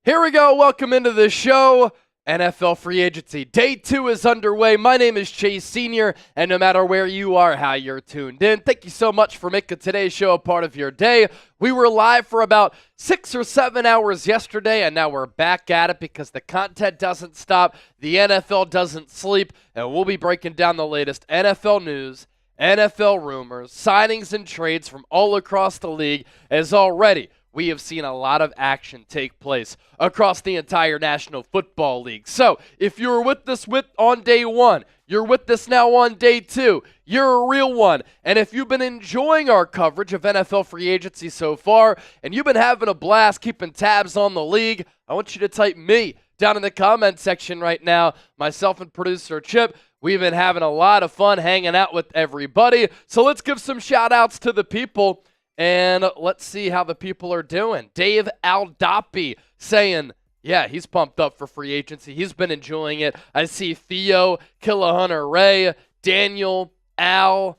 Here we go. Welcome into the show. NFL free agency day 2 is underway. My name is Chase Sr., and no matter where you are, how you're tuned in, thank you so much for making today's show a part of your day. We were live for about 6 or 7 hours yesterday, and now we're back at it because the content doesn't stop, the NFL doesn't sleep, and we'll be breaking down the latest NFL news, NFL rumors, signings and trades from all across the league, as already we have seen a lot of action take place across the entire National Football League. So, if you were with us on day 1, you're with us now on day 2, you're a real one. And if you've been enjoying our coverage of NFL free agency so far, and you've been having a blast keeping tabs on the league, I want you to type me down in the comment section right now. Myself and producer Chip, we've been having a lot of fun hanging out with everybody. So let's give some shout outs to the people. And let's see how the people are doing. Dave Aldapi saying, yeah, he's pumped up for free agency. He's been enjoying it. I see Theo, Killahunter Ray, Daniel, Al,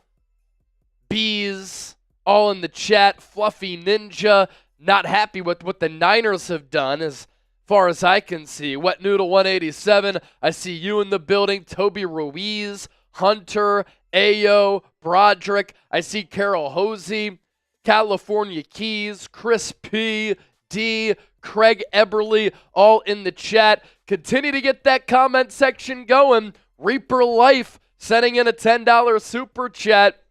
Bees, all in the chat. Fluffy Ninja, not happy with what the Niners have done as far as I can see. Wet Noodle 187, I see you in the building. Toby Ruiz, Hunter, Ayo, Broderick. I see Carol Hosey. California Keys, Chris P, D, Craig Eberly, all in the chat. Continue to get that comment section going. Reaper Life sending in a $10 super chat.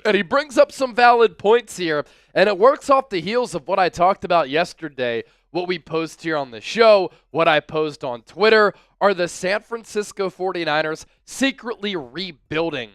And he brings up some valid points here. And it works off the heels of what I talked about yesterday, what we post here on the show, what I post on Twitter. Are the San Francisco 49ers secretly rebuilding?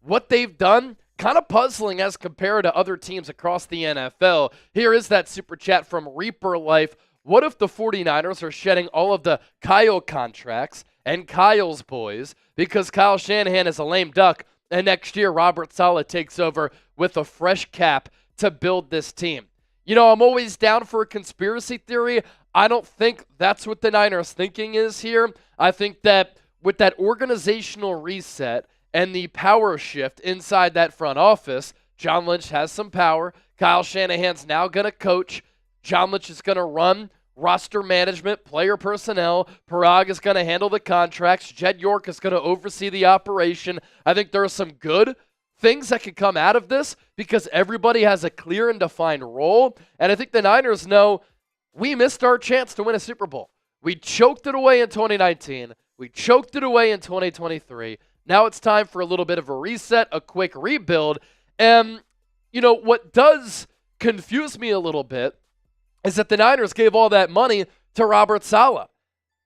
What they've done, kind of puzzling as compared to other teams across the NFL. Here is that super chat from Reaper Life. What if the 49ers are shedding all of the Kyle contracts and Kyle's boys because Kyle Shanahan is a lame duck, and next year Robert Saleh takes over with a fresh cap to build this team? You know, I'm always down for a conspiracy theory. I don't think that's what the Niners' thinking is here. I think that with that organizational reset and the power shift inside that front office, John Lynch has some power. Kyle Shanahan's now going to coach. John Lynch is going to run roster management, player personnel. Parag is going to handle the contracts. Jed York is going to oversee the operation. I think there are some good things that can come out of this because everybody has a clear and defined role. And I think the Niners know we missed our chance to win a Super Bowl. We choked it away in 2019. We choked it away in 2023. Now it's time for a little bit of a reset, a quick rebuild. And, you know, what does confuse me a little bit is that the Niners gave all that money to Robert Saleh.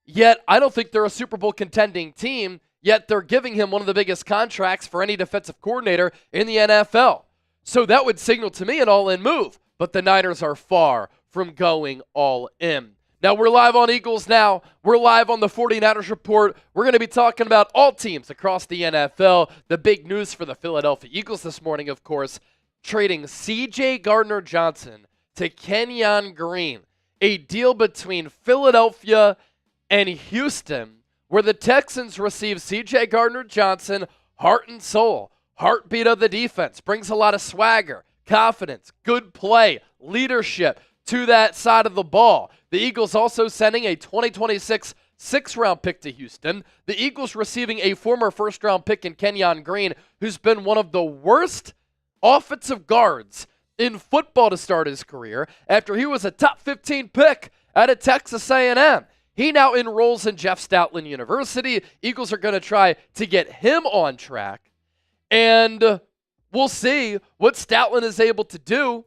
Yet, I don't think they're a Super Bowl contending team, yet they're giving him one of the biggest contracts for any defensive coordinator in the NFL. So that would signal to me an all-in move. But the Niners are far from going all in. Now, we're live on Eagles Now. We're live on the 49ers Report. We're going to be talking about all teams across the NFL. The big news for the Philadelphia Eagles this morning, of course, trading C.J. Gardner-Johnson to Kenyon Green, a deal between Philadelphia and Houston, where the Texans receive C.J. Gardner-Johnson, heart and soul, heartbeat of the defense, brings a lot of swagger, confidence, good play, leadership to that side of the ball. The Eagles also sending a 2026 sixth-round pick to Houston. The Eagles receiving a former first-round pick in Kenyon Green, who's been one of the worst offensive guards in football to start his career after he was a top 15 pick out of Texas A&M. He now enrolls in Jeff Stoutland University. Eagles are going to try to get him on track. And we'll see what Stoutland is able to do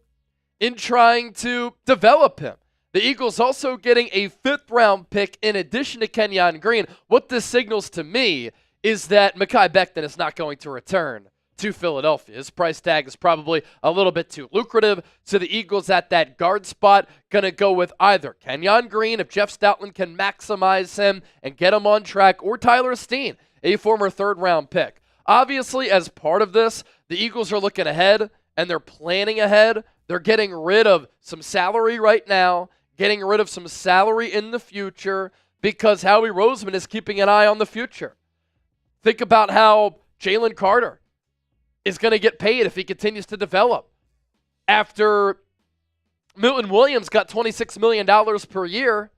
in trying to develop him. The Eagles also getting a fifth-round pick in addition to Kenyon Green. What this signals to me is that Mekhi Becton is not going to return to Philadelphia. His price tag is probably a little bit too lucrative, so the Eagles at that guard spot going to go with either Kenyon Green, if Jeff Stoutland can maximize him and get him on track, or Tyler Steen, a former third-round pick. Obviously, as part of this, the Eagles are looking ahead, and they're planning ahead. They're getting rid of some salary right now, getting rid of some salary in the future, because Howie Roseman is keeping an eye on the future. Think about how Jalen Carter is going to get paid if he continues to develop. After Milton Williams got $26 million per year,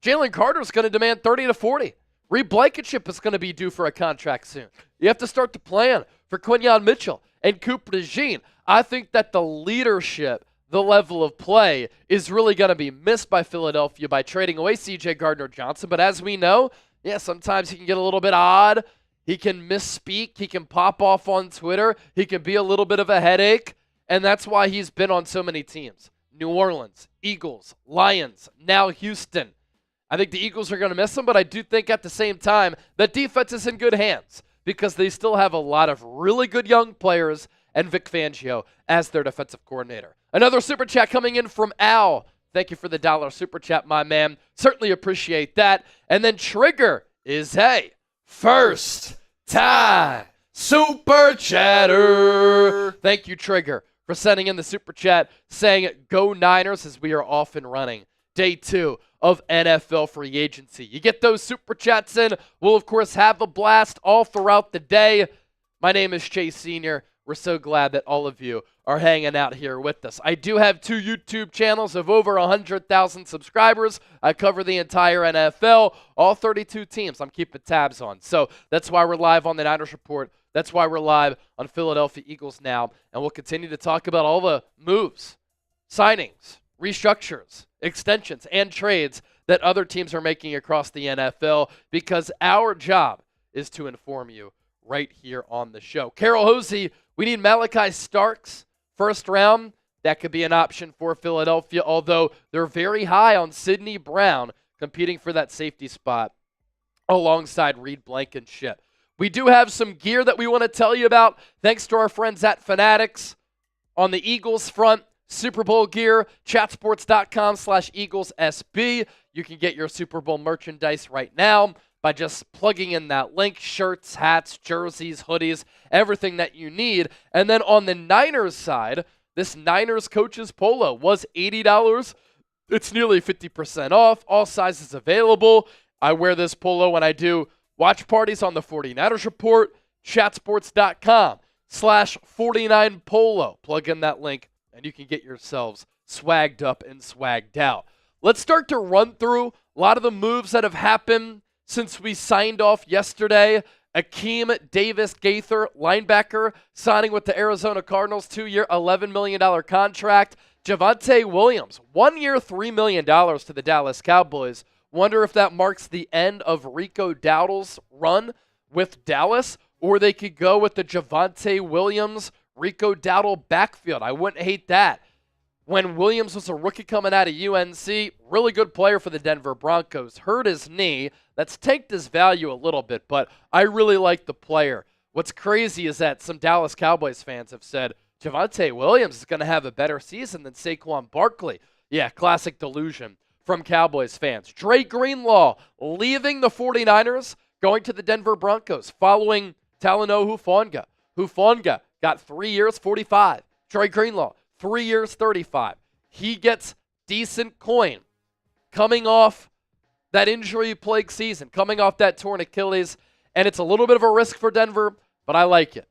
Jalen Carter's going to demand 30 to 40. Reed Blankenship is going to be due for a contract soon. You have to start to plan for Quinyon Mitchell and Cooper DeJean. I think that the leadership, the level of play, is really going to be missed by Philadelphia by trading away C.J. Gardner-Johnson. But as we know, sometimes he can get a little bit odd. He can misspeak. He can pop off on Twitter. He can be a little bit of a headache. And that's why he's been on so many teams. New Orleans, Eagles, Lions, now Houston. I think the Eagles are going to miss him, but I do think at the same time that defense is in good hands because they still have a lot of really good young players and Vic Fangio as their defensive coordinator. Another super chat coming in from Al. Thank you for the $1 super chat, my man. Certainly appreciate that. And then Trigger is, hey, first time super chatter. Thank you, Trigger, for sending in the super chat saying go Niners as we are off and running. Day 2 of NFL free agency. You get those super chats in. We'll, of course, have a blast all throughout the day. My name is Chase Sr. We're so glad that all of you are hanging out here with us. I do have 2 YouTube channels of over 100,000 subscribers. I cover the entire NFL, all 32 teams I'm keeping tabs on. So that's why we're live on the Niners Report. That's why we're live on Philadelphia Eagles Now. And we'll continue to talk about all the moves, signings, restructures, extensions, and trades that other teams are making across the NFL because our job is to inform you right here on the show. Carol Hosey, we need Malachi Starks first round. That could be an option for Philadelphia, although they're very high on Sidney Brown competing for that safety spot alongside Reed Blankenship. We do have some gear that we want to tell you about thanks to our friends at Fanatics. On the Eagles front, Super Bowl gear, chatsports.com/EaglesSB. You can get your Super Bowl merchandise right now by just plugging in that link. Shirts, hats, jerseys, hoodies, everything that you need. And then on the Niners side, this Niners coaches polo was $80. It's nearly 50% off. All sizes available. I wear this polo when I do watch parties on the 49ers Report. Chatsports.com/49polo. Plug in that link and you can get yourselves swagged up and swagged out. Let's start to run through a lot of the moves that have happened since we signed off yesterday. Akeem Davis-Gaither, linebacker, signing with the Arizona Cardinals, 2-year, $11 million contract. Javonte Williams, 1 year, $3 million to the Dallas Cowboys. Wonder if that marks the end of Rico Dowdle's run with Dallas, or they could go with the Javonte Williams, Rico Dowdle backfield. I wouldn't hate that. When Williams was a rookie coming out of UNC, really good player for the Denver Broncos. Hurt his knee. That's tanked his value a little bit, but I really like the player. What's crazy is that some Dallas Cowboys fans have said Javonte Williams is going to have a better season than Saquon Barkley. Yeah, classic delusion from Cowboys fans. Dre Greenlaw leaving the 49ers, going to the Denver Broncos, following Talanoa Hufanga. Hufanga got 3 years, 45. Dre Greenlaw, 3 years, 35. He gets decent coin coming off that injury-plagued season, coming off that torn Achilles, and it's a little bit of a risk for Denver, but I like it.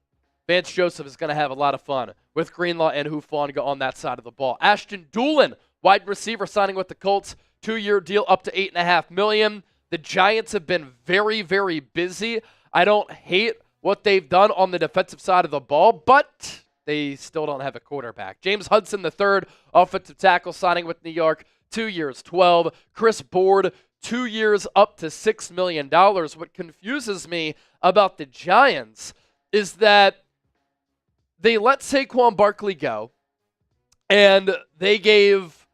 Vance Joseph is going to have a lot of fun with Greenlaw and Hufanga on that side of the ball. Ashton Dulin, wide receiver, signing with the Colts, 2-year deal up to $8.5 million. The Giants have been very, very busy. I don't hate what they've done on the defensive side of the ball, but they still don't have a quarterback. James Hudson III, offensive tackle, signing with New York, 2 years, 12. Chris Board, 2 years, up to $6 million. What confuses me about the Giants is that they let Saquon Barkley go, and they gave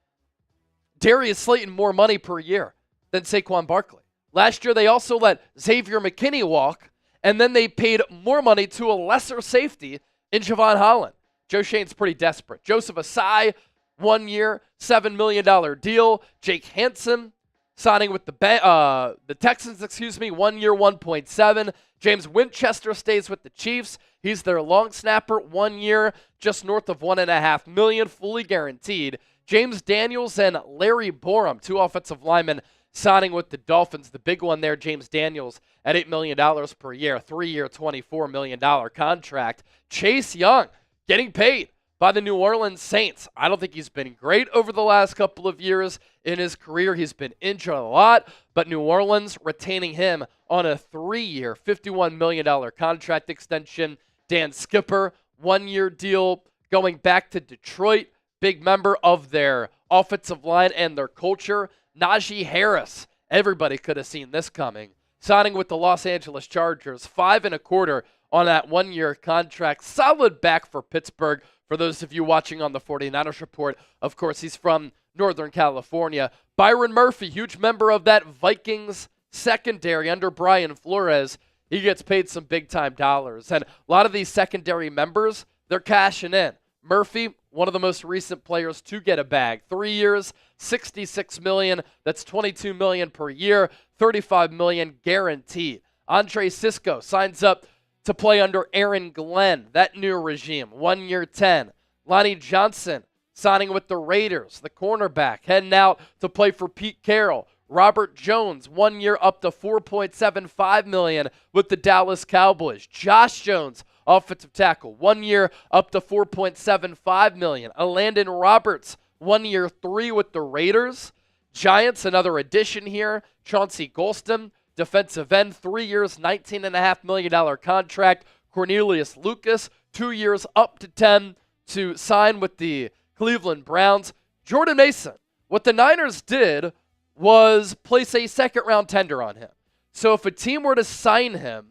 Darius Slayton more money per year than Saquon Barkley. Last year, they also let Xavier McKinney walk, and then they paid more money to a lesser safety in Javon Holland. Joe Shane's pretty desperate. Joseph Asai, 1 year, $7 million deal. Jake Hansen signing with the Texans, 1 year, 1.7. James Winchester stays with the Chiefs. He's their long snapper, 1 year, just north of $1.5 million, fully guaranteed. James Daniels and Larry Borum, 2 offensive linemen, signing with the Dolphins. The big one there, James Daniels, at $8 million per year, 3 year, $24 million contract. Chase Young getting paid by the New Orleans Saints. I don't think he's been great over the last couple of years in his career. He's been injured a lot, but New Orleans retaining him on a 3-year, $51 million contract extension. Dan Skipper, 1-year deal going back to Detroit. Big member of their offensive line and their culture. Najee Harris, everybody could have seen this coming. Signing with the Los Angeles Chargers, $5.25 on that 1-year contract. Solid back for Pittsburgh. For those of you watching on the 49ers Report, of course, he's from Northern California. Byron Murphy, huge member of that Vikings secondary under Brian Flores. He gets paid some big-time dollars. And a lot of these secondary members, they're cashing in. Murphy, one of the most recent players to get a bag. 3 years, $66 million. That's $22 million per year, $35 million guaranteed. Andre Cisco signs up to play under Aaron Glenn, that new regime, 1 year, 10. Lonnie Johnson signing with the Raiders, the cornerback, heading out to play for Pete Carroll. Robert Jones, 1 year up to $4.75 million with the Dallas Cowboys. Josh Jones, offensive tackle, 1 year up to $4.75 million. Landon Roberts, 1 year, 3 with the Raiders. Giants, another addition here. Chauncey Golston, defensive end, 3 years, $19.5 million contract. Cornelius Lucas, 2 years up to 10 to sign with the Cleveland Browns. Jordan Mason, what the Niners did was place a second-round tender on him. So if a team were to sign him,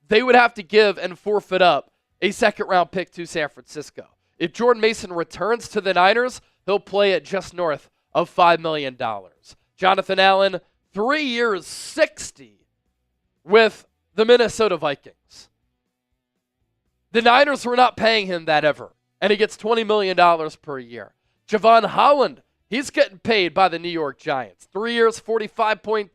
they would have to give and forfeit up a second-round pick to San Francisco. If Jordan Mason returns to the Niners, he'll play at just north of $5 million. Jonathan Allen, 3 years, $60 with the Minnesota Vikings. The Niners were not paying him that ever, and he gets $20 million per year. Javon Holland, he's getting paid by the New York Giants. 3 years, $45.3.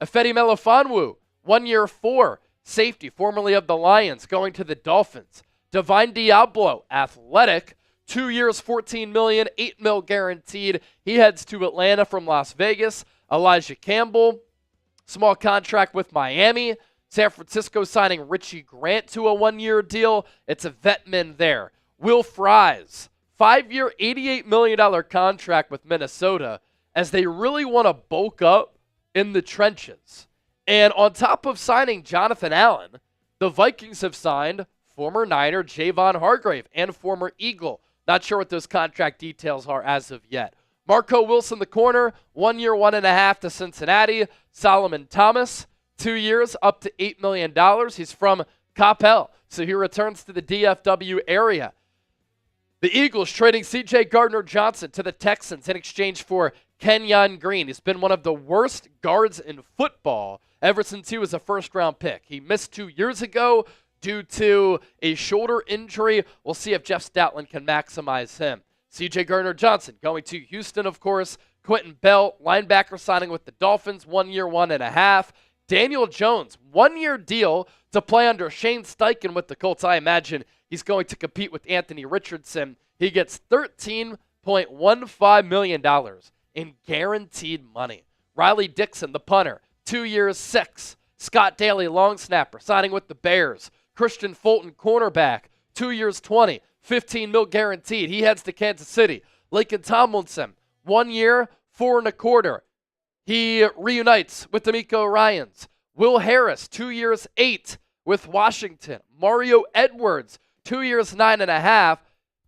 Ifedi Melifonwu, 1 year, 4. Safety, formerly of the Lions, going to the Dolphins. Divine Diablo, athletic, 2 years, $14 million, $8 million guaranteed. He heads to Atlanta from Las Vegas. Elijah Campbell, small contract with Miami. San Francisco signing Richie Grant to a 1-year deal. It's a vetman there. Will Fries, 5-year, $88 million contract with Minnesota as they really want to bulk up in the trenches. And on top of signing Jonathan Allen, the Vikings have signed former Niner Javon Hargrave and former Eagle. Not sure what those contract details are as of yet. Marco Wilson, the corner, 1 year, $1.5 to Cincinnati. Solomon Thomas, 2 years, up to $8 million. He's from Coppell, so he returns to the DFW area. The Eagles trading C.J. Gardner-Johnson to the Texans in exchange for Kenyon Green. He's been one of the worst guards in football ever since he was a first-round pick. He missed 2 years ago due to a shoulder injury. We'll see if Jeff Stoutland can maximize him. C.J. Gardner-Johnson going to Houston, of course. Quentin Bell, linebacker, signing with the Dolphins, 1 year, $1.5. Daniel Jones, 1-year deal to play under Shane Steichen with the Colts. I imagine he's going to compete with Anthony Richardson. He gets $13.15 million in guaranteed money. Riley Dixon, the punter, 2 years, $6. Scott Daly, long snapper, signing with the Bears. Christian Fulton, cornerback, 2 years, $20. $15 million guaranteed. He heads to Kansas City. Laken Tomlinson, 1 year, $4.25. He reunites with D'Amico Ryans. Will Harris, 2 years, $8 with Washington. Mario Edwards, 2 years, $9.5.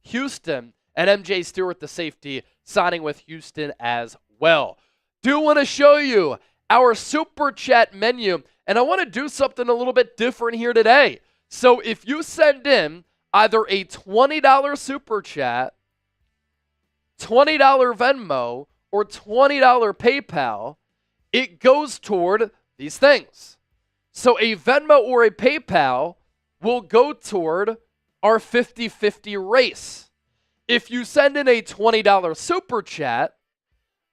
Houston, and MJ Stewart, the safety, signing with Houston as well. Do want to show you our Super Chat menu, and I want to do something a little bit different here today. So if you send in either a $20 Super Chat, $20 Venmo, or $20 PayPal, it goes toward these things. So a Venmo or a PayPal will go toward our 50-50 race. If you send in a $20 Super Chat,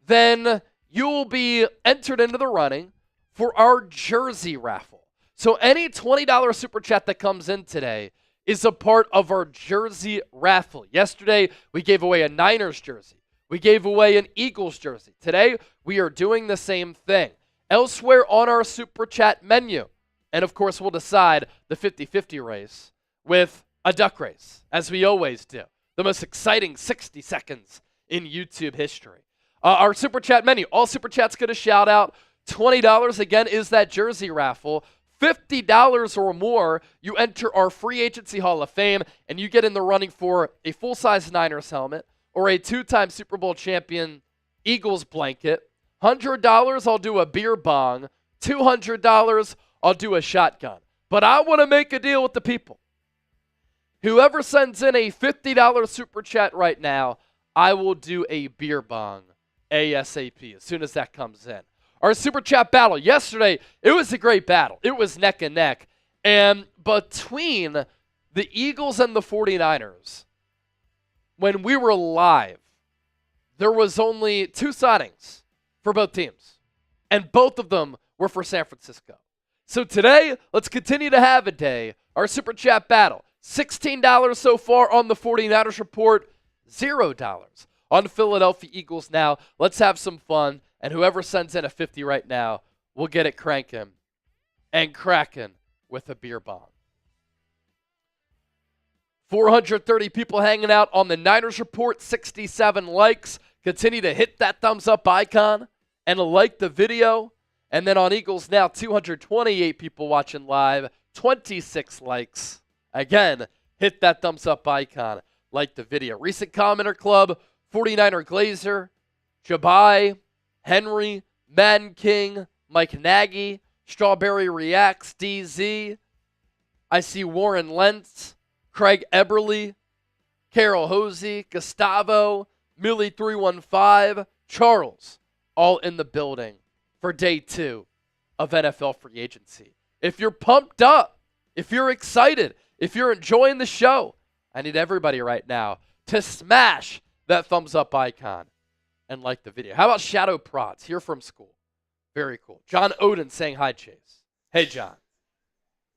then you will be entered into the running for our jersey raffle. So any $20 Super Chat that comes in today is a part of our jersey raffle. Yesterday, we gave away a Niners jersey. We gave away an Eagles jersey. Today, we are doing the same thing. Elsewhere on our Super Chat menu, and of course, we'll decide the 50-50 race with a duck race, as we always do. The most exciting 60 seconds in YouTube history. Our Super Chat menu, all Super Chats get a shout out. $20, again, is that jersey raffle. $50 or more, you enter our free agency Hall of Fame, and you get in the running for a full-size Niners helmet or a two-time Super Bowl champion Eagles blanket. $100, I'll do a beer bong. $200, I'll do a shotgun. But I want to make a deal with the people. Whoever sends in a $50 Super Chat right now, I will do a beer bong ASAP as soon as that comes in. Our Super Chat battle yesterday, it was a great battle. It was neck and neck. And between the Eagles and the 49ers, when we were live, there was only 2 signings for both teams. And both of them were for San Francisco. So today, let's continue to have a day. Our Super Chat battle, $16 so far on the 49ers report, $0 on the Philadelphia Eagles now. Let's have some fun. And whoever sends in a 50 right now, we'll get it cranking and cracking with a beer bomb. 430 people hanging out on the Niners report, 67 likes. Continue to hit that thumbs up icon and like the video. And then on Eagles now, 228 people watching live, 26 likes. Again, hit that thumbs up icon, like the video. Recent commenter club, 49er Glazer, Jabai, Henry, Madden King, Mike Nagy, Strawberry Reacts, DZ. I see Warren Lentz, Craig Eberly, Carol Hosey, Gustavo, Millie315, Charles, all in the building for day 2 of NFL free agency. If you're pumped up, if you're excited, if you're enjoying the show, I need everybody right now to smash that thumbs up icon and like the video. How about Shadow Prods here from school? Very cool. John Oden saying hi, Chase. Hey, John.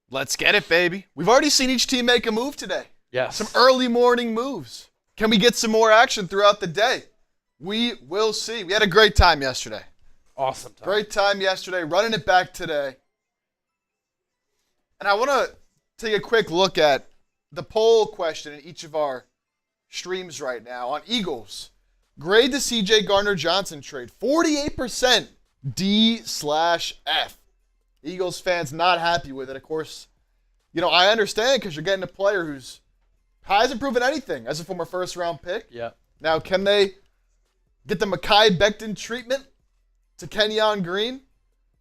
Let's get it, baby. We've already seen each team make a move today. Yes. Some early morning moves. Can we get some more action throughout the day? We will see. We had a great time yesterday. Awesome time. Great time yesterday. Running it back today. And I want to take a quick look at the poll question in each of our streams right now. On Eagles, grade the CJ Gardner-Johnson trade. 48% D/F. Eagles fans not happy with it. Of course, I understand because you're getting a player who's hasn't proven anything as a former first-round pick. Yeah. Now, can they get the Mekhi Becton treatment to Kenyon Green?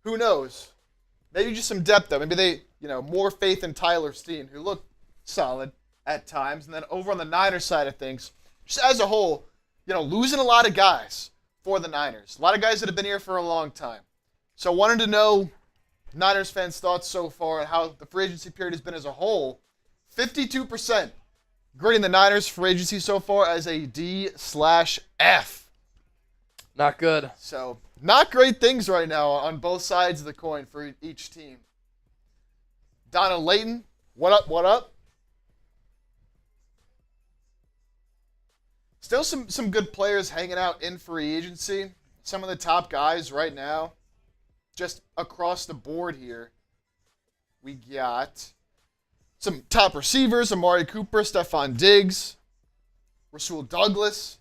Who knows? Maybe just some depth, though. Maybe they, more faith in Tyler Steen, who looked solid at times. And then over on the Niners side of things, just as a whole, losing a lot of guys for the Niners. A lot of guys that have been here for a long time. So I wanted to know Niners fans' thoughts so far on how the free agency period has been as a whole. 52% grading the Niners free agency so far as a D/F. Not good. So not great things right now on both sides of the coin for each team. Donna Layton, what up, what up? Still some good players hanging out in free agency. Some of the top guys right now, just across the board here. We got some top receivers, Amari Cooper, Stephon Diggs, Rasul Douglas,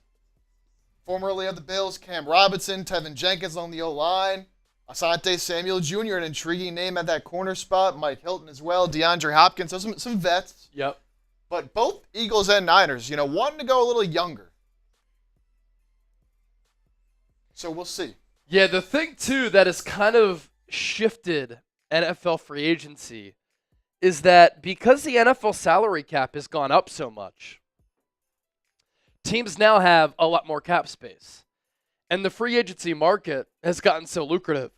formerly of the Bills, Cam Robinson, Tevin Jenkins on the O-line, Asante Samuel Jr., an intriguing name at that corner spot, Mike Hilton as well, DeAndre Hopkins, so some vets. Yep. But both Eagles and Niners, wanting to go a little younger. So we'll see. Yeah, the thing, too, that has kind of shifted NFL free agency is that because the NFL salary cap has gone up so much, teams now have a lot more cap space. And the free agency market has gotten so lucrative.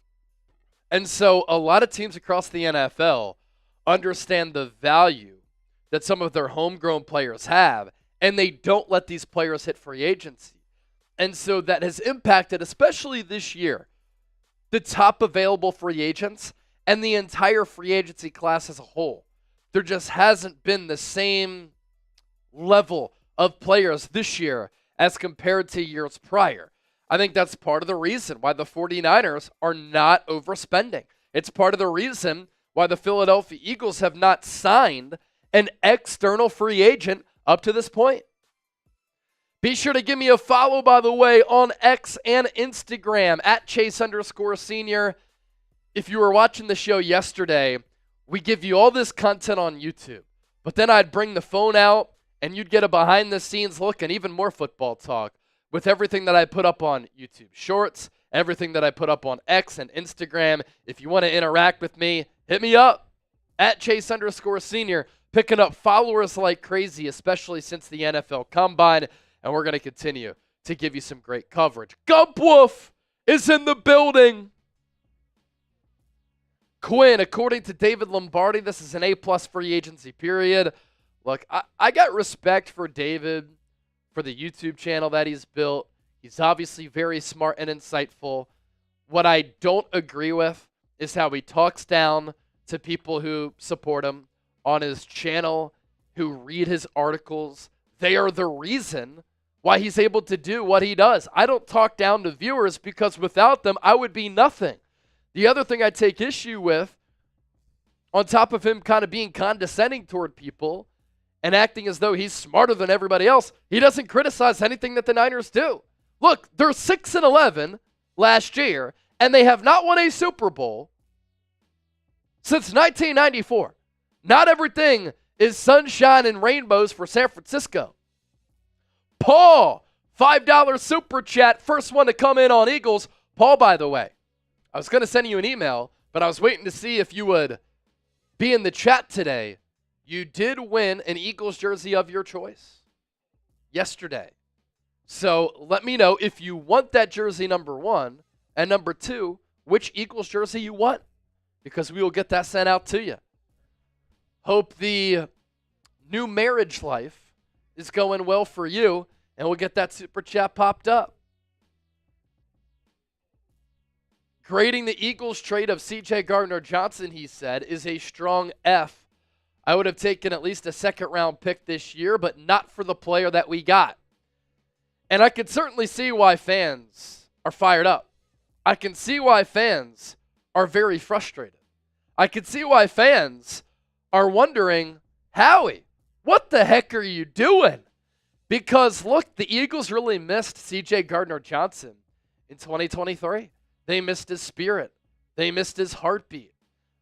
And so a lot of teams across the NFL understand the value that some of their homegrown players have, and they don't let these players hit free agency. And so that has impacted, especially this year, the top available free agents and the entire free agency class as a whole. There just hasn't been the same level of players this year as compared to years prior. I think that's part of the reason why the 49ers are not overspending. It's part of the reason why the Philadelphia Eagles have not signed an external free agent up to this point. Be sure to give me a follow, by the way, on X and Instagram at Chase_Senior. If you were watching the show yesterday, we give you all this content on YouTube, but then I'd bring the phone out and you'd get a behind-the-scenes look and even more football talk with everything that I put up on YouTube Shorts, everything that I put up on X and Instagram. If you want to interact with me, hit me up at Chase_Senior, picking up followers like crazy, especially since the NFL Combine, and we're going to continue to give you some great coverage. Gump Wolf is in the building. Quinn, according to David Lombardi, this is an A-plus free agency period. Look, I got respect for David for the YouTube channel that he's built. He's obviously very smart and insightful. What I don't agree with is how he talks down to people who support him on his channel, who read his articles. They are the reason why he's able to do what he does. I don't talk down to viewers because without them, I would be nothing. The other thing I take issue with, on top of him kind of being condescending toward people and acting as though he's smarter than everybody else, he doesn't criticize anything that the Niners do. Look, they're 6-11 last year, and they have not won a Super Bowl since 1994. Not everything is sunshine and rainbows for San Francisco. Paul, $5 super chat, first one to come in on Eagles. Paul, by the way, I was going to send you an email, but I was waiting to see if you would be in the chat today. You did win an Eagles jersey of your choice yesterday. So let me know if you want that jersey, number one, and number two, which Eagles jersey you want, because we will get that sent out to you. Hope the new marriage life is going well for you, and we'll get that super chat popped up. Grading the Eagles trade of C.J. Gardner-Johnson, he said, is a strong F. I would have taken at least a second-round pick this year, but not for the player that we got. And I can certainly see why fans are fired up. I can see why fans are very frustrated. I can see why fans are wondering, Howie, what the heck are you doing? Because, look, the Eagles really missed C.J. Gardner-Johnson in 2023. They missed his spirit. They missed his heartbeat.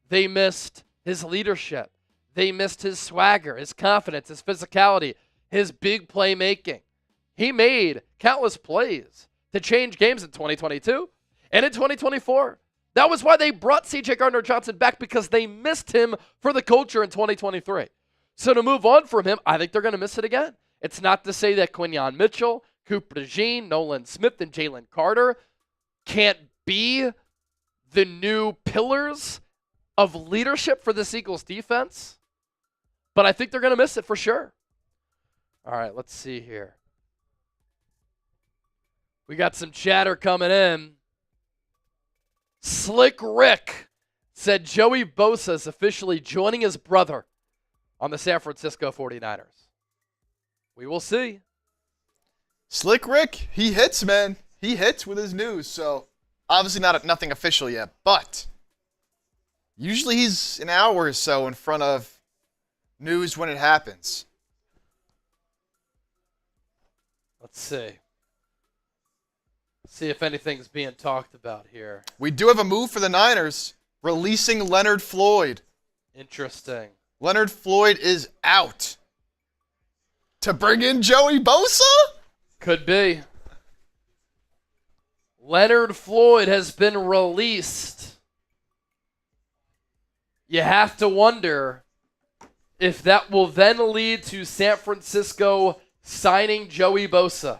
They missed his leadership. They missed his swagger, his confidence, his physicality, his big playmaking. He made countless plays to change games in 2022 and in 2024. That was why they brought C.J. Gardner-Johnson back, because they missed him for the culture in 2023. So to move on from him, I think they're going to miss it again. It's not to say that Quinyon Mitchell, Cooper DeJean, Nolan Smith, and Jalen Carter can't be the new pillars of leadership for this Eagles defense, but I think they're going to miss it for sure. All right, let's see here. We got some chatter coming in. Slick Rick said Joey Bosa is officially joining his brother on the San Francisco 49ers. We will see. Slick Rick, he hits, man. He hits with his news, so obviously nothing official yet, but usually he's an hour or so in front of news when it happens. Let's see. See if anything's being talked about here. We do have a move for the Niners, releasing Leonard Floyd. Interesting. Leonard Floyd is out to bring in Joey Bosa? Could be. Leonard Floyd has been released. You have to wonder if that will then lead to San Francisco signing Joey Bosa.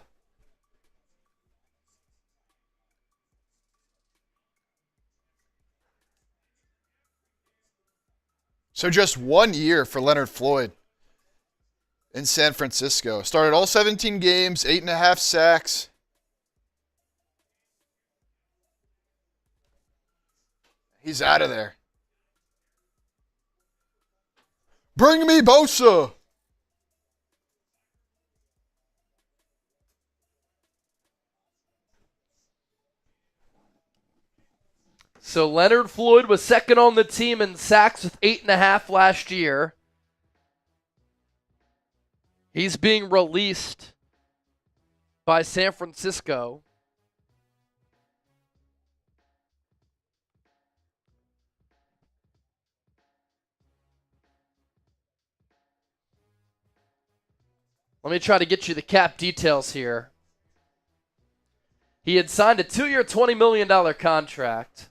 So just 1 year for Leonard Floyd in San Francisco. Started all 17 games, 8.5 sacks. He's out of there. Bring me Bosa. So Leonard Floyd was second on the team in sacks with 8.5 last year. He's being released by San Francisco. Let me try to get you the cap details here. He had signed a 2-year, $20 million contract.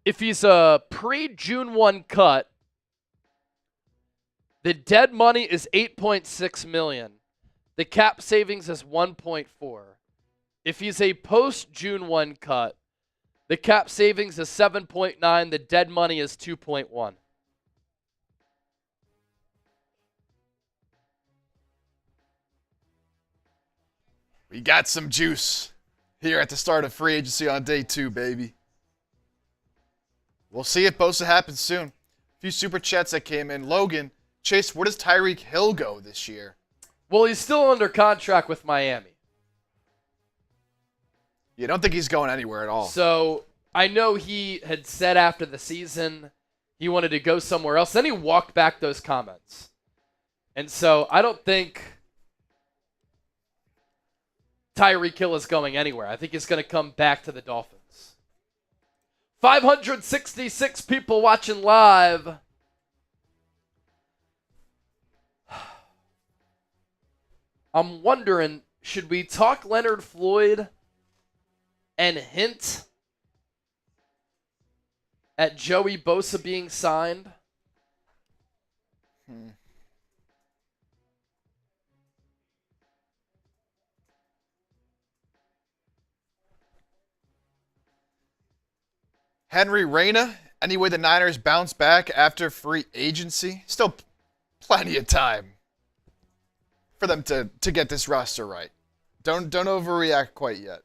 If he's a pre-June 1 cut, the dead money is $8.6 million. The cap savings is $1.4. If he's a post-June 1 cut, the cap savings is $7.9. The dead money is $2.1. We got some juice here at the start of free agency on day 2, baby. We'll see if Bosa happens soon. A few super chats that came in. Logan, Chase, where does Tyreek Hill go this year? Well, he's still under contract with Miami. You don't think he's going anywhere at all? So I know he had said after the season he wanted to go somewhere else. Then he walked back those comments. And so I don't think Tyreek Hill is going anywhere. I think he's going to come back to the Dolphins. 566 people watching live. I'm wondering, should we talk Leonard Floyd and hint at Joey Bosa being signed? Henry Reyna, any way the Niners bounce back after free agency? Still plenty of time for them to get this roster right. Don't overreact quite yet.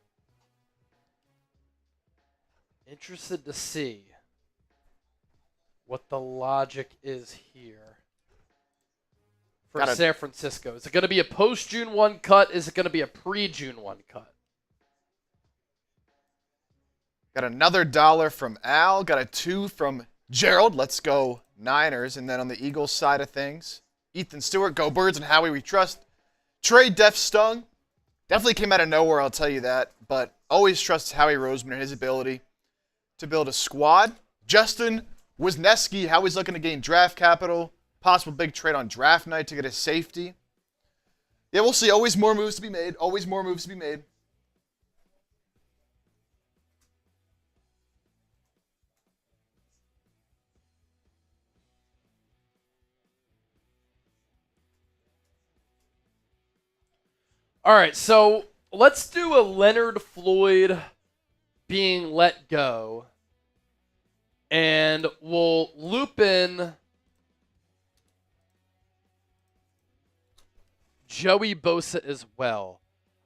Interested to see what the logic is here for San Francisco. Is it going to be a post-June 1 cut? Is it going to be a pre-June 1 cut? Got another $1 from Al. Got a 2 from Gerald. Let's go Niners. And then on the Eagles side of things, Ethan Stewart, go Birds, and Howie we trust. Trey Def Stung. Definitely came out of nowhere, I'll tell you that. But always trust Howie Roseman and his ability to build a squad. Justin Wisniewski, Howie's looking to gain draft capital. Possible big trade on draft night to get a safety. Yeah, we'll see. Always more moves to be made. Always more moves to be made. All right, so let's do a Leonard Floyd being let go. And we'll loop in Joey Bosa as well.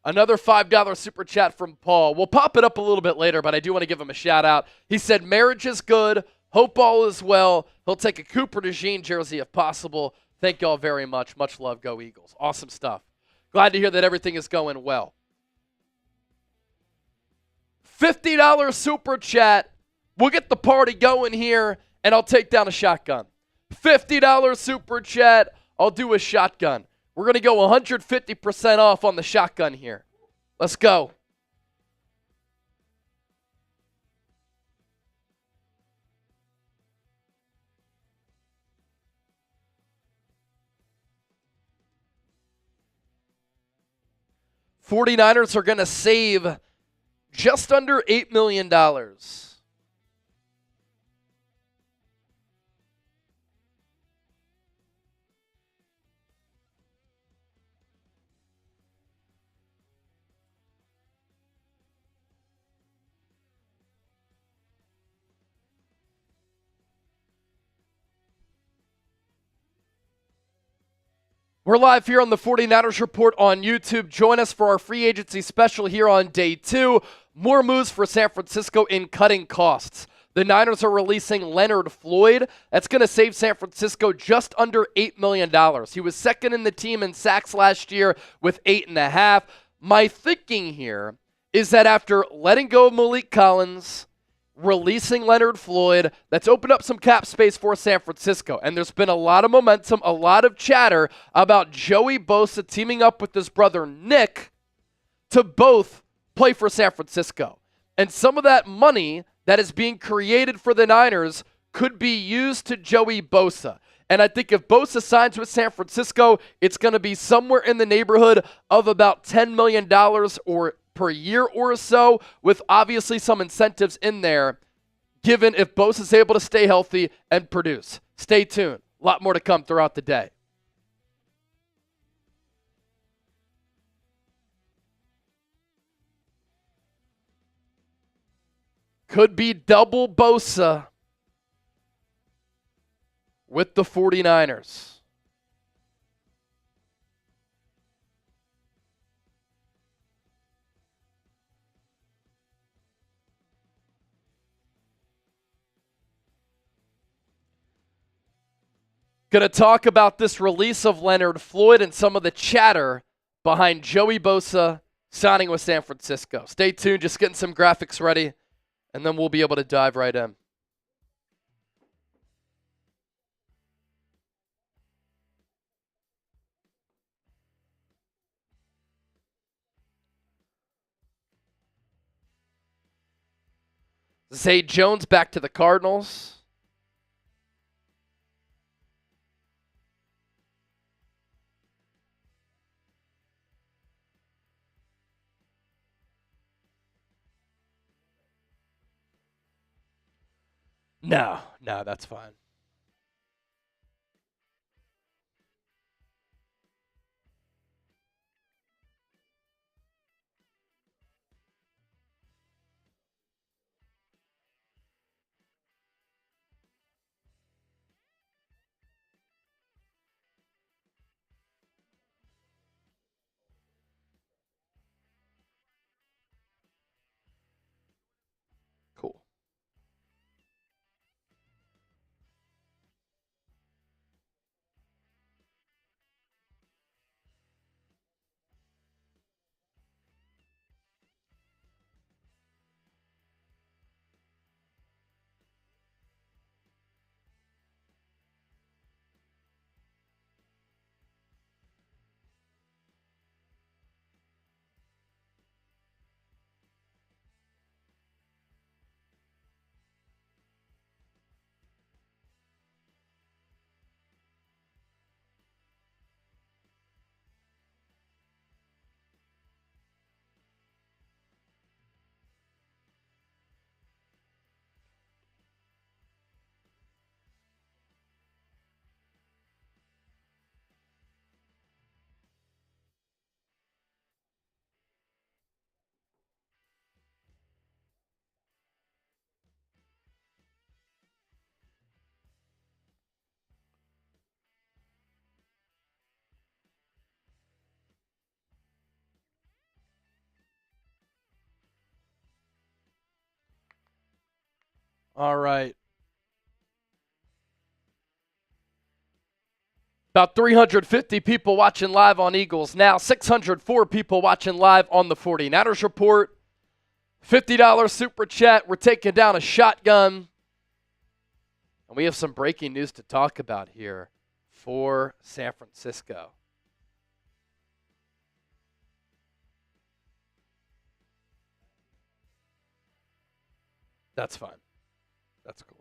Another $5 super chat from Paul. We'll pop it up a little bit later, but I do want to give him a shout out. He said, marriage is good. Hope all is well. He'll take a Cooper DeJean jersey if possible. Thank y'all very much. Much love. Go Eagles. Awesome stuff. Glad to hear that everything is going well. $50 super chat. We'll get the party going here, and I'll take down a shotgun. $50 super chat. I'll do a shotgun. We're going to go 150% off on the shotgun here. Let's go. $49ers are going to save just under $8 million. We're live here on the 49ers Report on YouTube. Join us for our free agency special here on day 2. More moves for San Francisco in cutting costs. The Niners are releasing Leonard Floyd. That's going to save San Francisco just under $8 million. He was second in the team in sacks last year with 8.5. My thinking here is that after letting go of Malik Collins, releasing Leonard Floyd. That's opened up some cap space for San Francisco. And there's been a lot of momentum, a lot of chatter about Joey Bosa teaming up with his brother Nick to both play for San Francisco. And some of that money that is being created for the Niners could be used to Joey Bosa. And I think if Bosa signs with San Francisco, it's going to be somewhere in the neighborhood of about $10 million or per year or so, with obviously some incentives in there, given if Bosa is able to stay healthy and produce. Stay tuned. A lot more to come throughout the day. Could be double Bosa with the 49ers. Going to talk about this release of Leonard Floyd and some of the chatter behind Joey Bosa signing with San Francisco. Stay tuned, just getting some graphics ready, and then we'll be able to dive right in. Zay Jones back to the Cardinals. No, that's fine. Cool. All right. About 350 people watching live on Eagles now. 604 people watching live on the 49ers Report. $50 super chat. We're taking down a shotgun. And we have some breaking news to talk about here for San Francisco. That's fine. That's cool.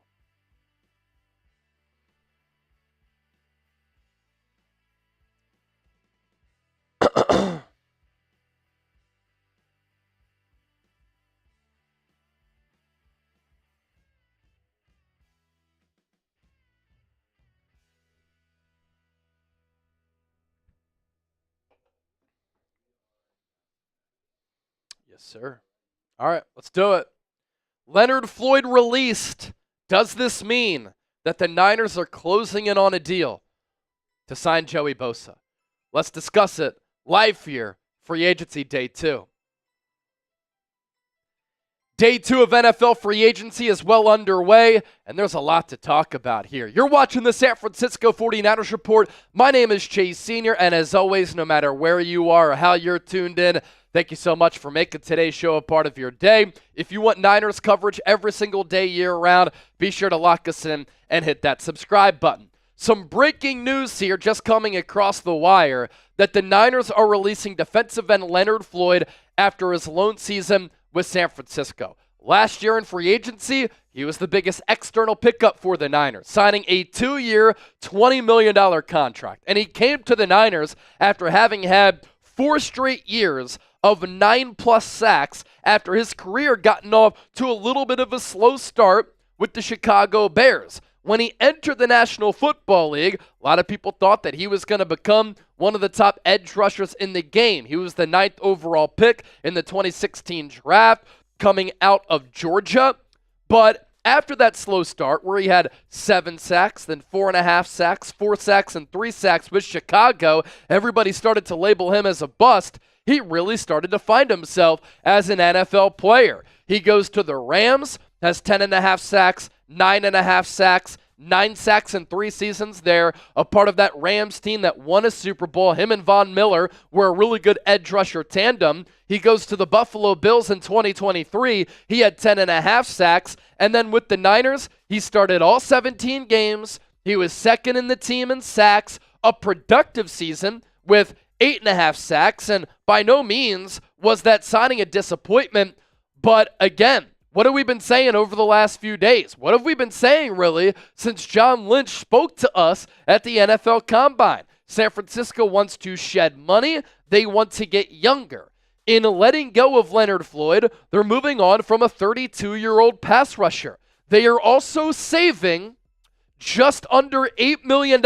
Yes, sir. All right, let's do it. Leonard Floyd released. Does this mean that the Niners are closing in on a deal to sign Joey Bosa? Let's discuss it live here, free agency day 2. Day 2 of NFL free agency is well underway, and there's a lot to talk about here. You're watching the San Francisco 49ers Report. My name is Chase Sr., and as always, no matter where you are or how you're tuned in, Thank you so much for making today's show a part of your day. If you want Niners coverage every single day year-round, be sure to lock us in and hit that subscribe button. Some breaking news here just coming across the wire that the Niners are releasing defensive end Leonard Floyd after his loan season with San Francisco. Last year in free agency, he was the biggest external pickup for the Niners, signing a 2-year, $20 million contract. And he came to the Niners after having had 4 straight years of 9+ sacks after his career gotten off to a little bit of a slow start with the Chicago Bears. When he entered the National Football League, a lot of people thought that he was going to become one of the top edge rushers in the game. He was the 9th overall pick in the 2016 draft, coming out of Georgia. But after that slow start, where he had 7 sacks, then 4.5 sacks, 4 sacks, and 3 sacks with Chicago, everybody started to label him as a bust. He really started to find himself as an NFL player. He goes to the Rams, has 10.5 sacks, 9.5 sacks, 9 sacks in 3 seasons there, a part of that Rams team that won a Super Bowl. Him and Von Miller were a really good edge rusher tandem. He goes to the Buffalo Bills in 2023. He had 10.5 sacks. And then with the Niners, he started all 17 games. He was second in the team in sacks, a productive season with 8.5 sacks. And by no means was that signing a disappointment. But again, what have we been saying over the last few days? What have we been saying, really, since John Lynch spoke to us at the NFL Combine? San Francisco wants to shed money. They want to get younger. In letting go of Leonard Floyd, they're moving on from a 32-year-old pass rusher. They are also saving just under $8 million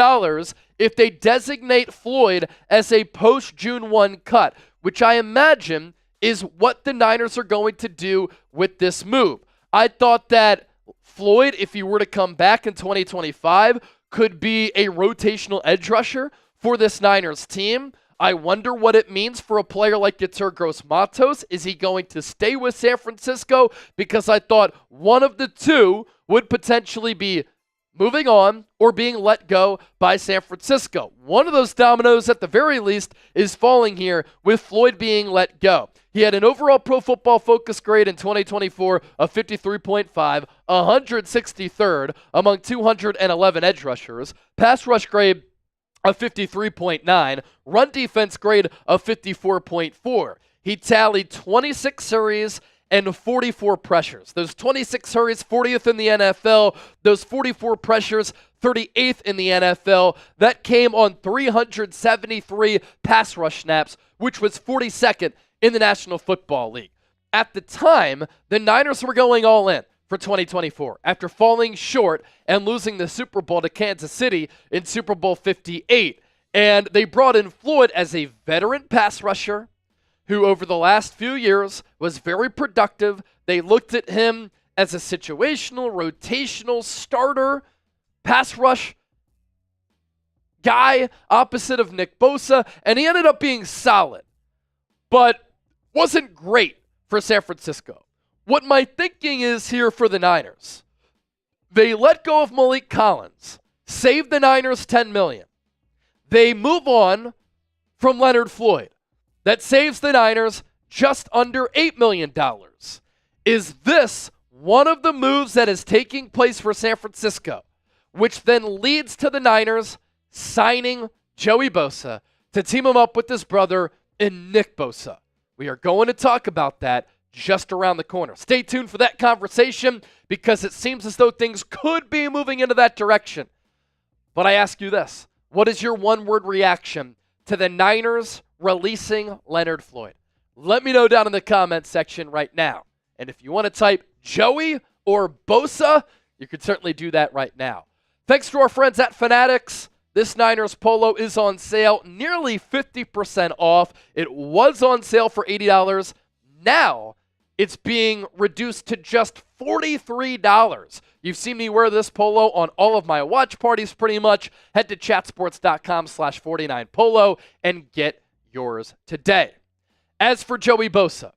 if they designate Floyd as a post-June 1 cut, which I imagine is what the Niners are going to do with this move. I thought that Floyd, if he were to come back in 2025, could be a rotational edge rusher for this Niners team. I wonder what it means for a player like Yetur Gross-Matos. Is he going to stay with San Francisco? Because I thought one of the two would potentially be moving on or being let go by San Francisco. One of those dominoes, at the very least, is falling here with Floyd being let go. He had an overall Pro Football Focus grade in 2024 of 53.5, 163rd among 211 edge rushers, pass rush grade of 53.9, run defense grade of 54.4. He tallied 26 hurries and 44 pressures. Those 26 hurries, 40th in the NFL. Those 44 pressures, 38th in the NFL. That came on 373 pass rush snaps, which was 42nd in the National Football League. At the time, the Niners were going all in for 2024 after falling short and losing the Super Bowl to Kansas City in Super Bowl 58. And they brought in Floyd as a veteran pass rusher who over the last few years was very productive. They looked at him as a situational, rotational starter, pass rush guy opposite of Nick Bosa, and he ended up being solid, but wasn't great for San Francisco. What my thinking is here for the Niners, they let go of Malik Collins, save the Niners $10 million. They move on from Leonard Floyd. That saves the Niners just under $8 million. Is this one of the moves that is taking place for San Francisco, which then leads to the Niners signing Joey Bosa to team him up with his brother in Nick Bosa? We are going to talk about that just around the corner. Stay tuned for that conversation because it seems as though things could be moving into that direction. But I ask you this, what is your one-word reaction to the Niners releasing Leonard Floyd? Let me know down in the comments section right now. And if you want to type Joey or Bosa, you can certainly do that right now. Thanks to our friends at Fanatics. This Niners polo is on sale, nearly 50% off. It was on sale for $80. Now it's being reduced to just $43. You've seen me wear this polo on all of my watch parties pretty much. Head to chatsports.com/49polo and get yours today. As for Joey Bosa,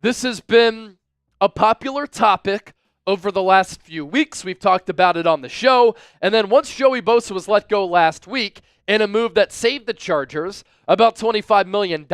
this has been a popular topic over the last few weeks. We've talked about it on the show. And then once Joey Bosa was let go last week in a move that saved the Chargers about $25 million,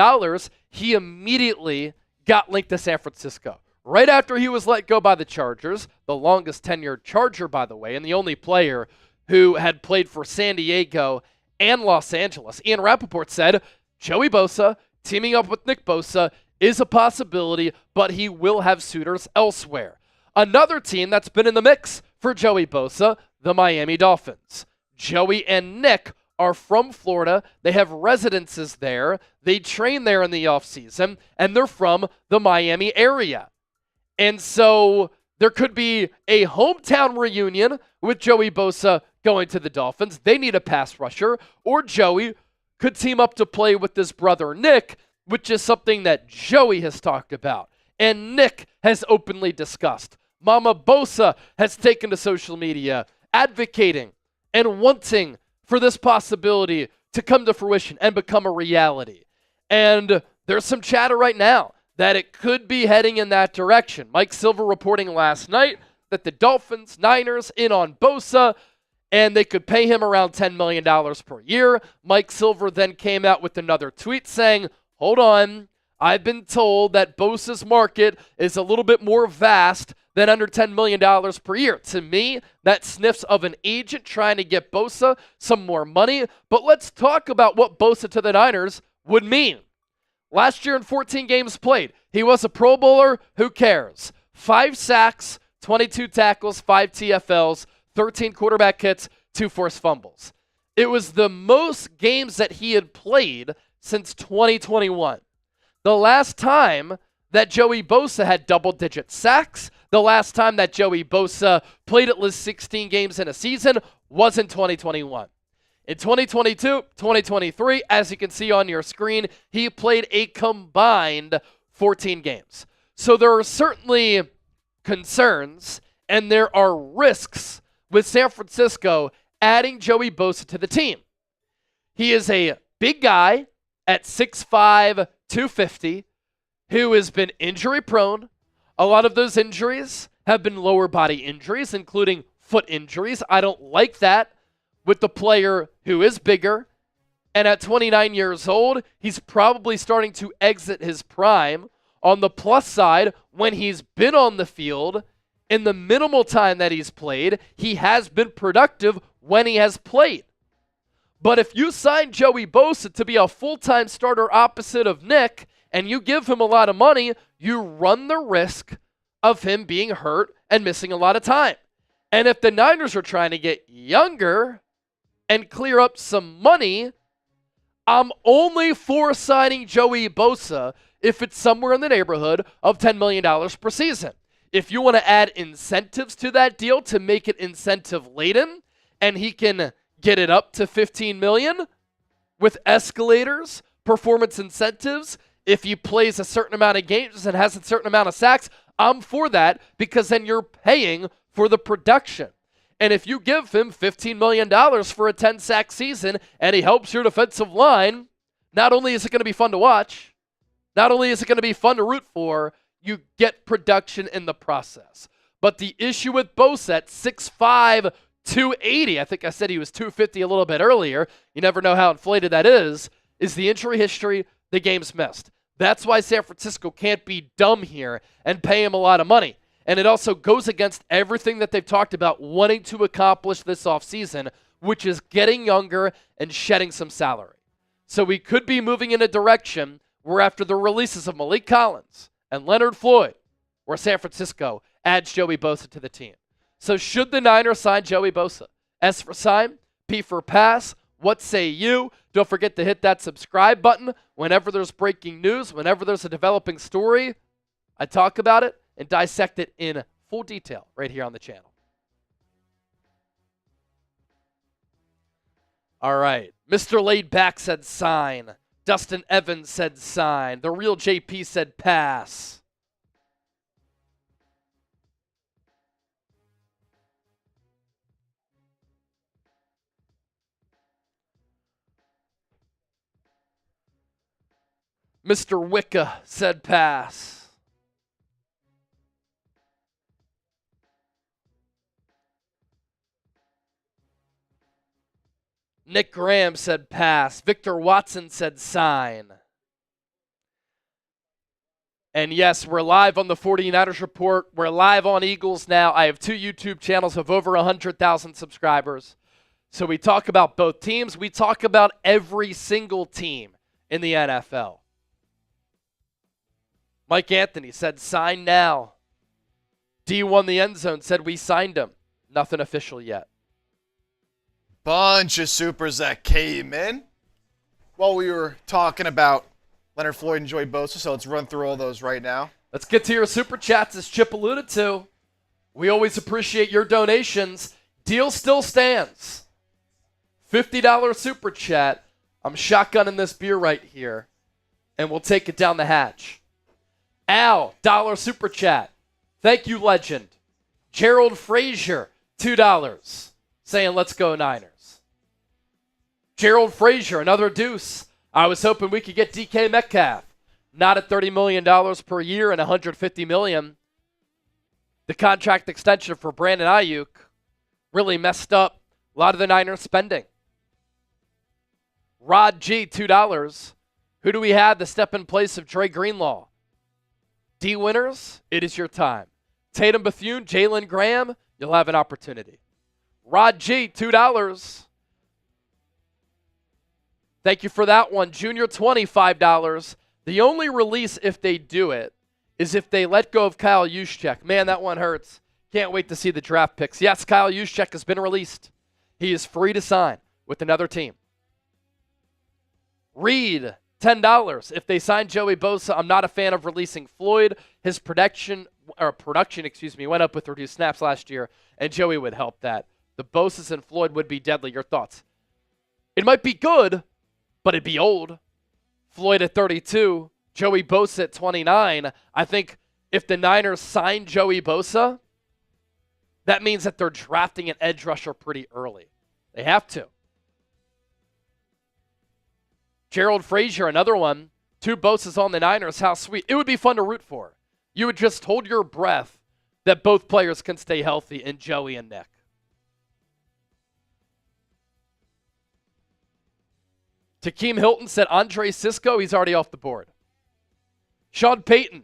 he immediately got linked to San Francisco. Right after he was let go by the Chargers, the longest tenured Charger, by the way, and the only player who had played for San Diego and Los Angeles. Ian Rappaport said, Joey Bosa teaming up with Nick Bosa is a possibility, but he will have suitors elsewhere. Another team that's been in the mix for Joey Bosa, the Miami Dolphins. Joey and Nick are from Florida. They have residences there. They train there in the offseason, and they're from the Miami area. And so there could be a hometown reunion with Joey Bosa going to the Dolphins. They need a pass rusher, or Joey could team up to play with his brother Nick, which is something that Joey has talked about and Nick has openly discussed. Mama Bosa has taken to social media advocating and wanting for this possibility to come to fruition and become a reality. And there's some chatter right now that it could be heading in that direction. Mike Silver reporting last night that the Dolphins, Niners in on Bosa, and they could pay him around $10 million per year. Mike Silver then came out with another tweet saying, hold on, I've been told that Bosa's market is a little bit more vast than under $10 million per year. To me, that sniffs of an agent trying to get Bosa some more money. But let's talk about what Bosa to the Niners would mean. Last year in 14 games played, he was a Pro Bowler. Who cares? 5 sacks, 22 tackles, 5 TFLs, 13 quarterback hits, 2 forced fumbles. It was the most games that he had played since 2021. The last time that Joey Bosa had double-digit sacks, the last time that Joey Bosa played at least 16 games in a season was in 2021. In 2022, 2023, as you can see on your screen, he played a combined 14 games. So there are certainly concerns and there are risks with San Francisco adding Joey Bosa to the team. He is a big guy at 6'5", 250, who has been injury prone. A lot of those injuries have been lower body injuries, including foot injuries. I don't like that with the player who is bigger. And at 29 years old, he's probably starting to exit his prime. On the plus side, when he's been on the field, in the minimal time that he's played, he has been productive when he has played. But if you sign Joey Bosa to be a full-time starter opposite of Nick, and you give him a lot of money, you run the risk of him being hurt and missing a lot of time. And if the Niners are trying to get younger and clear up some money, I'm only for signing Joey Bosa if it's somewhere in the neighborhood of $10 million per season. If you want to add incentives to that deal to make it incentive-laden, and he can get it up to $15 million with escalators, performance incentives, if he plays a certain amount of games and has a certain amount of sacks, I'm for that because then you're paying for the production. And if you give him $15 million for a 10-sack season and he helps your defensive line, not only is it going to be fun to watch, not only is it going to be fun to root for, you get production in the process. But the issue with Bosa at 6'5", 280, I think I said he was 250 a little bit earlier, you never know how inflated that is the injury history, the games missed. That's why San Francisco can't be dumb here and pay him a lot of money. And it also goes against everything that they've talked about wanting to accomplish this offseason, which is getting younger and shedding some salary. So we could be moving in a direction where after the releases of Malik Collins and Leonard Floyd, where San Francisco adds Joey Bosa to the team. So should the Niners sign Joey Bosa? S for sign, P for pass. What say you? Don't forget to hit that subscribe button whenever there's breaking news, whenever there's a developing story. I talk about it and dissect it in full detail right here on the channel. All right. Mr. Laid Back said sign. Dustin Evans said sign. The real JP said pass. Mr. Wicca said pass. Nick Graham said pass. Victor Watson said sign. And yes, we're live on the 49ers Report. We're live on Eagles now. I have 2 YouTube channels of over 100,000 subscribers. So we talk about both teams. We talk about every single team in the NFL. Mike Anthony said, sign now. D1 the End Zone said, we signed him. Nothing official yet. Bunch of supers that came in while we were talking about Leonard Floyd and Joey Bosa, so let's run through all those right now. Let's get to your super chats, as Chip alluded to. We always appreciate your donations. Deal still stands. $50 super chat. I'm shotgunning this beer right here, and we'll take it down the hatch. Al, $1 super chat. Thank you, legend. Gerald Frazier, $2, saying let's go Niners. Gerald Frazier, another deuce. I was hoping we could get DK Metcalf. Not at $30 million per year and $150 million. The contract extension for Brandon Ayuk really messed up a lot of the Niners spending. Rod G, $2. Who do we have to step in place of Dre Greenlaw? D winners, it is your time. Tatum Bethune, Jalen Graham, you'll have an opportunity. Rod G, $2. Thank you for that one. Junior, $25. The only release, if they do it, is if they let go of Kyle Juszczyk. Man, that one hurts. Can't wait to see the draft picks. Yes, Kyle Juszczyk has been released. He is free to sign with another team. Reed, $10. If they sign Joey Bosa, I'm not a fan of releasing Floyd. His production went up with reduced snaps last year, and Joey would help that. The Bosas and Floyd would be deadly. Your thoughts? It might be good, but it'd be old. Floyd at 32, Joey Bosa at 29. I think if the Niners sign Joey Bosa, that means that they're drafting an edge rusher pretty early. They have to. Gerald Frazier, another one. 2 Bosas on the Niners. How sweet. It would be fun to root for. You would just hold your breath that both players can stay healthy in Joey and Nick. Takeem Hilton said Andre Sisco, he's already off the board. Sean Payton,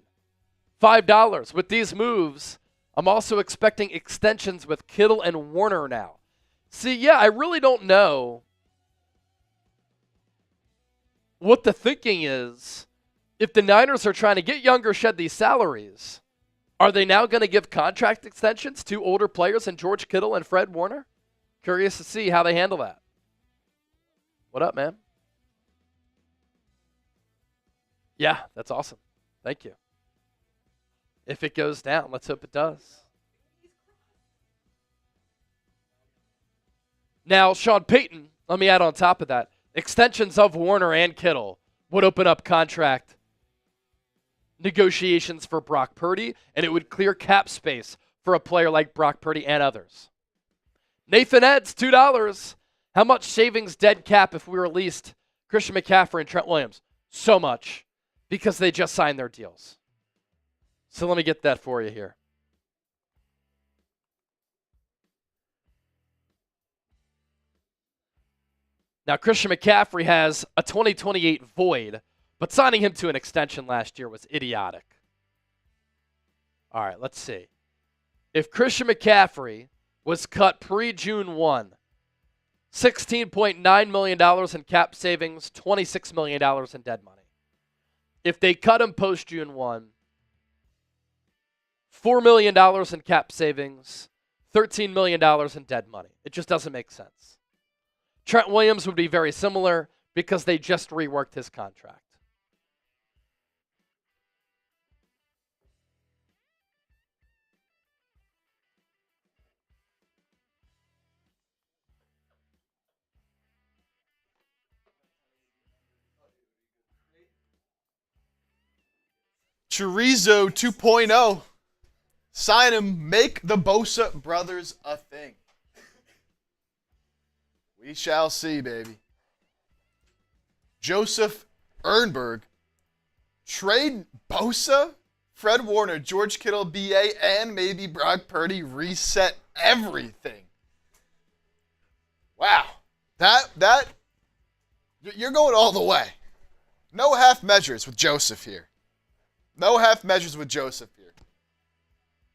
$5. With these moves, I'm also expecting extensions with Kittle and Warner now. See, yeah, I really don't know what the thinking is. If the Niners are trying to get younger, shed these salaries, are they now going to give contract extensions to older players in George Kittle and Fred Warner? Curious to see how they handle that. What up, man? Yeah, that's awesome. Thank you. If it goes down, let's hope it does. Now, Sean Payton, let me add on top of that, extensions of Warner and Kittle would open up contract negotiations for Brock Purdy, and it would clear cap space for a player like Brock Purdy and others. Nathan Eds, $2. How much savings dead cap if we released Christian McCaffrey and Trent Williams? So much, because they just signed their deals. So let me get that for you here. Now, Christian McCaffrey has a 2028 void, but signing him to an extension last year was idiotic. All right, let's see. If Christian McCaffrey was cut pre-June 1, $16.9 million in cap savings, $26 million in dead money. If they cut him post-June 1, $4 million in cap savings, $13 million in dead money. It just doesn't make sense. Trent Williams would be very similar because they just reworked his contract. Chorizo 2.0. Sign him. Make the Bosa brothers a thing. We shall see, baby. Joseph Ernberg. Trade Bosa, Fred Warner, George Kittle, B.A., and maybe Brock Purdy. Reset everything. Wow. That you're going all the way. No half measures with Joseph here. No half measures with Joseph here.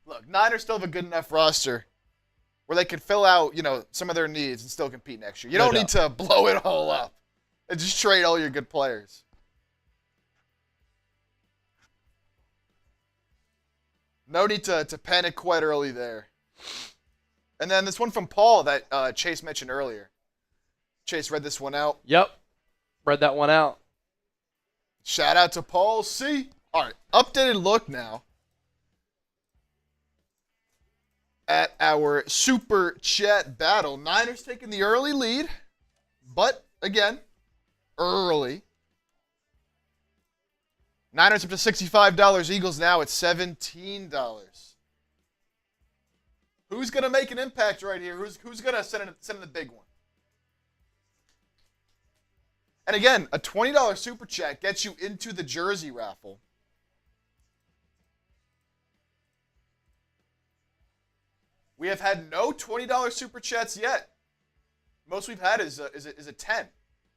Look, Niners still have a good enough roster where they can fill out, some of their needs and still compete next year. You don't need to blow it all up and just trade all your good players. No need to panic quite early there. And then this one from Paul that Chase mentioned earlier. Chase read this one out. Yep. Read that one out. Shout out to Paul C. All right, updated look now at our Super Chat battle. Niners taking the early lead, but again, early. Niners up to $65. Eagles now at $17. Who's going to make an impact right here? Who's going to send in the big one? And again, a $20 Super Chat gets you into the jersey raffle. We have had no $20 Super Chats yet. Most we've had is a 10.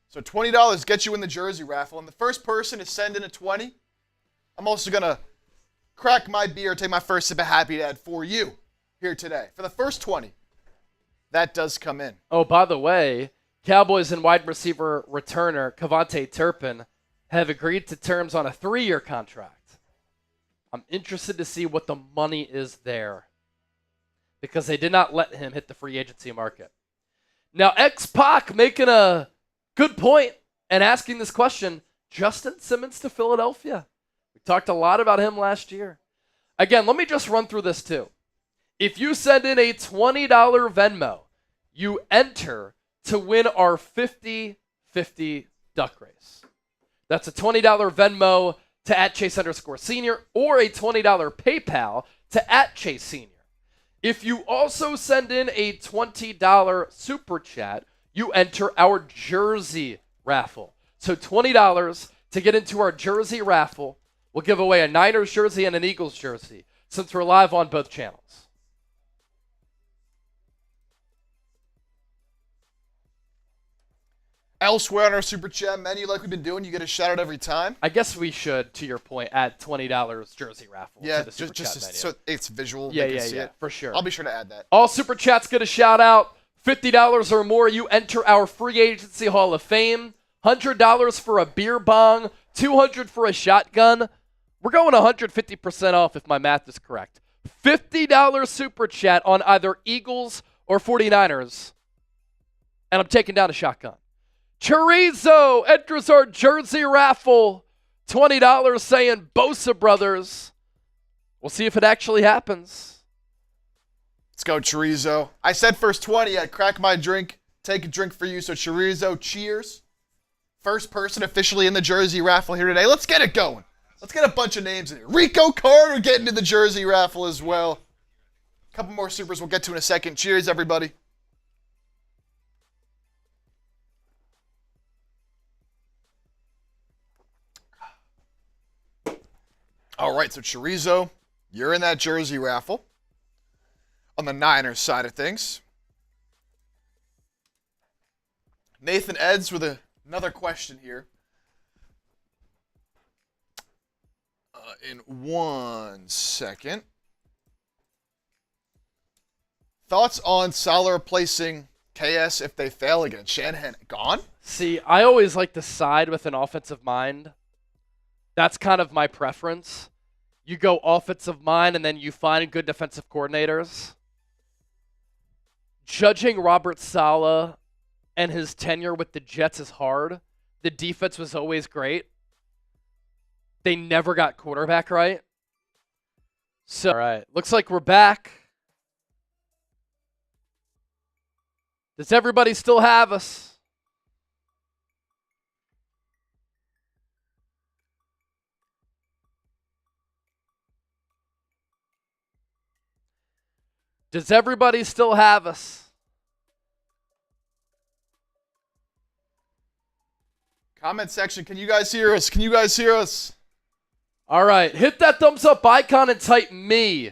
So $20 gets you in the jersey raffle. And the first person to send in a 20, I'm also going to crack my beer, take my first sip of Happy Dad for you here today. For the first 20, that does come in. Oh, by the way, Cowboys and wide receiver returner Kavontae Turpin have agreed to terms on a 3-year contract. I'm interested to see what the money is there, because they did not let him hit the free agency market. Now, X-Pac making a good point and asking this question, Justin Simmons to Philadelphia. We talked a lot about him last year. Again, let me just run through this too. If you send in a $20 Venmo, you enter to win our 50-50 duck race. That's a $20 Venmo to @Chase_Senior or a $20 PayPal to @Chase Senior. If you also send in a $20 Super Chat, you enter our jersey raffle. So $20 to get into our jersey raffle. We'll give away a Niners jersey and an Eagles jersey since we're live on both channels. Elsewhere on our Super Chat menu, like we've been doing, you get a shout out every time. I guess we should, to your point, add $20 jersey raffle yeah, to the Super Chat menu. So it's visual. Yeah, for sure. I'll be sure to add that. All Super Chats get a shout out. $50 or more, you enter our free agency Hall of Fame. $100 for a beer bong. $200 for a shotgun. We're going 150% off if my math is correct. $50 Super Chat on either Eagles or 49ers. And I'm taking down a shotgun. Chorizo enters our jersey raffle. $20 saying Bosa Brothers. We'll see if it actually happens. Let's go, Chorizo. I said first 20. I'd crack my drink, take a drink for you. So, Chorizo, cheers. First person officially in the jersey raffle here today. Let's get it going. Let's get a bunch of names in here. Rico Carter getting to the jersey raffle as well. A couple more supers we'll get to in a second. Cheers, everybody. All right, so Chorizo, you're in that jersey raffle on the Niners side of things. Nathan Eds with another question here. In 1 second. Thoughts on Saleh replacing KS if they fail again? Shanahan gone? See, I always like to side with an offensive mind. That's kind of my preference. You go offensive mind and then you find good defensive coordinators. Judging Robert Saleh and his tenure with the Jets is hard. The defense was always great. They never got quarterback right. So, all right, looks like we're back. Does everybody still have us? Does everybody still have us? Comment section, can you guys hear us? Can you guys hear us? All right, hit that thumbs up icon and type me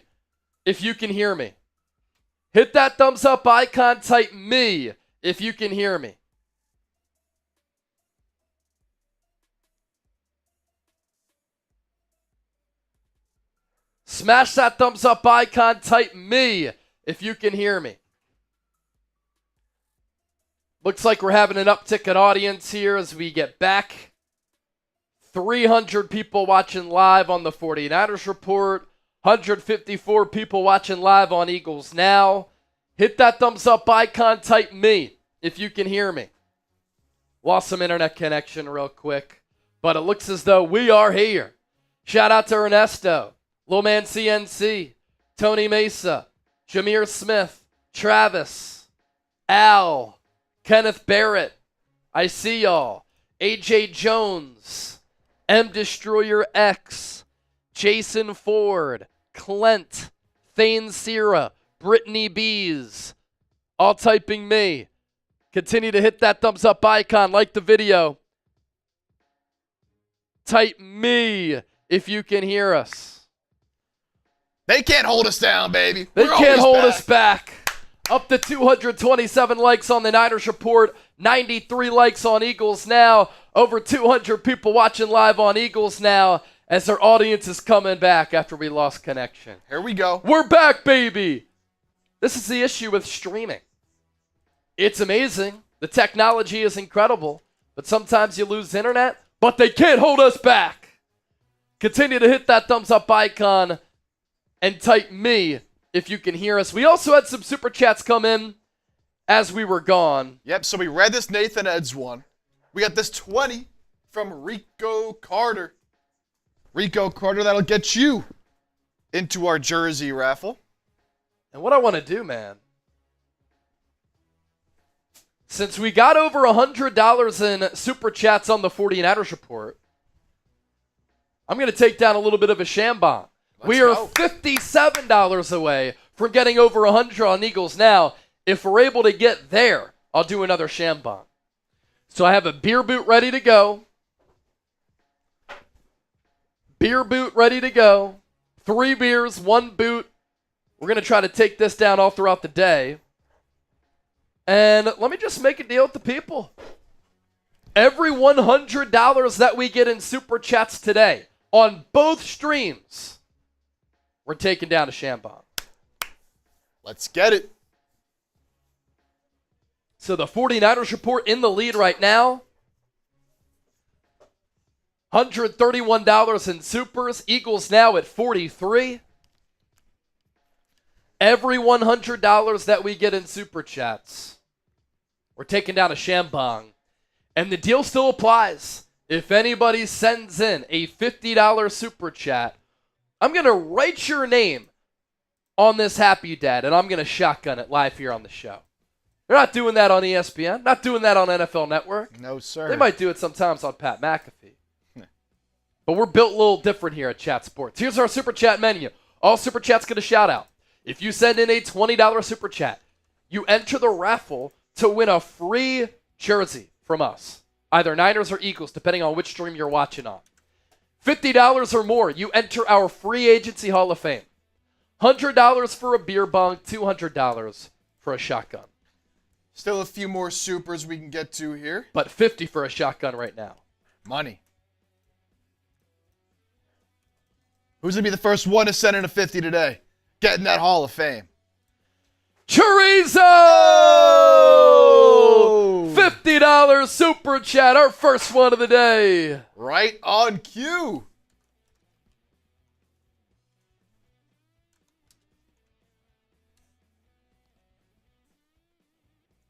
if you can hear me. Hit that thumbs up icon, type me if you can hear me. Smash that thumbs up icon. Type me if you can hear me. Looks like we're having an uptick in audience here as we get back. 300 people watching live on the 49ers Report. 154 people watching live on Eagles Now. Hit that thumbs up icon. Type me if you can hear me. Lost some internet connection real quick, but it looks as though we are here. Shout out to Ernesto, Lil Man CNC, Tony Mesa, Jameer Smith, Travis, Al, Kenneth Barrett. I see y'all. AJ Jones, M Destroyer X, Jason Ford, Clint, Thane Sierra, Brittany Bees, all typing me. Continue to hit that thumbs up icon, like the video. Type me if you can hear us. They can't hold us down, baby. They can't hold us back. Up to 227 likes on the Niners Report, 93 likes on Eagles Now, over 200 people watching live on Eagles Now as our audience is coming back after we lost connection. Here we go. We're back, baby. This is the issue with streaming. It's amazing. The technology is incredible, but sometimes you lose internet, but they can't hold us back. Continue to hit that thumbs up icon and type me if you can hear us. We also had some super chats come in as we were gone. Yep, so we read this Nathan Eds one. We got this 20 from Rico Carter. Rico Carter, that'll get you into our jersey raffle. And what I want to do, man, since we got over $100 in super chats on the 49ers Report, I'm going to take down a little bit of a shambong. We are $57 away from getting over 100 on Eagles Now. If we're able to get there, I'll do another shambong. So I have a beer boot ready to go. Beer boot ready to go. 3 beers, 1 boot. We're going to try to take this down all throughout the day. And let me just make a deal with the people. Every $100 that we get in super chats today on both streams, we're taking down a shambong. Let's get it. So the 49ers Report in the lead right now. $131 in supers. Eagles Now at 43. Every $100 that we get in super chats, we're taking down a shambong. And the deal still applies. If anybody sends in a $50 super chat, I'm going to write your name on this Happy Dad, and I'm going to shotgun it live here on the show. They're not doing that on ESPN, not doing that on NFL Network. No, sir. They might do it sometimes on Pat McAfee. But we're built a little different here at Chat Sports. Here's our super chat menu. All super chats get a shout out. If you send in a $20 super chat, you enter the raffle to win a free jersey from us. Either Niners or Eagles, depending on which stream you're watching on. $50 or more, you enter our free agency Hall of Fame. $100 for a beer bong, $200 for a shotgun. Still a few more supers we can get to here. But $50 for a shotgun right now. Money. Who's going to be the first one to send in a 50 today? Getting that Hall of Fame. Chorizo! $50 super chat, our first one of the day. Right on cue.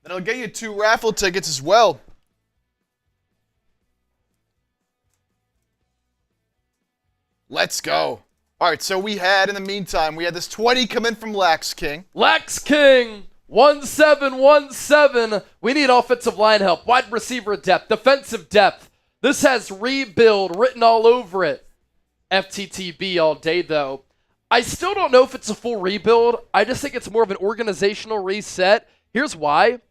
That'll get you 2 raffle tickets as well. Let's go. All right, so in the meantime, we had this 20 come in from Lax King. Lax King, 1717. We need offensive line help, wide receiver depth, defensive depth. This has rebuild written all over it. FTTB all day, though. I still don't know if it's a full rebuild. I just think it's more of an organizational reset. Here's why.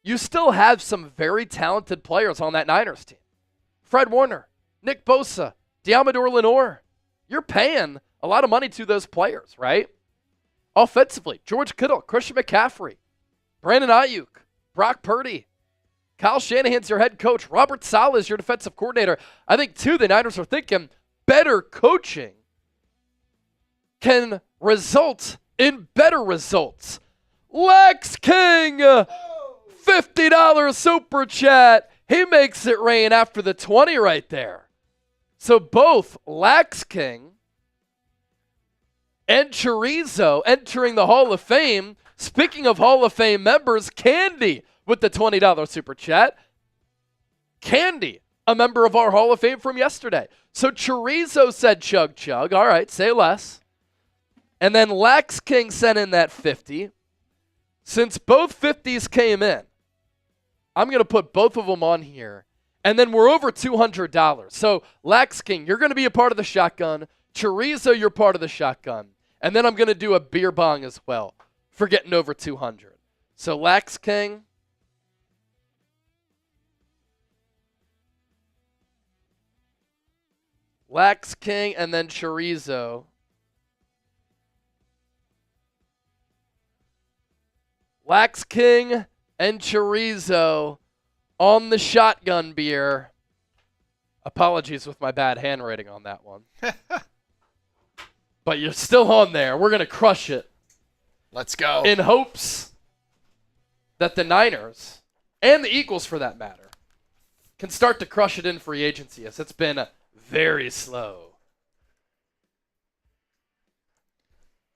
You still have some very talented players on that Niners team. Fred Warner, Nick Bosa, Diamador Lenore. You're paying a lot of money to those players, right? Offensively, George Kittle, Christian McCaffrey, Brandon Ayuk, Brock Purdy, Kyle Shanahan's your head coach, Robert Saleh is your defensive coordinator. I think, too, the Niners are thinking better coaching can result in better results. Lex King, $50 super chat. He makes it rain after the 20 right there. So both Lex King and Chorizo entering the Hall of Fame. Speaking of Hall of Fame members, Candy with the $20 super chat. Candy, a member of our Hall of Fame from yesterday. So Chorizo said chug chug. All right, say less. And then Lex King sent in that 50. Since both 50s came in, I'm going to put both of them on here. And then we're over $200. So Lex King, you're going to be a part of the shotgun. Chorizo, you're part of the shotgun. And then I'm going to do a beer bong as well for getting over 200. So Lex King. Lex King and then Chorizo. Lex King and Chorizo on the shotgun beer. Apologies with my bad handwriting on that one. But you're still on there. We're going to crush it. Let's go. In hopes that the Niners, and the Eagles for that matter, can start to crush it in free agency, as it's been very slow.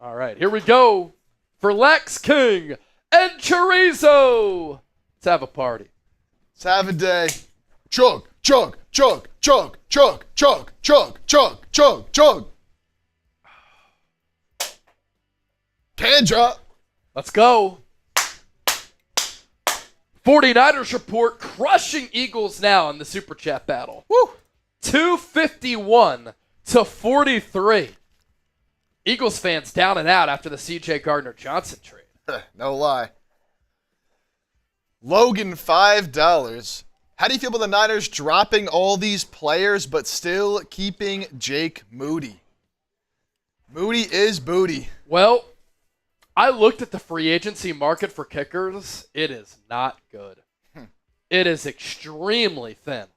All right, here we go for Lex King and Chorizo. Let's have a party. Let's have a day. Chug, chug, chug, chug, chug, chug, chug, chug, chug, chug. Can drop. Let's go. 49ers report crushing Eagles now in the Super Chat battle. Woo. 251 to 43. Eagles fans down and out after the CJ Gardner-Johnson trade. No lie. Logan, $5. How do you feel about the Niners dropping all these players but still keeping Jake Moody? Moody is booty. Well, I looked at the free agency market for kickers. It is not good. It is extremely thin.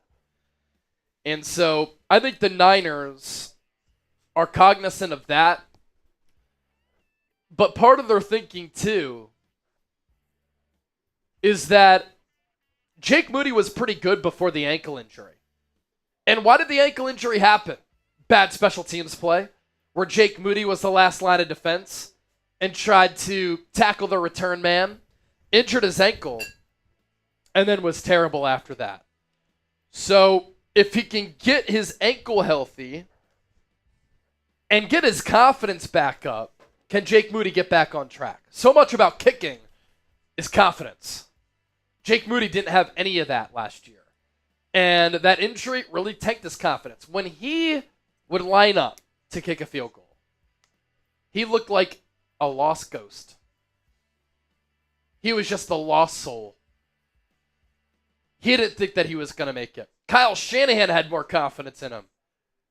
And so I think the Niners are cognizant of that. But part of their thinking, too, is that Jake Moody was pretty good before the ankle injury. And why did the ankle injury happen? Bad special teams play, where Jake Moody was the last line of defense and tried to tackle the return man, injured his ankle, and then was terrible after that. So if he can get his ankle healthy and get his confidence back up, can Jake Moody get back on track? So much about kicking is confidence. Jake Moody didn't have any of that last year. And that injury really tanked his confidence. When he would line up to kick a field goal, he looked like a lost ghost. He was just a lost soul. He didn't think that he was going to make it. Kyle Shanahan had more confidence in him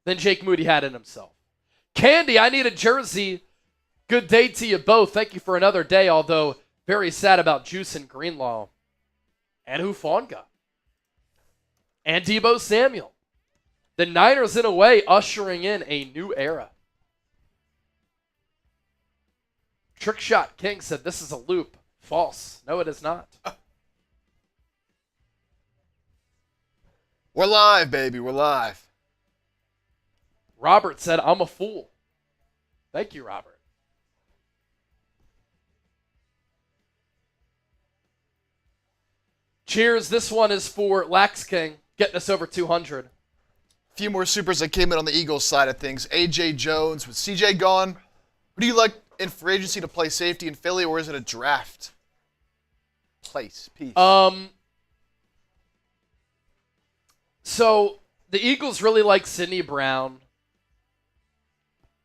than Jake Moody had in himself. Candy, I need a jersey. Good day to you both. Thank you for another day, although very sad about Juice and Greenlaw. And Hufanga. And Deebo Samuel. The Niners, in a way, ushering in a new era. Trickshot King said this is a loop. False. No, it is not. We're live, baby. We're live. Robert said, I'm a fool. Thank you, Robert. Cheers. This one is for Lax King, getting us over 200. A few more supers that came in on the Eagles side of things. A.J. Jones, with C.J. gone, who do you like in free agency to play safety in Philly, or is it a draft? Peace. So the Eagles really like Sidney Brown,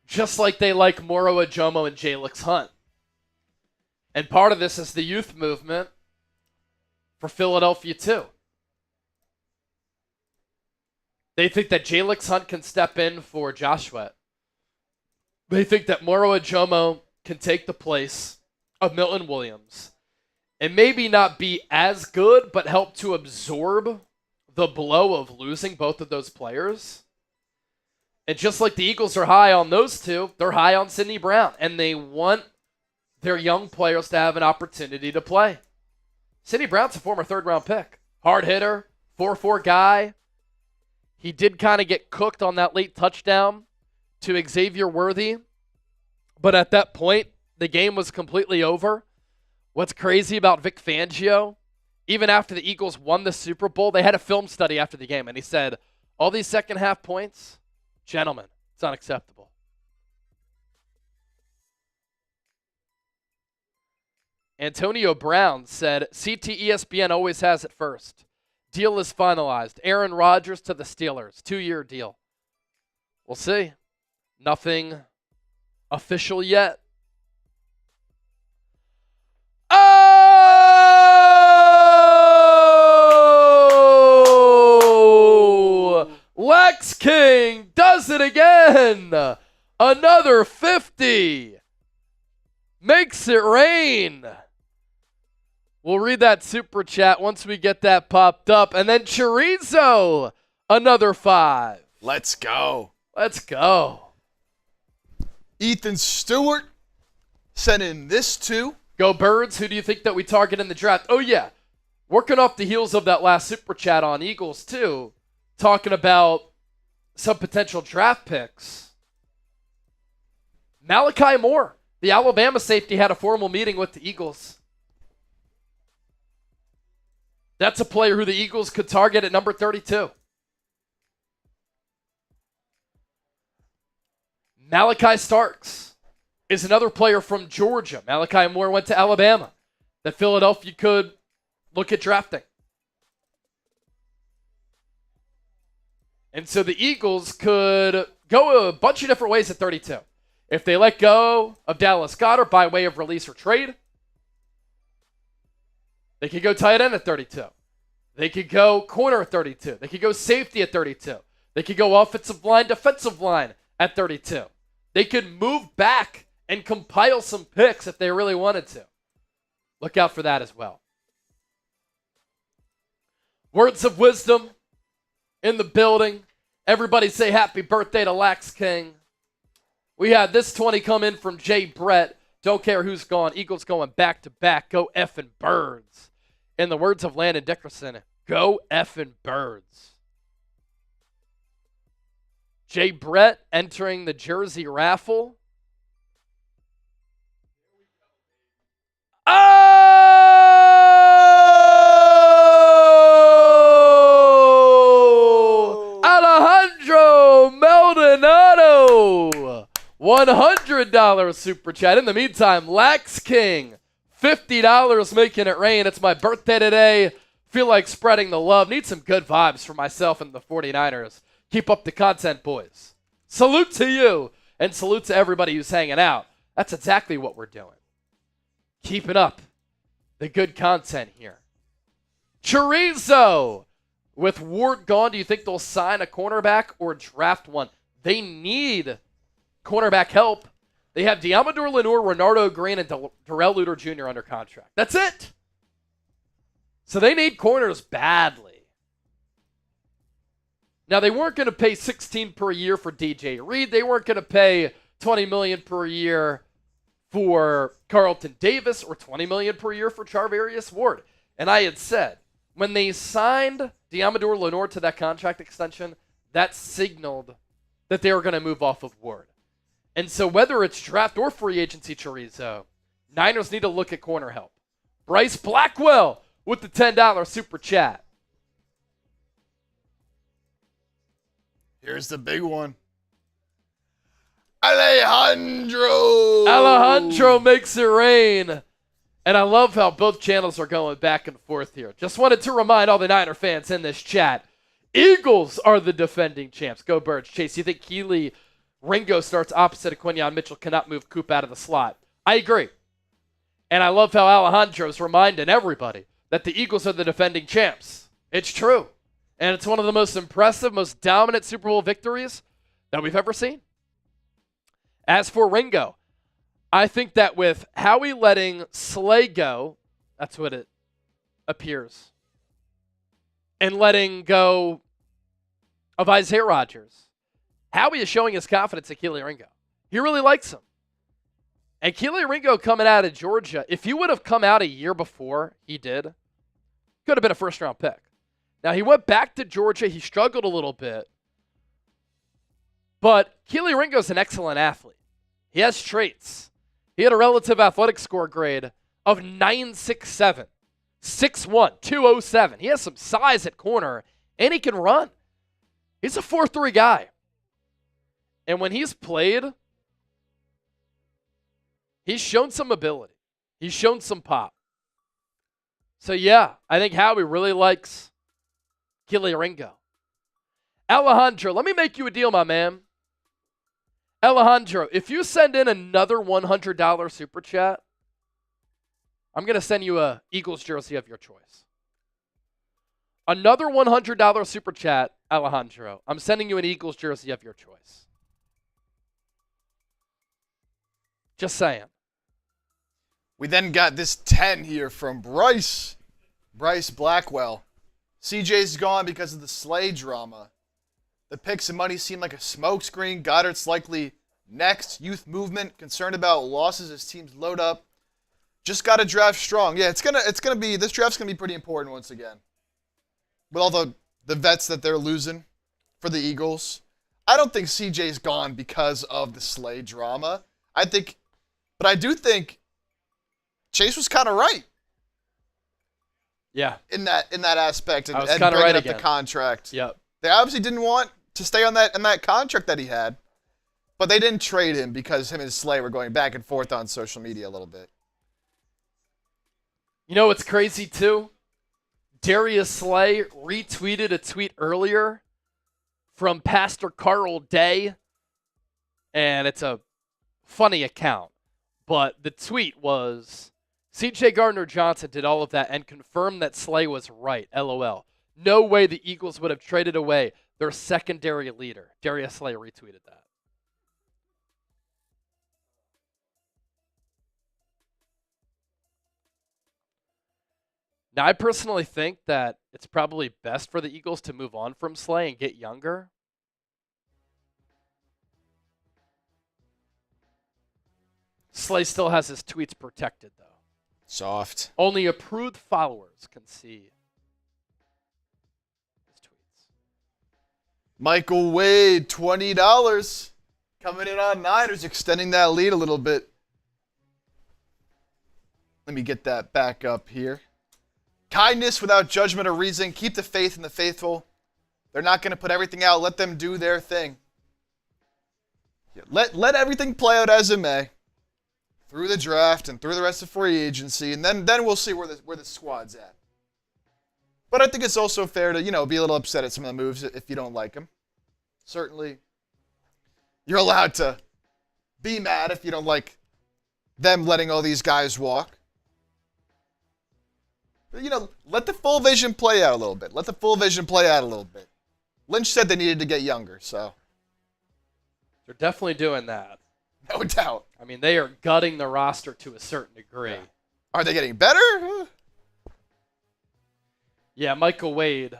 just like they like Moro Ajomo and Jalix Hunt. And part of this is the youth movement for Philadelphia too. They think that Jalix Hunt can step in for Joshua. They think that Moro Ajomo can take the place of Milton Williams and maybe not be as good, but help to absorb the blow of losing both of those players. And just like the Eagles are high on those two, they're high on Sidney Brown. And they want their young players to have an opportunity to play. Sidney Brown's a former third-round pick. Hard hitter, 4-4 guy. He did kind of get cooked on that late touchdown to Xavier Worthy. But at that point, the game was completely over. What's crazy about Vic Fangio, even after the Eagles won the Super Bowl, they had a film study after the game, and he said, all these second half points, gentlemen, it's unacceptable. Antonio Brown said, CT ESPN always has it first. Deal is finalized. Aaron Rodgers to the Steelers. 2-year deal. We'll see. Nothing official yet. Oh! Lex King does it again. Another 50. Makes it rain. We'll read that super chat once we get that popped up. And then Chorizo, another 5. Let's go. Let's go. Ethan Stewart sent in this too. Go Birds. Who do you think that we target in the draft? Oh, yeah. Working off the heels of that last super chat on Eagles, too. Talking about some potential draft picks. Malachi Moore, the Alabama safety, had a formal meeting with the Eagles. That's a player who the Eagles could target at number 32. Malachi Starks is another player from Georgia. Malachi Moore went to Alabama that Philadelphia could look at drafting. And so the Eagles could go a bunch of different ways at 32. If they let go of Dallas Goedert by way of release or trade, they could go tight end at 32. They could go corner at 32. They could go safety at 32. They could go offensive line, defensive line at 32. They could move back and compile some picks if they really wanted to. Look out for that as well. Words of wisdom in the building. Everybody say happy birthday to Lax King. We had this 20 come in from Jay Brett. Don't care who's gone. Eagles going back to back. Go effing Birds. In the words of Landon Dickerson, go effing Birds. Jay Brett entering the jersey raffle. Oh! Alejandro Maldonado. $100 super chat. In the meantime, Lax King. $50 making it rain. It's my birthday today. Feel like spreading the love. Need some good vibes for myself and the 49ers. Keep up the content, boys. Salute to you, and salute to everybody who's hanging out. That's exactly what we're doing. Keeping up the good content here. Chorizo. With Ward gone, do you think they'll sign a cornerback or draft one? They need cornerback help. They have Diamador Lenore, Renardo Green, and Darrell Luter Jr. under contract. That's it. So they need corners badly. Now, they weren't going to pay $16 per year for DJ Reed. They weren't going to pay $20 million per year for Carlton Davis or $20 million per year for Charvarius Ward. And I had said, when they signed Diamador Lenore to that contract extension, that signaled that they were going to move off of Ward. And so whether it's draft or free agency, Chorizo, Niners need to look at corner help. Bryce Blackwell with the $10 super chat. Here's the big one. Alejandro! Alejandro makes it rain. And I love how both channels are going back and forth here. Just wanted to remind all the Niner fans in this chat, Eagles are the defending champs. Go Birds. Chase, you think Keely Ringo starts opposite of Quinyon Mitchell, cannot move Coop out of the slot? I agree. And I love how Alejandro's reminding everybody that the Eagles are the defending champs. It's true. And it's one of the most impressive, most dominant Super Bowl victories that we've ever seen. As for Ringo, I think that with Howie letting Slay go, that's what it appears, and letting go of Isaiah Rodgers, Howie is showing his confidence in Kelee Ringo. He really likes him. And Kelee Ringo coming out of Georgia, if he would have come out a year before he did, could have been a first-round pick. Now, he went back to Georgia. He struggled a little bit. But Kelee Ringo's an excellent athlete. He has traits. He had a relative athletic score grade of 9.67, 6'1", 207. He has some size at corner, and he can run. He's a 4.3 guy. And when he's played, he's shown some ability. He's shown some pop. So, yeah, I think Howie really likes Kelee Ringo. Alejandro, let me make you a deal, my man. Alejandro, if you send in another $100 super chat, I'm going to send you a Eagles jersey of your choice. Another $100 super chat, Alejandro. I'm sending you an Eagles jersey of your choice. Just saying. We then got this 10 here from Bryce Blackwell. CJ's gone because of the Slay drama. The picks and money seem like a smokescreen. Goddard's likely next. Youth movement concerned about losses as teams load up. Just got to draft strong. Yeah, this draft's gonna be pretty important once again. With all the vets that they're losing for the Eagles. I don't think CJ's gone because of the Slay drama. I do think Chase was kind of right. Yeah. In that aspect and bringing right up again. the contract. Yep. They obviously didn't want to stay on that contract that he had, but they didn't trade him because him and Slay were going back and forth on social media a little bit. You know what's crazy too? Darius Slay retweeted a tweet earlier from Pastor Carl Day, and it's a funny account, but the tweet was, CJ Gardner-Johnson did all of that and confirmed that Slay was right, LOL. No way the Eagles would have traded away their secondary leader. Darius Slay retweeted that. Now, I personally think that it's probably best for the Eagles to move on from Slay and get younger. Slay still has his tweets protected, though. Soft. Only approved followers can see his tweets. Michael Wade, $20. Coming in on Niners, extending that lead a little bit. Let me get that back up here. Kindness without judgment or reason. Keep the faith in the faithful. They're not going to put everything out. Let them do their thing. Yeah, let everything play out as it may. Through the draft and through the rest of free agency. And then we'll see where the squad's at. But I think it's also fair to, be a little upset at some of the moves if you don't like them. Certainly, you're allowed to be mad if you don't like them letting all these guys walk. But, let the full vision play out a little bit. Lynch said they needed to get younger, so. They're definitely doing that. No doubt. I mean, they are gutting the roster to a certain degree. Yeah. Are they getting better? Yeah, Michael Wade.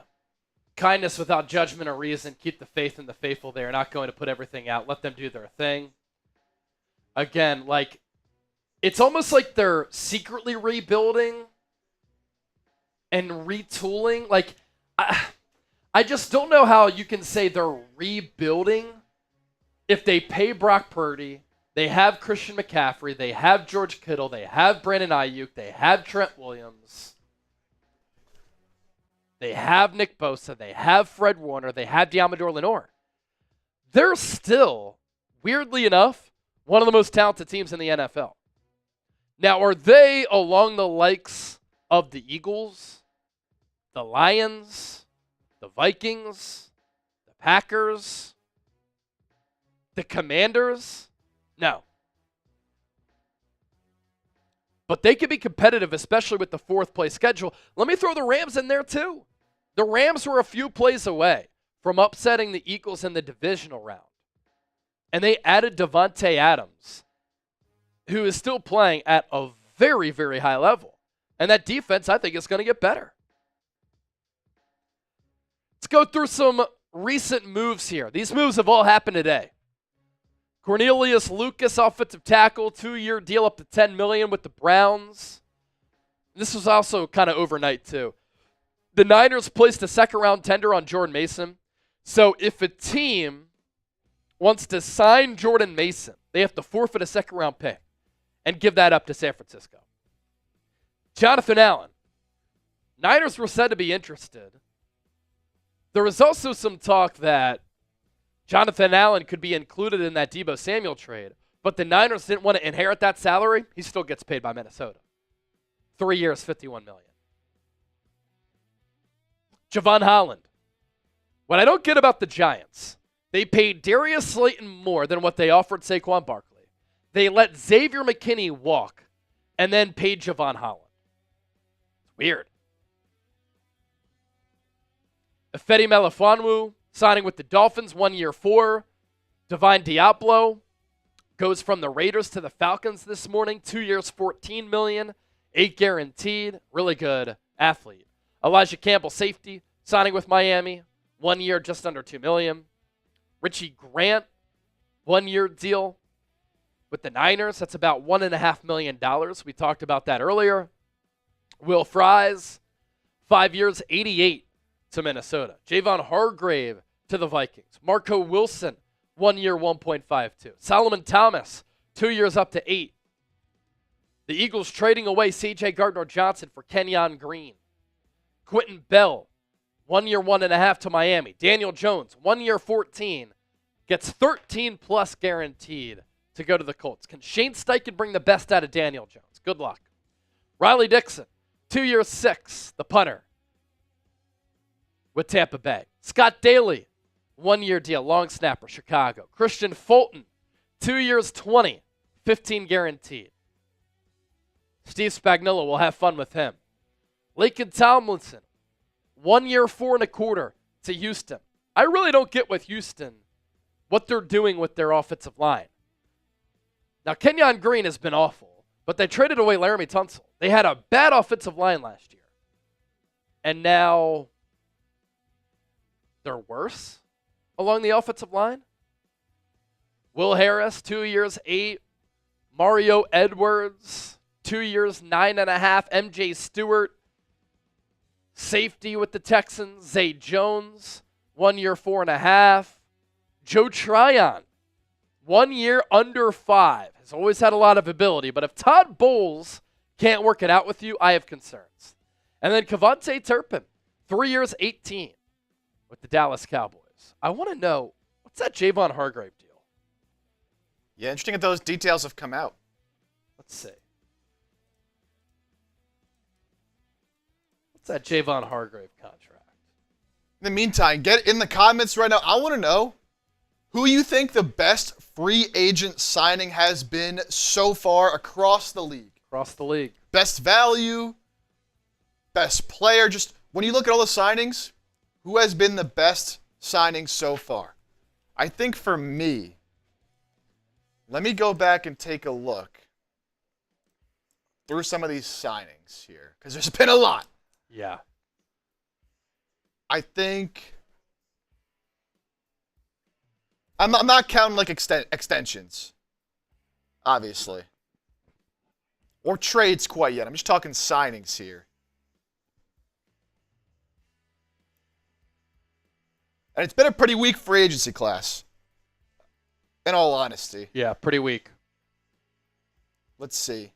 Kindness without judgment or reason. Keep the faith in the faithful. They are not going to put everything out. Let them do their thing. Again, it's almost like they're secretly rebuilding and retooling. I just don't know how you can say they're rebuilding if they pay Brock Purdy, they have Christian McCaffrey, they have George Kittle, they have Brandon Ayuk, they have Trent Williams, they have Nick Bosa, they have Fred Warner, they have Diamador Lenore. They're still, weirdly enough, one of the most talented teams in the NFL. Now, are they along the likes of the Eagles, the Lions, the Vikings, the Packers, the Commanders? No. But they could be competitive, especially with the fourth place schedule. Let me throw the Rams in there too. The Rams were a few plays away from upsetting the Eagles in the divisional round. And they added Devontae Adams, who is still playing at a very, very high level. And that defense, I think, is going to get better. Let's go through some recent moves here. These moves have all happened today. Cornelius Lucas, offensive tackle, 2-year deal up to $10 million with the Browns. This was also kind of overnight too. The Niners placed a second-round tender on Jordan Mason. So if a team wants to sign Jordan Mason, they have to forfeit a second-round pick and give that up to San Francisco. Jonathan Allen. Niners were said to be interested. There was also some talk that Jonathan Allen could be included in that Deebo Samuel trade, but the Niners didn't want to inherit that salary. He still gets paid by Minnesota. 3 years, $51 million. Javon Holland. What I don't get about the Giants, they paid Darius Slayton more than what they offered Saquon Barkley. They let Xavier McKinney walk and then paid Javon Holland. It's weird. Ifedi Melifonwu signing with the Dolphins, 1 year, 4. Divine Diablo goes from the Raiders to the Falcons this morning, 2 years, $14 million, 8 guaranteed. Really good athlete. Elijah Campbell, safety, signing with Miami, 1 year, just under $2 million. Richie Grant, 1 year deal with the Niners. That's about $1.5 million. We talked about that earlier. Will Fries, 5 years, 88 to Minnesota. Javon Hargrave to the Vikings. Marco Wilson, 1 year, 1.52. Solomon Thomas, 2 years up to 8. The Eagles trading away C.J. Gardner-Johnson for Kenyon Green. Quentin Bell, 1 year, 1.5 to Miami. Daniel Jones, 1 year, 14, gets 13 plus guaranteed to go to the Colts. Can Shane Steichen bring the best out of Daniel Jones? Good luck. Riley Dixon, 2 years, 6, the punter with Tampa Bay. Scott Daly, 1 year deal, long snapper, Chicago. Christian Fulton, 2 years, 20, 15 guaranteed. Steve Spagnuolo will have fun with him. Laken Tomlinson, 1 year, 4.25 to Houston. I really don't get with Houston what they're doing with their offensive line. Now, Kenyon Green has been awful, but they traded away Laramie Tunsil. They had a bad offensive line last year. And now they're worse along the offensive line. Will Harris, 2 years, 8. Mario Edwards, 2 years, 9.5. MJ Stewart, safety with the Texans. Zay Jones, 1 year, 4.5. Joe Tryon, 1 year, under 5. Has always had a lot of ability, but if Todd Bowles can't work it out with you, I have concerns. And then Kevontae Turpin, 3 years, 18 with the Dallas Cowboys. I want to know, what's that Javon Hargrave deal? Yeah, interesting that those details have come out. Let's see. What's that Javon Hargrave contract? In the meantime, get in the comments right now. I want to know who you think the best free agent signing has been so far across the league. Across the league. Best value, best player. Just when you look at all the signings, who has been the best signing so far? I think for me, let me go back and take a look through some of these signings here, because there's been a lot. Yeah. I think I'm not counting like extensions, obviously, or trades quite yet. I'm just talking signings here. And it's been a pretty weak free agency class, in all honesty. Yeah, pretty weak. Let's see.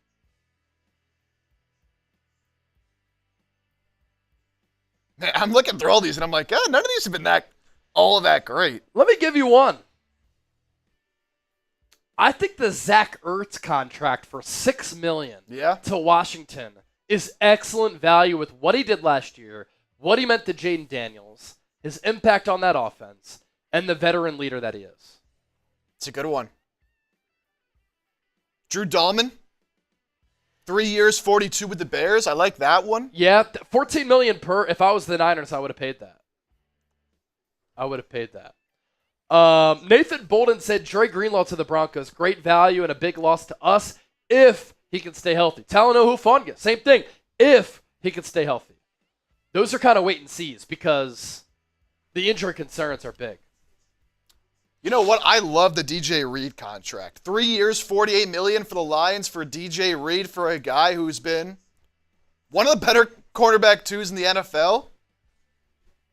Man, I'm looking through all these, and I'm like, none of these have been all that great. Let me give you one. I think the Zach Ertz contract for $6 million to Washington is excellent value with what he did last year, what he meant to Jaden Daniels, his impact on that offense, and the veteran leader that he is. It's a good one. Drew Dahlman, 3 years, 42 with the Bears. I like that one. Yeah, $14 million per. If I was the Niners, I would have paid that. Nathan Bolden said Dre Greenlaw to the Broncos. Great value and a big loss to us if he can stay healthy. Talanoa Hufanga, same thing. If he can stay healthy. Those are kind of wait and sees because The injury concerns are big. You know what? I love the DJ Reed contract. 3 years, $48 million for the Lions for DJ Reed, for a guy who's been one of the better cornerback twos in the NFL.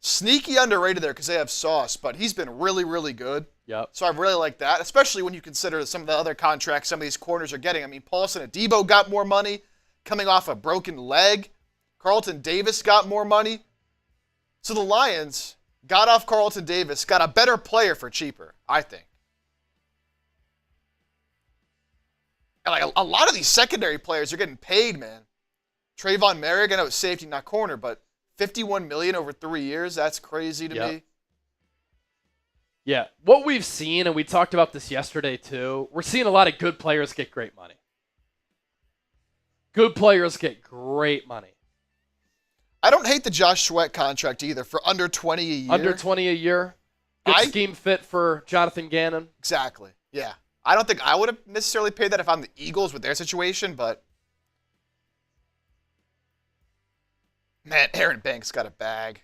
Sneaky underrated there because they have Sauce, but he's been really, really good. Yep. So I really like that, especially when you consider some of the other contracts some of these corners are getting. I mean, Paulson Adebo got more money coming off a broken leg. Carlton Davis got more money. So the Lions got off Carlton Davis, got a better player for cheaper, I think. And like a lot of these secondary players are getting paid, man. Trayvon Merrick, I know it's safety, not corner, but $51 million over 3 years, that's crazy to me. Yeah, what we've seen, and we talked about this yesterday too, we're seeing a lot of good players get great money. Good players get great money. I don't hate the Josh Sweat contract either for under 20 a year. Under 20 a year. Good scheme fit for Jonathan Gannon. Exactly, yeah. I don't think I would have necessarily paid that if I'm the Eagles with their situation, but man, Aaron Banks got a bag.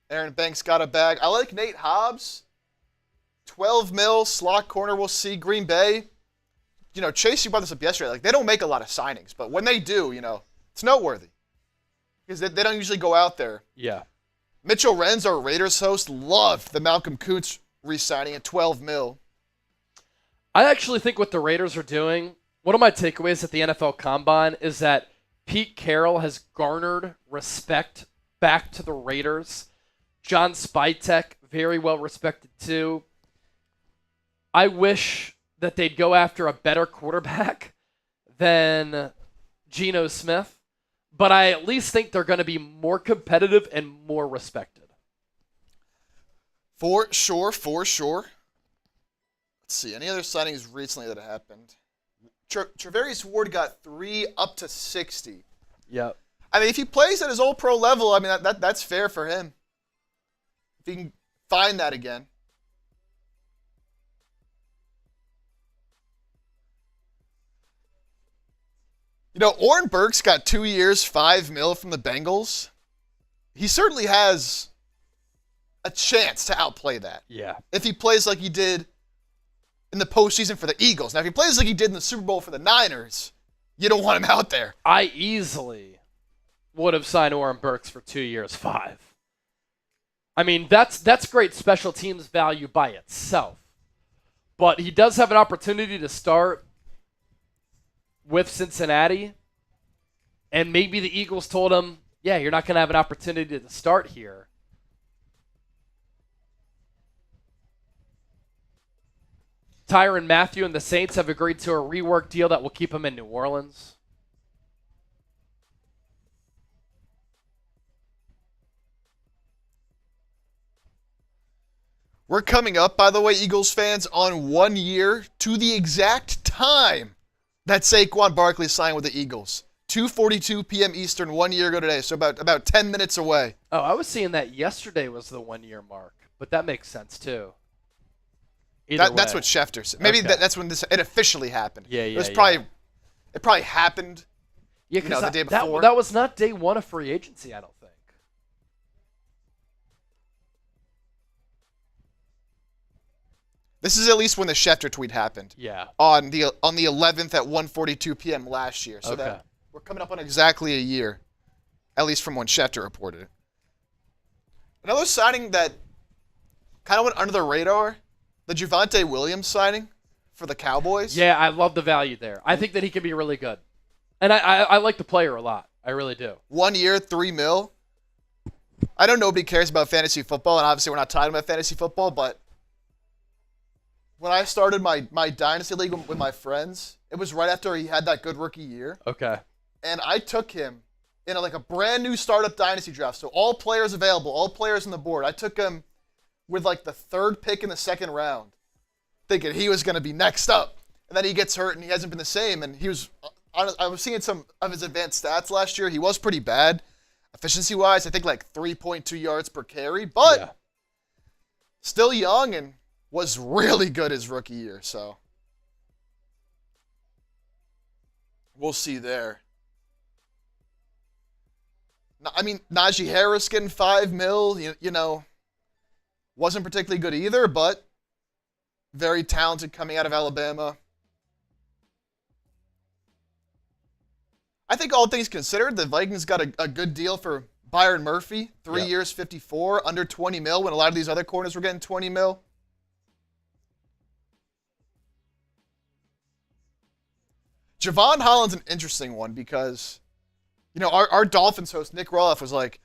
Aaron Banks got a bag. I like Nate Hobbs. 12 mil, slot corner, we'll see. Green Bay. You know, Chase, you brought this up yesterday. Like, they don't make a lot of signings, but when they do, you know, it's noteworthy. Because they don't usually go out there. Yeah. Mitchell Renz, our Raiders host, loved the Malcolm Kuntz re-signing at 12 mil. I actually think what the Raiders are doing, one of my takeaways at the NFL Combine is that Pete Carroll has garnered respect back to the Raiders. John Spytek, very well respected too. I wish that they'd go after a better quarterback than Geno Smith, but I at least think they're going to be more competitive and more respected. For sure, for sure. Let's see, any other signings recently that happened? Trevarius Ward got 3 up to 60. Yep. I mean, if he plays at his old pro level, I mean, that's fair for him. If he can find that again. You know, Oren Burks got 2 years, $5 million from the Bengals. He certainly has a chance to outplay that. Yeah. If he plays like he did in the postseason for the Eagles. Now, if he plays like he did in the Super Bowl for the Niners, you don't want him out there. I easily would have signed Oren Burks for 2 years, 5. I mean, that's great special teams value by itself. But he does have an opportunity to start with Cincinnati, and maybe the Eagles told him, yeah, you're not going to have an opportunity to start here. Tyrann Mathieu and the Saints have agreed to a rework deal that will keep him in New Orleans. We're coming up, by the way, Eagles fans, on 1 year to the exact time that Saquon Barkley signed with the Eagles. 2:42 p.m. Eastern, 1 year ago today, so about 10 minutes away. Oh, I was seeing that yesterday was the 1 year mark, but that makes sense too. That's what Schefter said. Maybe Okay. that's when it officially happened. Yeah, It probably happened. Yeah, the day before. That was not day one of free agency, I don't think. This is at least when the Schefter tweet happened. Yeah. On the 11th at 1:42 p.m. last year. So Okay. that we're coming up on exactly a year, at least from when Schefter reported it. Another signing that kind of went under the radar, the Javonte Williams signing for the Cowboys. Yeah, I love the value there. I think that he can be really good. And I like the player a lot. I really do. 1 year, $3 million. I know nobody cares about fantasy football, and obviously we're not talking about fantasy football, but when I started my Dynasty League with my friends, it was right after he had that good rookie year. Okay. And I took him in a brand new startup Dynasty draft. So all players available, all players on the board. I took him with the 3rd pick in the 2nd round, thinking he was going to be next up. And then he gets hurt and he hasn't been the same. And I was seeing some of his advanced stats last year. He was pretty bad efficiency-wise. I think 3.2 yards per carry, but still young and was really good his rookie year. So we'll see there. I mean, Najee Harris getting $5 million, wasn't particularly good either, but very talented coming out of Alabama. I think all things considered, the Vikings got a good deal for Byron Murphy. 3 years, 54, under 20 mil, when a lot of these other corners were getting 20 mil. Javon Holland's an interesting one because, our Dolphins host, Nick Roloff, was like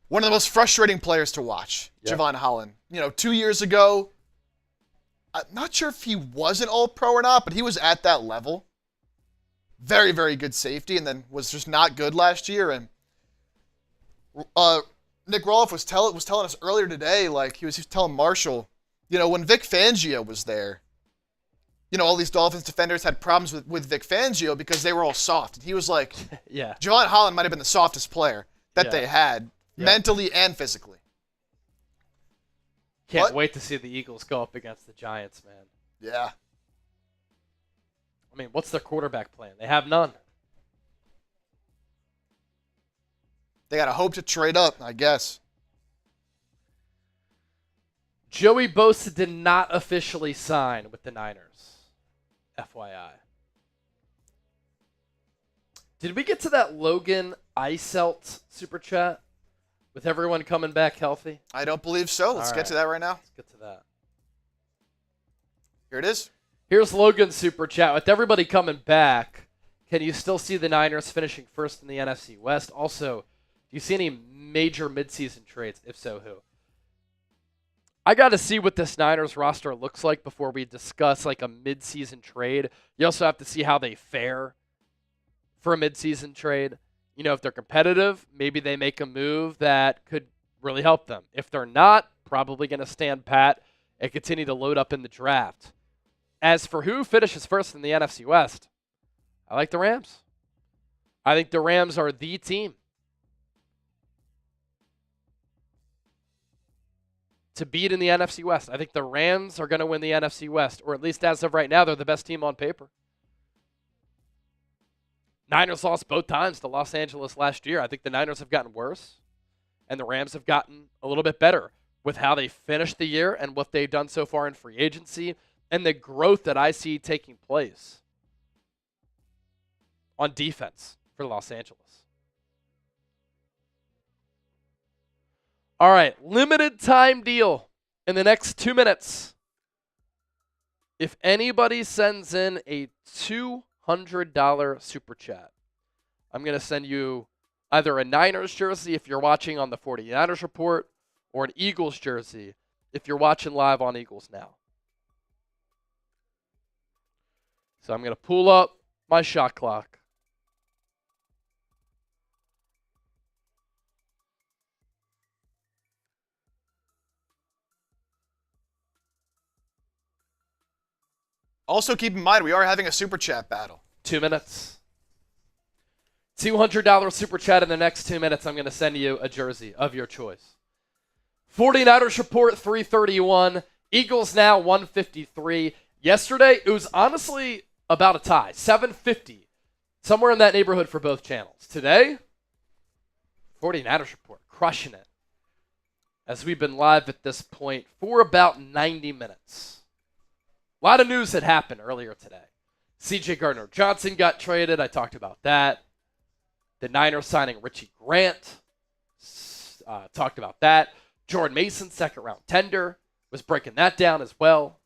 one of the most frustrating players to watch, Javon Holland. 2 years ago, I'm not sure if he was an all-pro or not, but he was at that level. Very, very good safety, and then was just not good last year. And Nick Roloff was telling us earlier today, like he was telling Marshall, when Vic Fangio was there, all these Dolphins defenders had problems with Vic Fangio because they were all soft. And he was like, Javon Holland might have been the softest player that they had, mentally and physically. Can't wait to see the Eagles go up against the Giants, man. Yeah. I mean, what's their quarterback plan? They have none. They got to hope to trade up, I guess. Joey Bosa did not officially sign with the Niners. FYI. Did we get to that Logan Eiselt super chat with everyone coming back healthy? I don't believe so. Let's get to that right now. Let's get to that. Here it is. Here's Logan's super chat. With everybody coming back, can you still see the Niners finishing first in the NFC West? Also, do you see any major midseason trades? If so, who? I got to see what this Niners roster looks like before we discuss like a midseason trade. You also have to see how they fare for a midseason trade. If they're competitive, maybe they make a move that could really help them. If they're not, probably going to stand pat and continue to load up in the draft. As for who finishes first in the NFC West, I like the Rams. I think the Rams are the team to beat in the NFC West. I think the Rams are going to win the NFC West, or at least as of right now, they're the best team on paper. Niners lost both times to Los Angeles last year. I think the Niners have gotten worse, and the Rams have gotten a little bit better with how they finished the year and what they've done so far in free agency and the growth that I see taking place on defense for Los Angeles. All right, limited time deal in the next 2 minutes. If anybody sends in a $200 super chat, I'm going to send you either a Niners jersey if you're watching on the 49ers Report, or an Eagles jersey if you're watching live on Eagles Now. So I'm going to pull up my shot clock. Also, keep in mind, we are having a super chat battle. 2 minutes. $200 super chat in the next 2 minutes. I'm going to send you a jersey of your choice. 49ers Report 331. Eagles Now 153. Yesterday, it was honestly about a tie. 750. Somewhere in that neighborhood for both channels. Today, 49ers Report crushing it. As we've been live at this point for about 90 minutes. A lot of news had happened earlier today. CJ Gardner-Johnson got traded. I talked about that. The Niners signing Richie Grant. Talked about that. Jordan Mason, second round tender. Was breaking that down as well.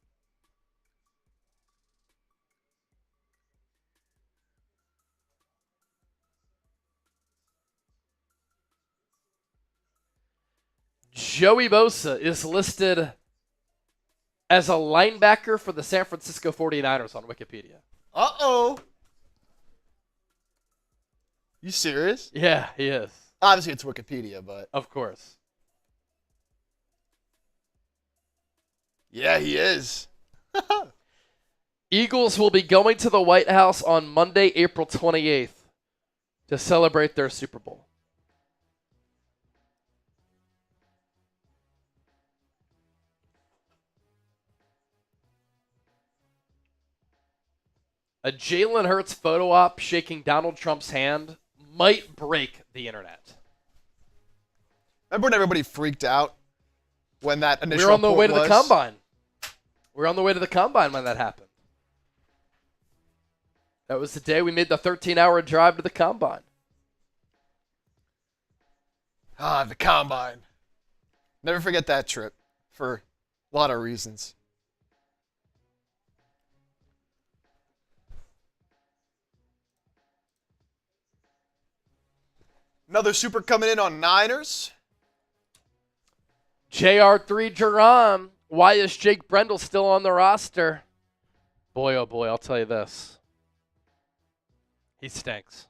Joey Bosa is listed as a linebacker for the San Francisco 49ers on Wikipedia. Uh-oh. You serious? Yeah, he is. Obviously, it's Wikipedia, but... Of course. Yeah, he is. Eagles will be going to the White House on Monday, April 28th to celebrate their Super Bowl. A Jalen Hurts photo op shaking Donald Trump's hand might break the internet. Remember when everybody freaked out when that initial We were on the report way to the was? combine. We were on the way to the combine when that happened. That was the day we made the 13-hour drive to the combine. Ah, the combine. Never forget that trip for a lot of reasons. Another super coming in on Niners. JR3 Jerome. Why is Jake Brendel still on the roster? Boy, oh boy, I'll tell you this. He stinks.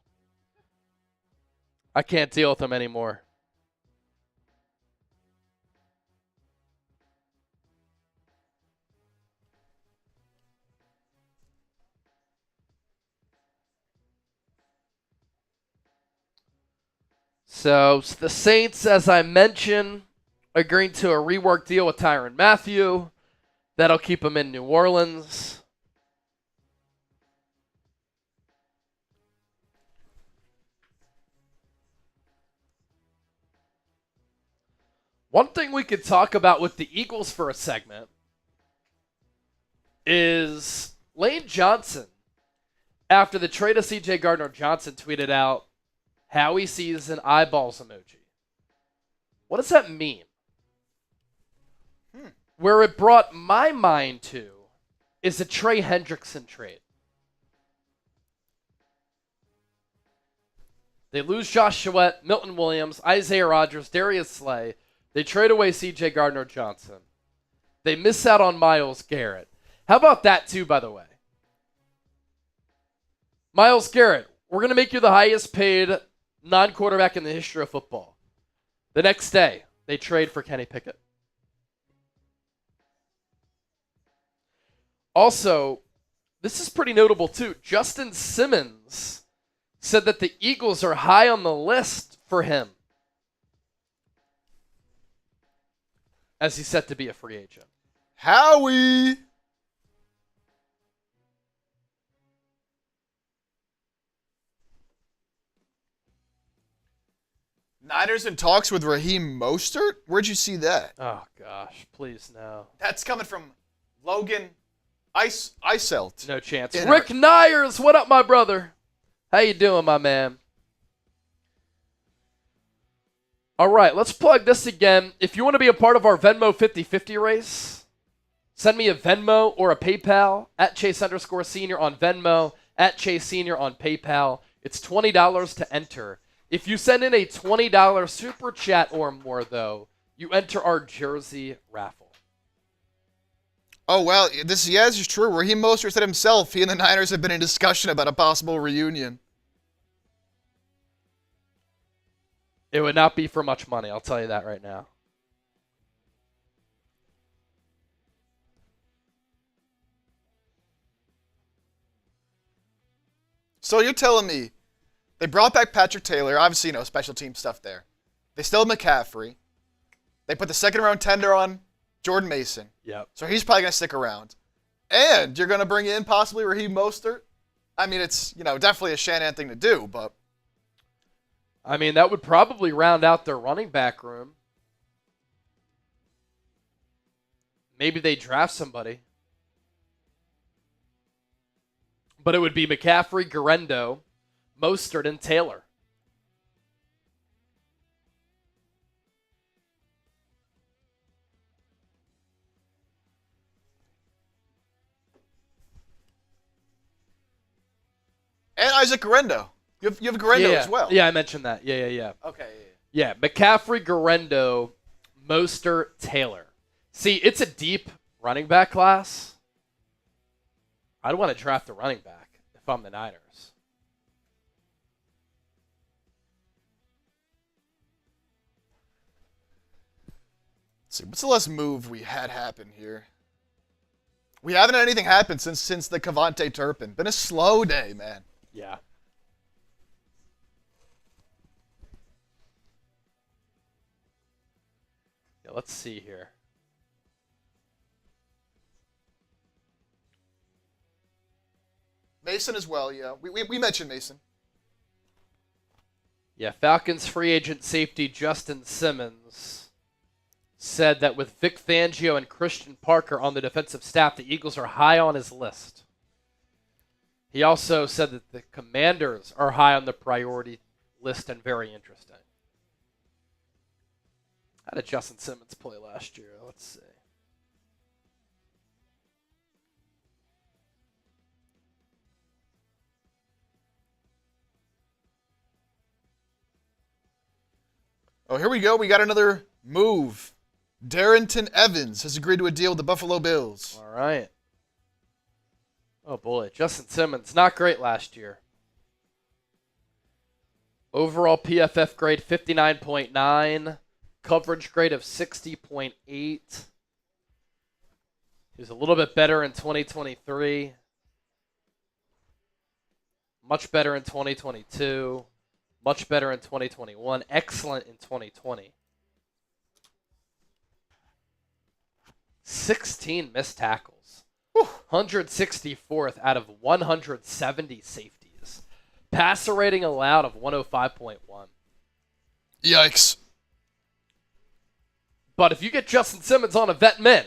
I can't deal with him anymore. So the Saints, as I mentioned, agreeing to a rework deal with Tyrann Mathieu. That'll keep him in New Orleans. One thing we could talk about with the Eagles for a segment is Lane Johnson, after the trade of C.J. Gardner-Johnson, tweeted out how he sees an eyeballs emoji. What does that mean? Where it brought my mind to is a Trey Hendrickson trade. They lose Josh Sweat, Milton Williams, Isaiah Rodgers, Darius Slay. They trade away C.J. Gardner-Johnson. They miss out on Myles Garrett. How about that too, by the way? Myles Garrett, we're going to make you the highest paid non-quarterback in the history of football. The next day, they trade for Kenny Pickett. Also, this is pretty notable too. Justin Simmons said that the Eagles are high on the list for him as he's set to be a free agent. Howie! Niners in talks with Raheem Mostert? Where'd you see that? Oh, gosh. Please, no. That's coming from Logan Eiselt. No chance. Rick Nyers, what up, my brother? How you doing, my man? All right, let's plug this again. If you want to be a part of our Venmo 50-50 race, send me a Venmo or a PayPal at Chase_Senior on Venmo, at Chase Senior on PayPal. It's $20 to enter. If you send in a $20 super chat or more, though, you enter our jersey raffle. Oh, well, this is true. Raheem Mostert said himself he and the Niners have been in discussion about a possible reunion. It would not be for much money, I'll tell you that right now. So you're telling me they brought back Patrick Taylor, obviously, special team stuff there. They still have McCaffrey. They put the second-round tender on Jordan Mason. Yep. So he's probably going to stick around. And you're going to bring in possibly Raheem Mostert. I mean, it's, definitely a Shanahan thing to do, but... I mean, that would probably round out their running back room. Maybe they draft somebody. But it would be McCaffrey, Garendo, Mostert, and Taylor. And Isaac Garendo. You have Garendo as well. Yeah, I mentioned that. Yeah. Okay. Yeah, McCaffrey, Garendo, Mostert, Taylor. See, it's a deep running back class. I'd want to draft a running back if I'm the Niners. Let's see, what's the last move we had happen here? We haven't had anything happen since the Cavante Turpin. Been a slow day, man. Yeah. Yeah, let's see here. Mason as well, yeah. We mentioned Mason. Yeah, Falcons free agent safety Justin Simmons said that with Vic Fangio and Christian Parker on the defensive staff, the Eagles are high on his list. He also said that the Commanders are high on the priority list and very interesting. How did Justin Simmons play last year? Let's see. Oh, here we go. We got another move. Darrington Evans has agreed to a deal with the Buffalo Bills. All right. Oh, boy. Justin Simmons, not great last year. Overall PFF grade 59.9. Coverage grade of 60.8. He was a little bit better in 2023. Much better in 2022. Much better in 2021. Excellent in 2020. 16 missed tackles. 164th out of 170 safeties. Passer rating allowed of 105.1. Yikes. But if you get Justin Simmons on a vet min,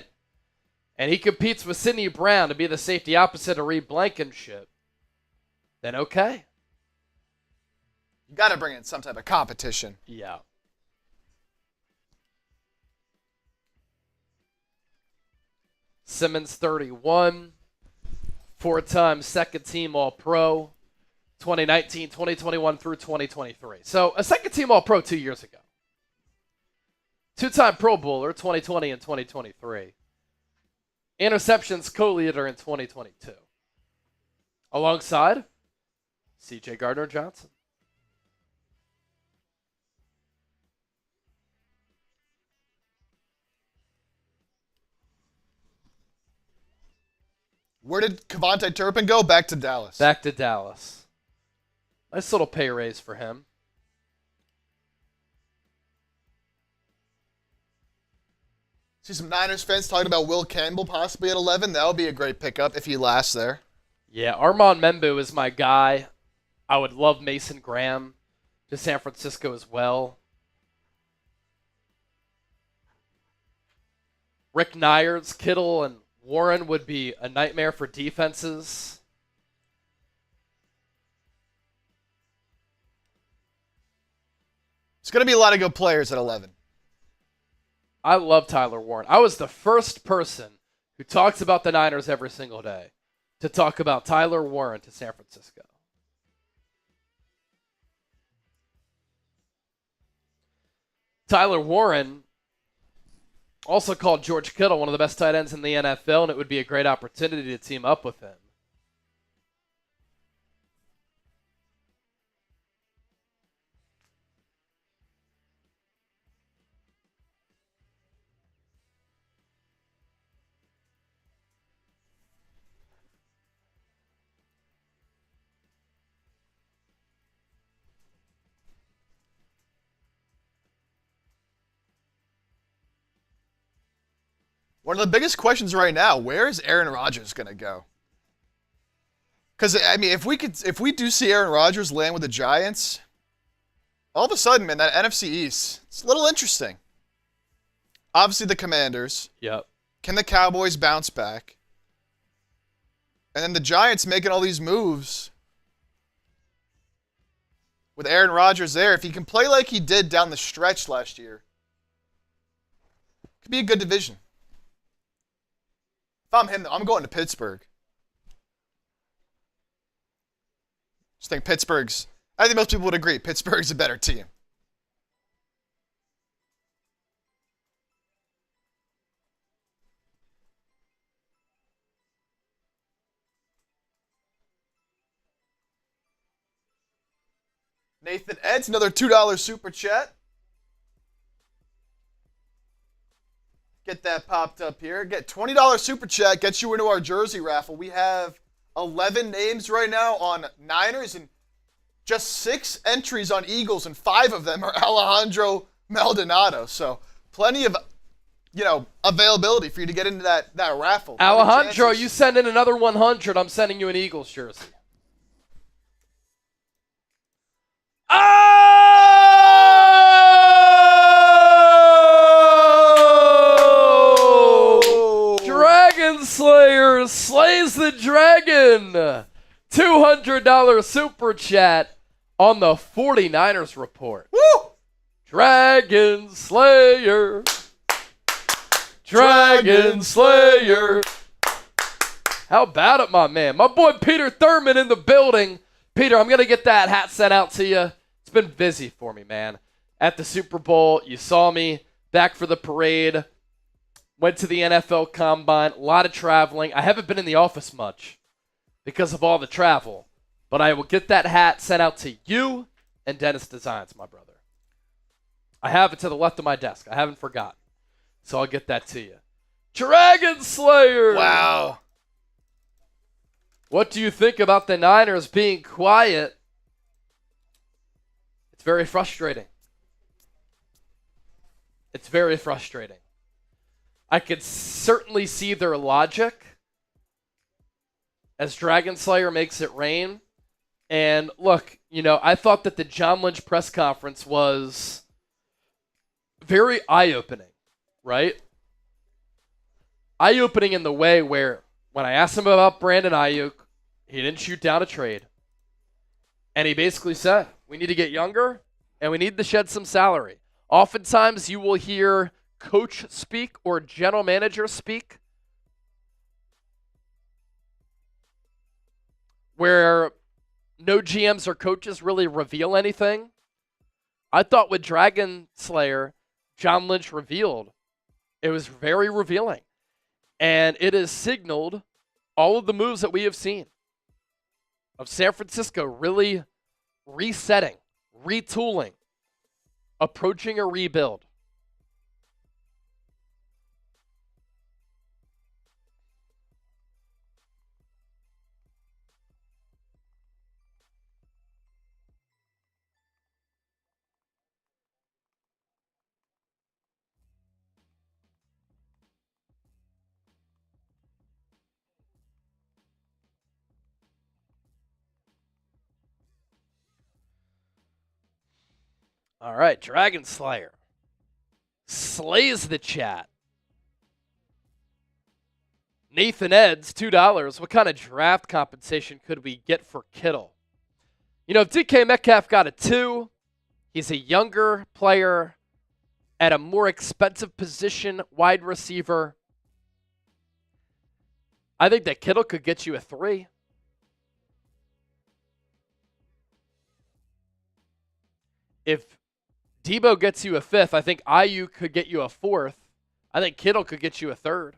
and he competes with Sidney Brown to be the safety opposite of Reed Blankenship, then okay. You got to bring in some type of competition. Yeah. Simmons, 31. Four-time second-team All-Pro. 2019, 2021 through 2023. So a second-team All-Pro 2 years ago. Two-time Pro Bowler, 2020 and 2023. Interceptions co-leader in 2022. Alongside C.J. Gardner-Johnson. Where did Kevontae Turpin go? Back to Dallas. Back to Dallas. Nice little pay raise for him. See some Niners fans talking about Will Campbell possibly at 11. That would be a great pickup if he lasts there. Yeah, Armand Membu is my guy. I would love Mason Graham to San Francisco as well. Rick Nyers, Kittle, and Warren would be a nightmare for defenses. It's going to be a lot of good players at 11. I love Tyler Warren. I was the first person who talks about the Niners every single day to talk about Tyler Warren to San Francisco. Tyler Warren also called George Kittle one of the best tight ends in the NFL, and it would be a great opportunity to team up with him. One of the biggest questions right now, where is Aaron Rodgers going to go? Because, I mean, if we do see Aaron Rodgers land with the Giants, all of a sudden, man, that NFC East, it's a little interesting. Obviously, the Commanders. Yep. Can the Cowboys bounce back? And then the Giants making all these moves with Aaron Rodgers there. If he can play like he did down the stretch last year, it could be a good division. If I'm him, I'm going to Pittsburgh. I think most people would agree, Pittsburgh's a better team. Nathan Eds, another $2 super chat. Get that popped up here. Get $20 super chat, gets you into our jersey raffle. We have 11 names right now on Niners and just 6 entries on Eagles, and 5 of them are Alejandro Maldonado. So plenty of, availability for you to get into that raffle. Alejandro, you send in another 100, I'm sending you an Eagles jersey. Oh! Slayer slays the dragon. $200 super chat on the 49ers report. Woo! Dragon Slayer. Dragon Slayer. How about it, my man? My boy Peter Thurman in the building. Peter, I'm going to get that hat sent out to you. It's been busy for me, man. At the Super Bowl, you saw me back for the parade. Went to the NFL Combine. A lot of traveling. I haven't been in the office much because of all the travel. But I will get that hat sent out to you and Dennis Designs, my brother. I have it to the left of my desk. I haven't forgotten. So I'll get that to you. Dragon Slayer! Wow. What do you think about the Niners being quiet? It's very frustrating. It's very frustrating. I could certainly see their logic as Dragon Slayer makes it rain. And look, I thought that the John Lynch press conference was very eye-opening, right? Eye-opening in the way where when I asked him about Brandon Ayuk, he didn't shoot down a trade. And he basically said, we need to get younger and we need to shed some salary. Oftentimes you will hear coach speak or general manager speak where no GMs or coaches really reveal anything. I thought with Dragon Slayer, John Lynch revealed. It was very revealing. And it has signaled all of the moves that we have seen of San Francisco really resetting, retooling, approaching a rebuild. All right, Dragon Slayer slays the chat. Nathan Eds, $2. What kind of draft compensation could we get for Kittle? If DK Metcalf got a 2, he's a younger player at a more expensive position, wide receiver. I think that Kittle could get you a 3. If Debo gets you a 5th, I think Ayuk could get you a 4th. I think Kittle could get you a 3rd.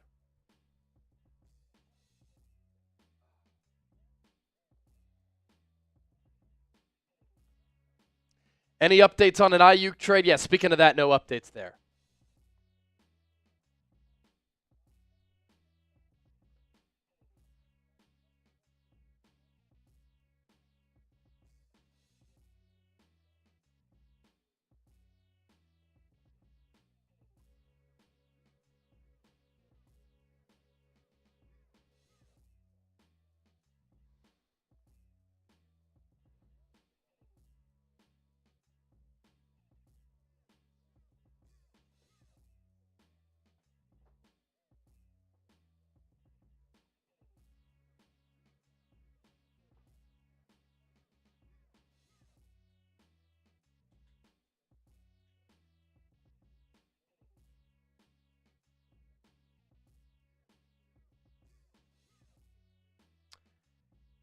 Any updates on an Ayuk trade? Yeah, speaking of that, no updates there.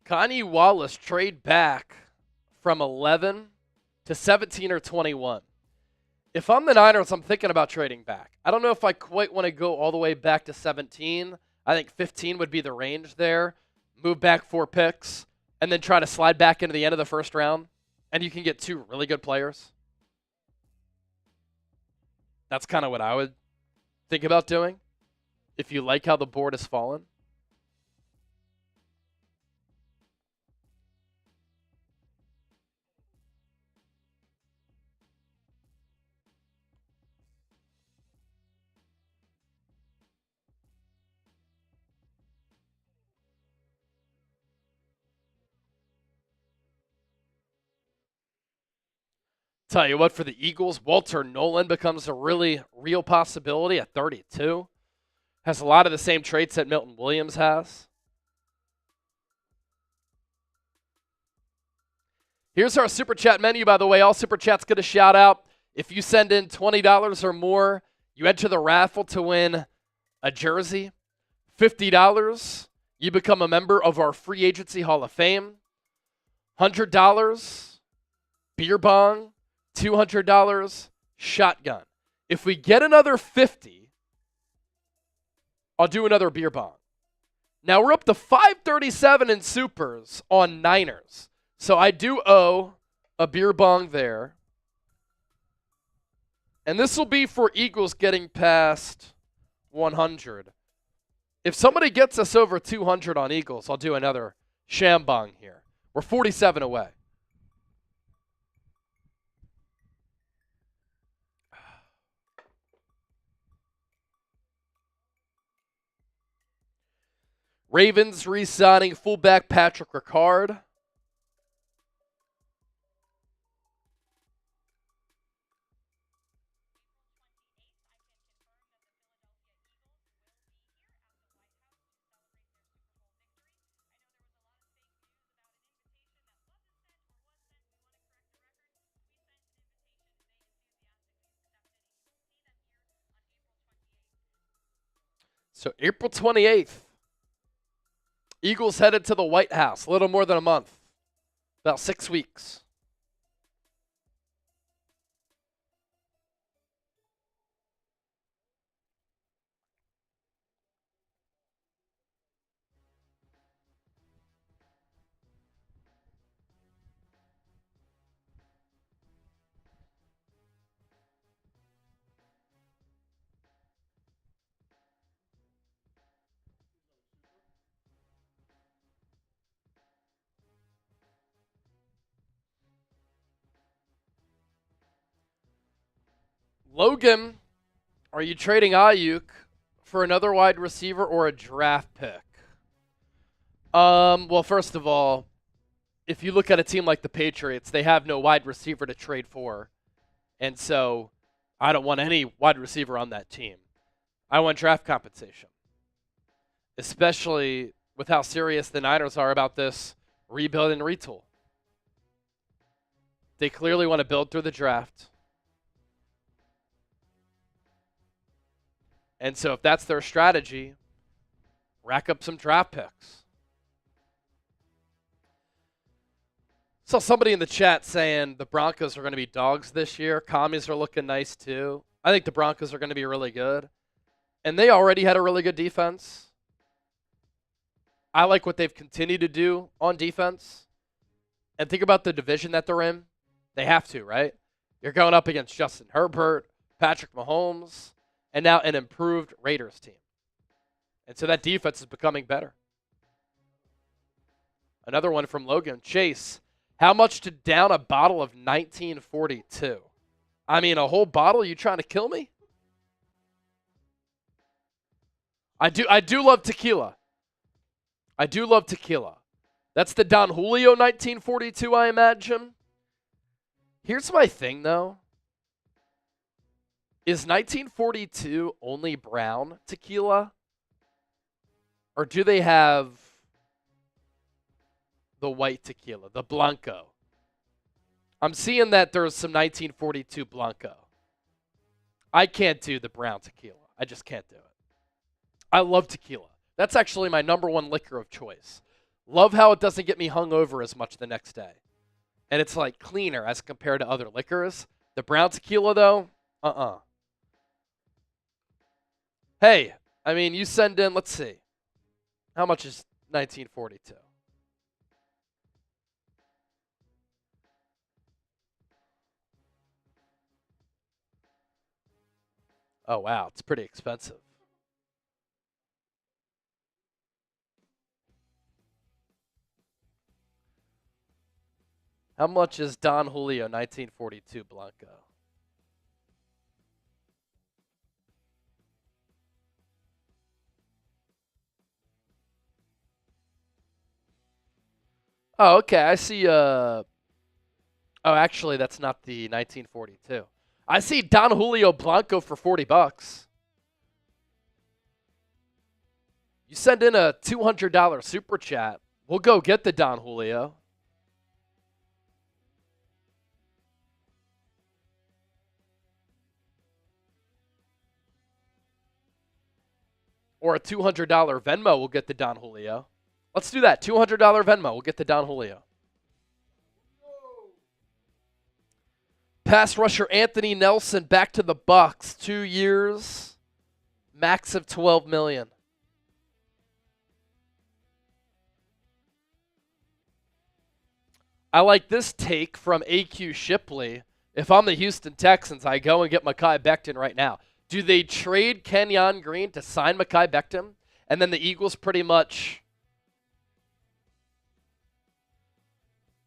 Kanye Wallace trade back from 11 to 17 or 21. If I'm the Niners, I'm thinking about trading back. I don't know if I quite want to go all the way back to 17. I think 15 would be the range there. Move back 4 picks, and then try to slide back into the end of the first round, and you can get 2 really good players. That's kind of what I would think about doing if you like how the board has fallen. Tell you what, for the Eagles, Walter Nolan becomes a really real possibility at 32. Has a lot of the same traits that Milton Williams has. Here's our Super Chat menu, by the way. All Super Chats get a shout out. If you send in $20 or more, you enter the raffle to win a jersey. $50, you become a member of our Free Agency Hall of Fame. $100, beer bong. $200, shotgun. If we get another 50, I'll do another beer bong. Now we're up to 537 in supers on Niners. So I do owe a beer bong there. And this will be for Eagles getting past 100. If somebody gets us over 200 on Eagles, I'll do another shambong here. We're 47 away. Ravens re-signing fullback Patrick Ricard. So April 28th, Eagles headed to the White House, a little more than a month, about 6 weeks. Logan, are you trading Ayuk for another wide receiver or a draft pick? Well, first of all, if you look at a team like the Patriots, they have no wide receiver to trade for. And so I don't want any wide receiver on that team. I want draft compensation, especially with how serious the Niners are about this rebuild and retool. They clearly want to build through the draft. And so if that's their strategy, rack up some draft picks. Saw somebody in the chat saying the Broncos are going to be dogs this year. Commies are looking nice too. I think the Broncos are going to be really good. And they already had a really good defense. I like what they've continued to do on defense. And think about the division that they're in. They have to, right? You're going up against Justin Herbert, Patrick Mahomes, and now an improved Raiders team. And so that defense is becoming better. Another one from Logan. Chase, how much to down a bottle of 1942? I mean, a whole bottle? You trying to kill me? I do love tequila. I do love tequila. That's the Don Julio 1942, I imagine. Here's my thing, though. Is 1942 only brown tequila? Or do they have the white tequila, the Blanco? I'm seeing that there's some 1942 Blanco. I can't do the brown tequila. I just can't do it. I love tequila. That's actually my number one liquor of choice. Love how it doesn't get me hungover as much the next day. And it's like cleaner as compared to other liquors. The brown tequila, though, Hey, I mean, you send in, let's see. How much is 1942? Oh, wow. It's pretty expensive. How much is Don Julio 1942 Blanco? Oh, okay. I see. Oh, actually, that's not the 1942. I see Don Julio Blanco for $40. You send in a $200 super chat, we'll go get the Don Julio. Or a $200 Venmo, we'll get the Don Julio. Let's do that. $200 Venmo, we'll get the Don Julio. Pass rusher Anthony Nelson back to the Bucs. 2 years, max of $12 million. I like this take from AQ Shipley. If I'm the Houston Texans, I go and get Mekhi Becton right now. Do they trade Kenyon Green to sign Mekhi Becton? And then the Eagles pretty much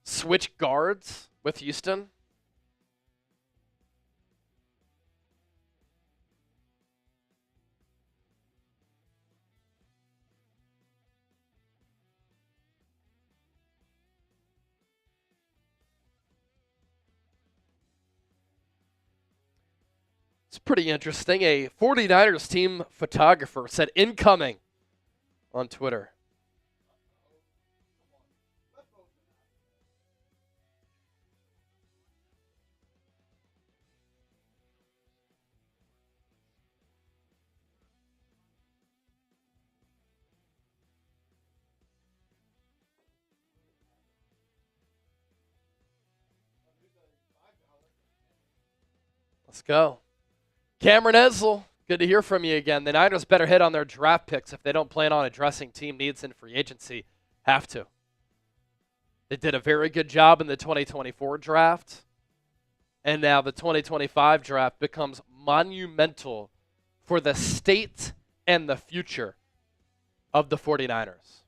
switch guards with Houston? It's pretty interesting. A 49ers team photographer said incoming on Twitter. Let's go. Cameron Esel, good to hear from you again. The Niners better hit on their draft picks if they don't plan on addressing team needs in free agency. Have to. They did a very good job in the 2024 draft, and now the 2025 draft becomes monumental for the state and the future of the 49ers.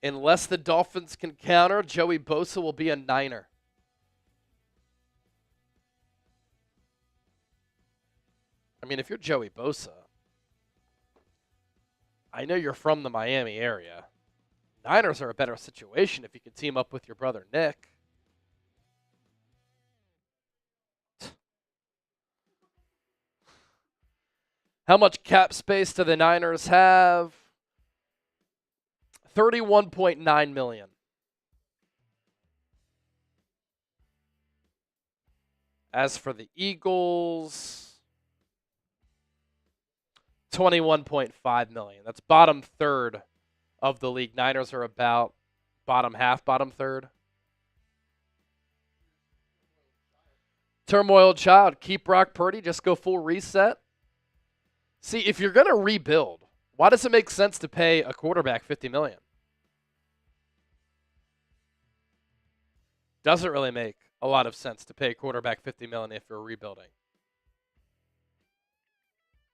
Unless the Dolphins can counter, Joey Bosa will be a Niner. I mean, if you're Joey Bosa, I know you're from the Miami area. Niners are a better situation if you can team up with your brother Nick. How much cap space do the Niners have? $31.9 million. As for the Eagles, $21.5 million. That's bottom third of the league. Niners are about bottom half, bottom third. Turmoil child. Keep Brock Purdy. Just go full reset. See, if you're going to rebuild, why does it make sense to pay a quarterback $50 million? Doesn't really make a lot of sense to pay a quarterback $50 million if you're rebuilding.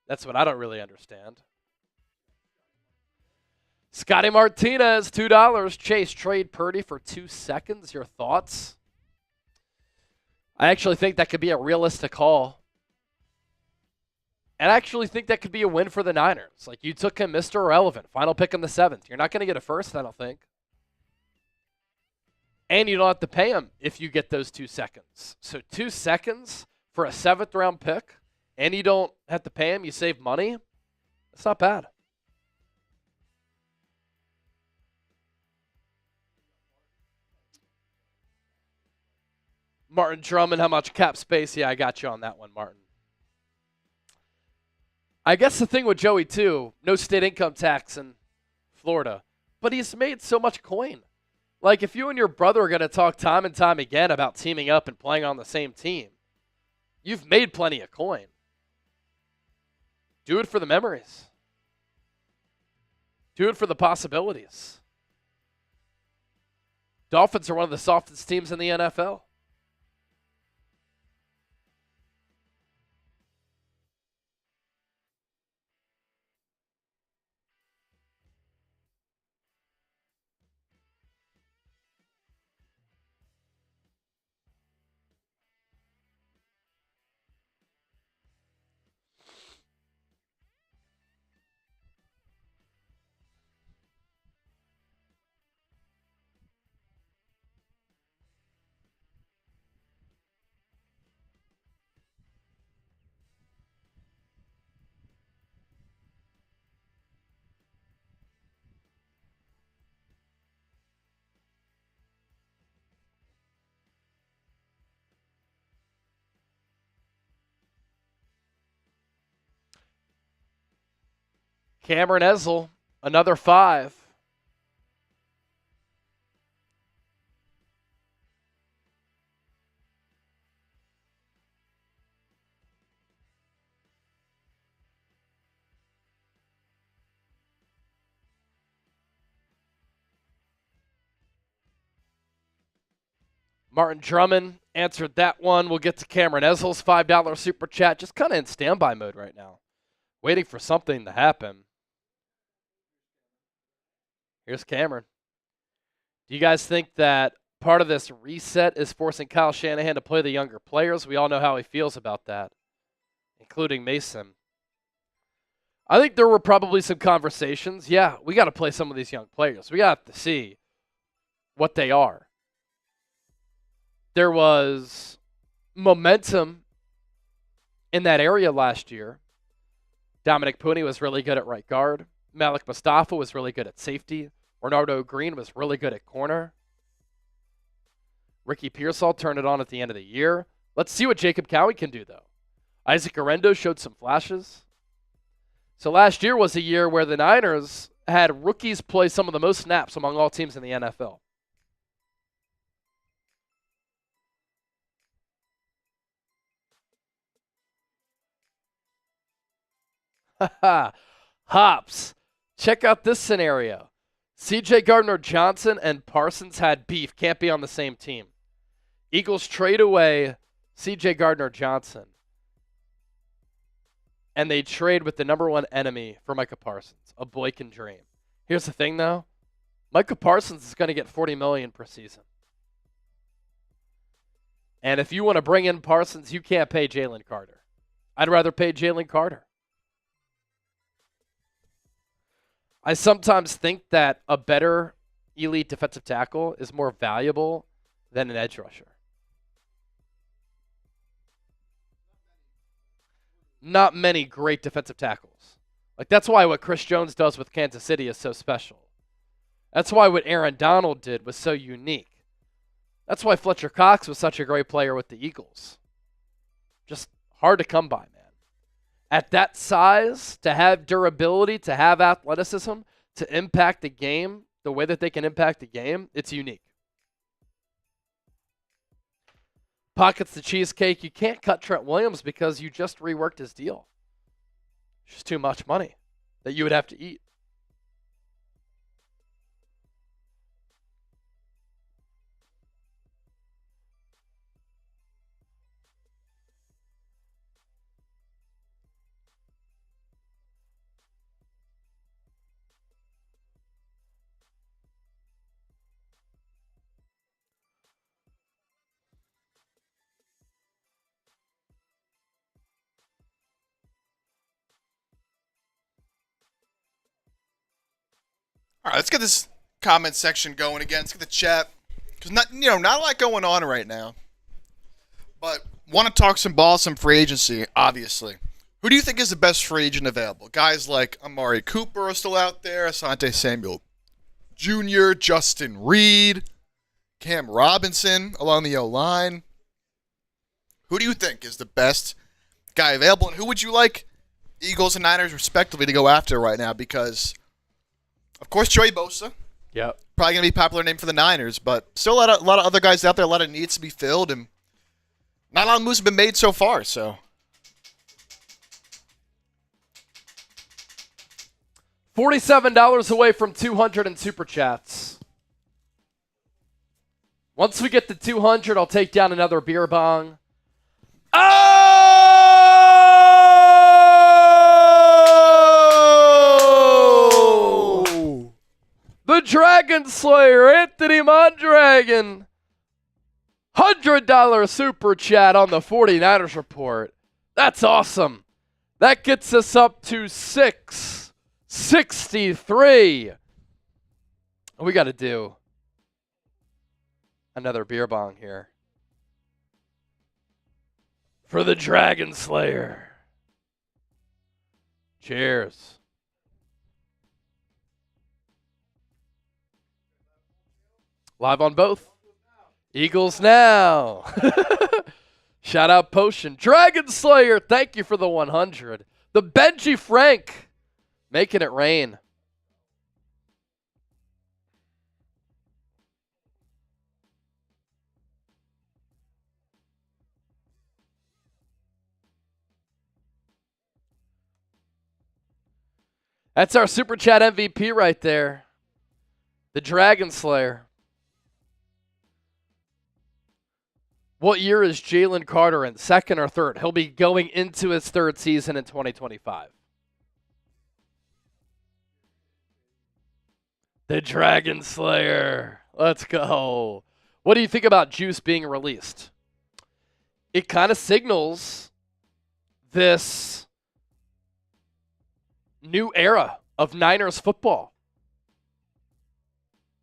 That's what I don't really understand. Scotty Martinez, $2. Chase, trade Purdy for 2 seconds. Your thoughts? I actually think that could be a realistic call. And I actually think that could be a win for the Niners. Like, you took him Mr. Irrelevant. Final pick in the 7th. You're not going to get a first, I don't think. And you don't have to pay him if you get those 2 seconds. So 2 seconds for a 7th round pick, and you don't have to pay him, you save money. That's not bad. Martin Drummond, how much cap space? Yeah, I got you on that one, Martin. I guess the thing with Joey, too, no state income tax in Florida, but he's made so much coin. Like, if you and your brother are going to talk time and time again about teaming up and playing on the same team, you've made plenty of coin. Do it for the memories. Do it for the possibilities. Dolphins are one of the softest teams in the NFL. Cameron Ezel, another 5. Martin Drummond answered that one. We'll get to Cameron Ezel's $5 super chat. Just kind of in standby mode right now, waiting for something to happen. Here's Cameron. Do you guys think that part of this reset is forcing Kyle Shanahan to play the younger players? We all know how he feels about that, including Mason. I think there were probably some conversations. Yeah, we got to play some of these young players. We got to see what they are. There was momentum in that area last year. Dominic Pooney was really good at right guard. Malik Mustafa was really good at safety. Renardo Green was really good at corner. Ricky Pearsall turned it on at the end of the year. Let's see what Jacob Cowie can do, though. Isaac Arendo showed some flashes. So last year was a year where the Niners had rookies play some of the most snaps among all teams in the NFL. Hops. Check out this scenario. CJ Gardner-Johnson and Parsons had beef. Can't be on the same team. Eagles trade away CJ Gardner-Johnson. And they trade with the number one enemy for Micah Parsons, a Boykin dream. Here's the thing, though. Micah Parsons is going to get $40 million per season. And if you want to bring in Parsons, you can't pay Jalen Carter. I'd rather pay Jalen Carter. I sometimes think that a better elite defensive tackle is more valuable than an edge rusher. Not many great defensive tackles. Like, that's why what Chris Jones does with Kansas City is so special. That's why what Aaron Donald did was so unique. That's why Fletcher Cox was such a great player with the Eagles. Just hard to come by, man. At that size, to have durability, to have athleticism, to impact the game the way that they can impact the game, it's unique. Pockets the cheesecake. You can't cut Trent Williams because you just reworked his deal. It's just too much money that you would have to eat. All right, let's get this comment section going again. Let's get the chat, because not a lot going on right now. But want to talk some ball, some free agency, obviously. Who do you think is the best free agent available? Guys like Amari Cooper are still out there, Asante Samuel Jr., Justin Reed, Cam Robinson along the O-line. Who do you think is the best guy available, and who would you like Eagles and Niners respectively to go after right now? Because, of course, Joey Bosa. Yep. Probably going to be a popular name for the Niners, but still a lot of other guys out there, a lot of needs to be filled, and not a lot of moves have been made so far, so. $47 away from 200 in Super Chats. Once we get to 200, I'll take down another beer bong. Oh! The Dragon Slayer, Anthony Mondragon. $100 Super Chat on the 49ers report. That's awesome. That gets us up to 663. We got to do another beer bong here for the Dragon Slayer. Cheers. Live on both. Eagles now. Shout out Potion. Dragon Slayer, thank you for the 100. The Benji Frank Making it rain. That's our Super Chat MVP right there. The Dragon Slayer. What year is Jalen Carter in? Second or third? He'll be going into his third season in 2025. The Dragon Slayer. Let's go. What do you think about Juice being released? It kind of signals this new era of Niners football.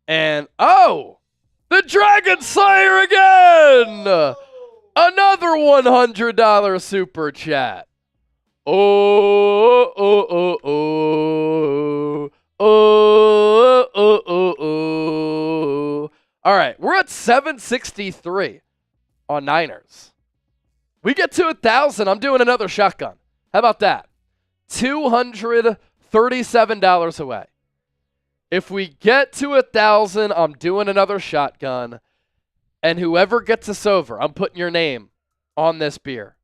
And, the Dragon Slayer again! Another $100 super chat. Oh. All right, we're at 763 on Niners. We get to 1,000, I'm doing another shotgun. How about that? $237 away. If we get to 1,000, I'm doing another shotgun. And whoever gets us over, I'm putting your name on this beer.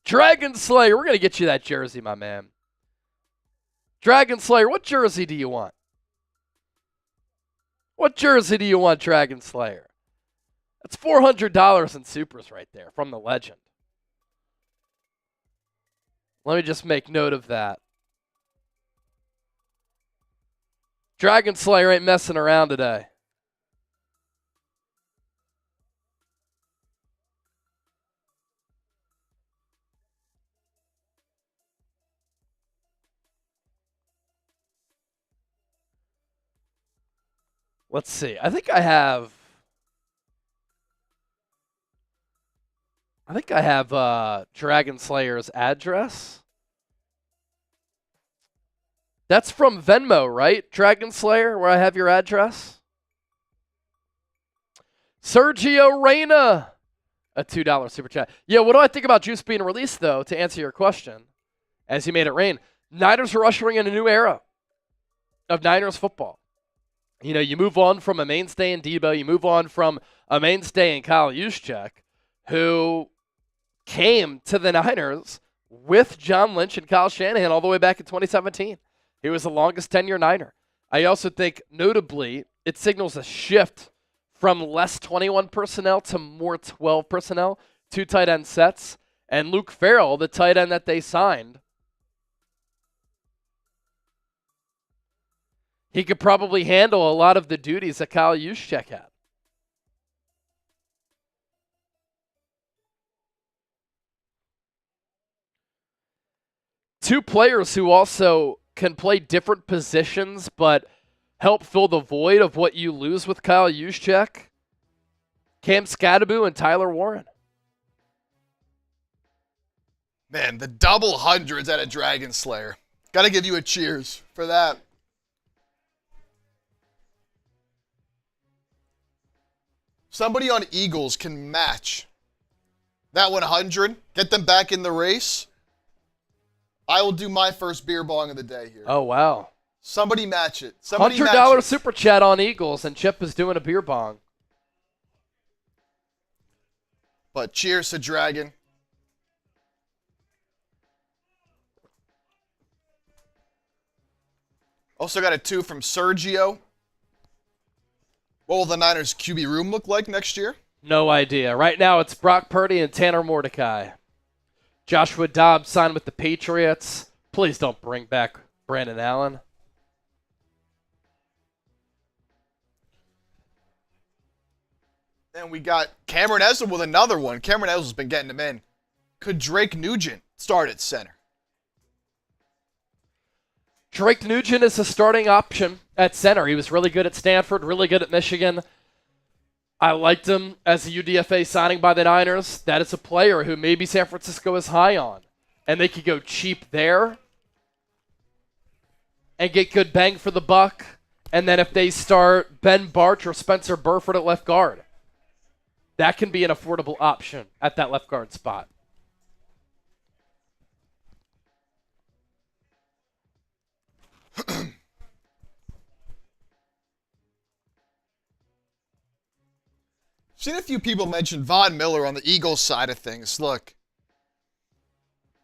Dragon Slayer, we're going to get you that jersey, my man. Dragon Slayer, what jersey do you want? What jersey do you want, Dragon Slayer? That's $400 in supers right there from the legend. Let me just make note of that. Dragon Slayer ain't messing around today. Let's see. I think I have Dragon Slayer's address. That's from Venmo, right? Dragon Slayer, where I have your address. Sergio Reyna, a $2 super chat. Yeah, what do I think about Juice being released, though, to answer your question, as you made it rain? Niners are ushering in a new era of Niners football. You know, you move on from a mainstay in Debo. You move on from a mainstay in Kyle Juszczyk, who came to the Niners with John Lynch and Kyle Shanahan all the way back in 2017. He was the longest tenure Niner. I also think, notably, it signals a shift from less 21 personnel to more 12 personnel, 2 tight end sets. And Luke Farrell, the tight end that they signed, he could probably handle a lot of the duties that Kyle Juszczyk had. Two players who also can play different positions but help fill the void of what you lose with Kyle Juszczyk. Cam Scadaboo and Tyler Warren. Man, the double hundreds at a Dragon Slayer. Got to give you a cheers for that. Somebody on Eagles can match that 100, get them back in the race. I will do my first beer bong of the day here. Oh, wow. Somebody match it. Somebody $100 match it. super chat on Eagles, and Chip is doing a beer bong. But cheers to Dragon. Also got a 2 from Sergio. What will the Niners QB room look like next year? No idea. Right now it's Brock Purdy and Tanner Mordecai. Joshua Dobbs signed with the Patriots. Please don't bring back Brandon Allen. And we got Cameron Esel with another one. Cameron Esel's been getting them in. Could Drake Nugent start at center? Drake Nugent is a starting option at center. He was really good at Stanford, really good at Michigan. I liked him as a UDFA signing by the Niners. That is a player who maybe San Francisco is high on. And they could go cheap there and get good bang for the buck. And then if they start Ben Barch or Spencer Burford at left guard, that can be an affordable option at that left guard spot. Seen a few people mention Von Miller on the Eagles side of things. Look,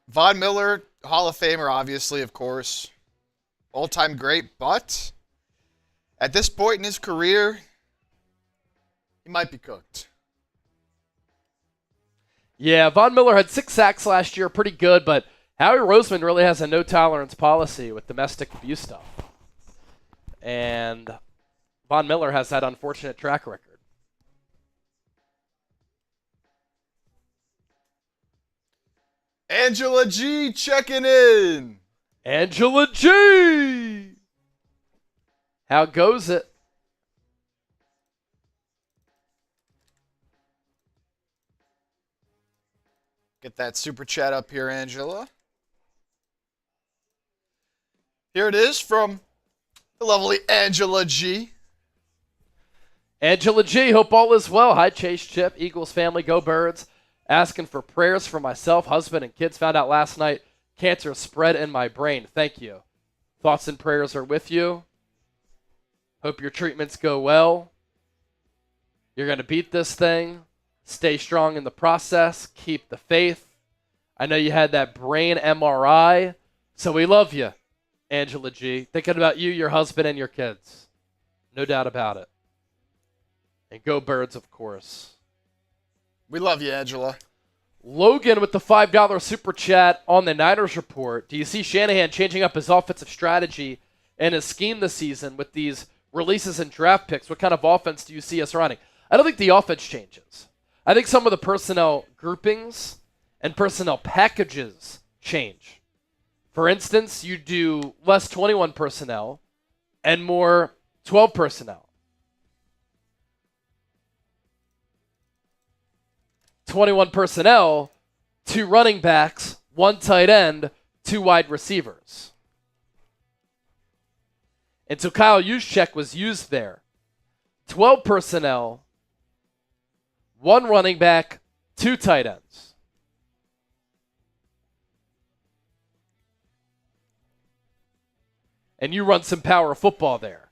Von Miller, Hall of Famer, obviously, of course. All-time great, but at this point in his career, he might be cooked. Yeah, Von Miller had 6 sacks last year, pretty good, but Howie Roseman really has a no-tolerance policy with domestic abuse stuff. And Von Miller has that unfortunate track record. Angela G checking in. Angela G! How goes it? Get that super chat up here, Angela. Here it is from the lovely Angela G. Angela G, hope all is well. Hi, Chase, Chip, Eagles family, go Birds. Asking for prayers for myself, husband, and kids. Found out last night cancer spread in my brain. Thank you. Thoughts and prayers are with you. Hope your treatments go well. You're going to beat this thing. Stay strong in the process. Keep the faith. I know you had that brain MRI, so we love you, Angela G. Thinking about you, your husband, and your kids. No doubt about it. And go Birds, of course. We love you, Angela. Logan with the $5 super chat on the Niners report. Do you see Shanahan changing up his offensive strategy and his scheme this season with these releases and draft picks? What kind of offense do you see us running? I don't think the offense changes. I think some of the personnel groupings and personnel packages change. For instance, you do less 21 personnel and more 12 personnel. 21 personnel, 2 running backs, 1 tight end, 2 wide receivers. And so Kyle Juszczyk was used there. 12 personnel, 1 running back, 2 tight ends. And you run some power football there.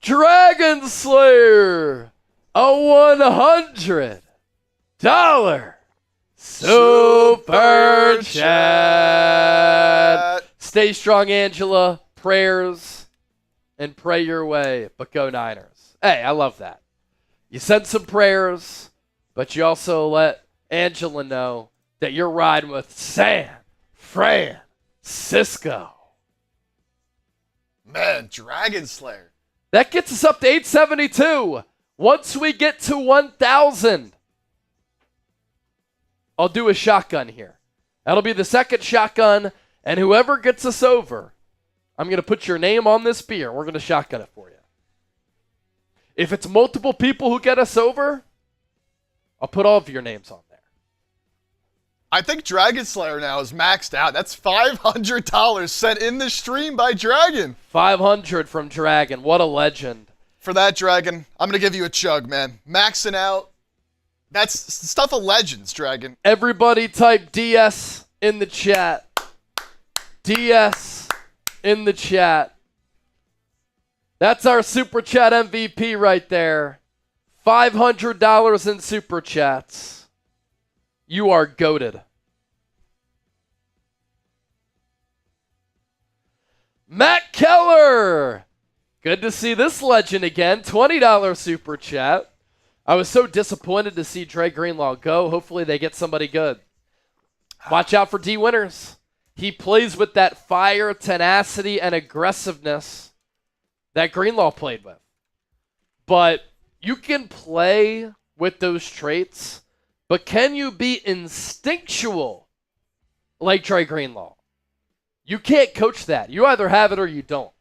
Dragon Slayer, a $100 super chat. Stay strong, Angela. Prayers and pray your way, but go Niners. Hey, I love that. You send some prayers, but you also let Angela know that you're riding with San Francisco. Man, Dragon Slayer. That gets us up to 872. Once we get to 1,000, I'll do a shotgun here. That'll be the second shotgun, and whoever gets us over, I'm going to put your name on this beer. We're going to shotgun it for you. If it's multiple people who get us over, I'll put all of your names on there. I think Dragon Slayer now is maxed out. That's $500 sent in the stream by Dragon. 500 from Dragon. What a legend. For that, Dragon, I'm going to give you a chug, man. Maxing out. That's stuff of legends, Dragon. Everybody type DS in the chat. DS in the chat. That's our Super Chat MVP right there. $500 in Super Chats. You are goated. Matt Keller. Good to see this legend again. $20 Super Chat. I was so disappointed to see Dre Greenlaw go. Hopefully they get somebody good. Watch out for D. Winters. He plays with that fire, tenacity, and aggressiveness that Greenlaw played with. But you can play with those traits, but can you be instinctual like Dre Greenlaw? You can't coach that. You either have it or you don't.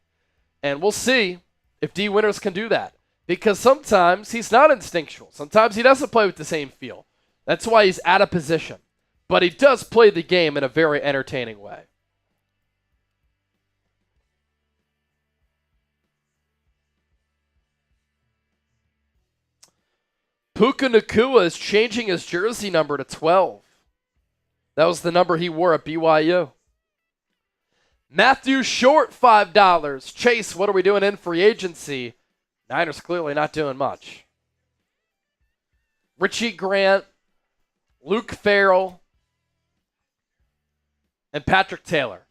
And we'll see if D. Winters can do that. Because sometimes he's not instinctual. Sometimes he doesn't play with the same feel. That's why he's out of position. But he does play the game in a very entertaining way. Puka Nacua is changing his jersey number to 12. That was the number he wore at BYU. Matthew Short, $5. Chase, what are we doing in free agency? Niners clearly not doing much. Richie Grant, Luke Farrell, and Patrick Taylor.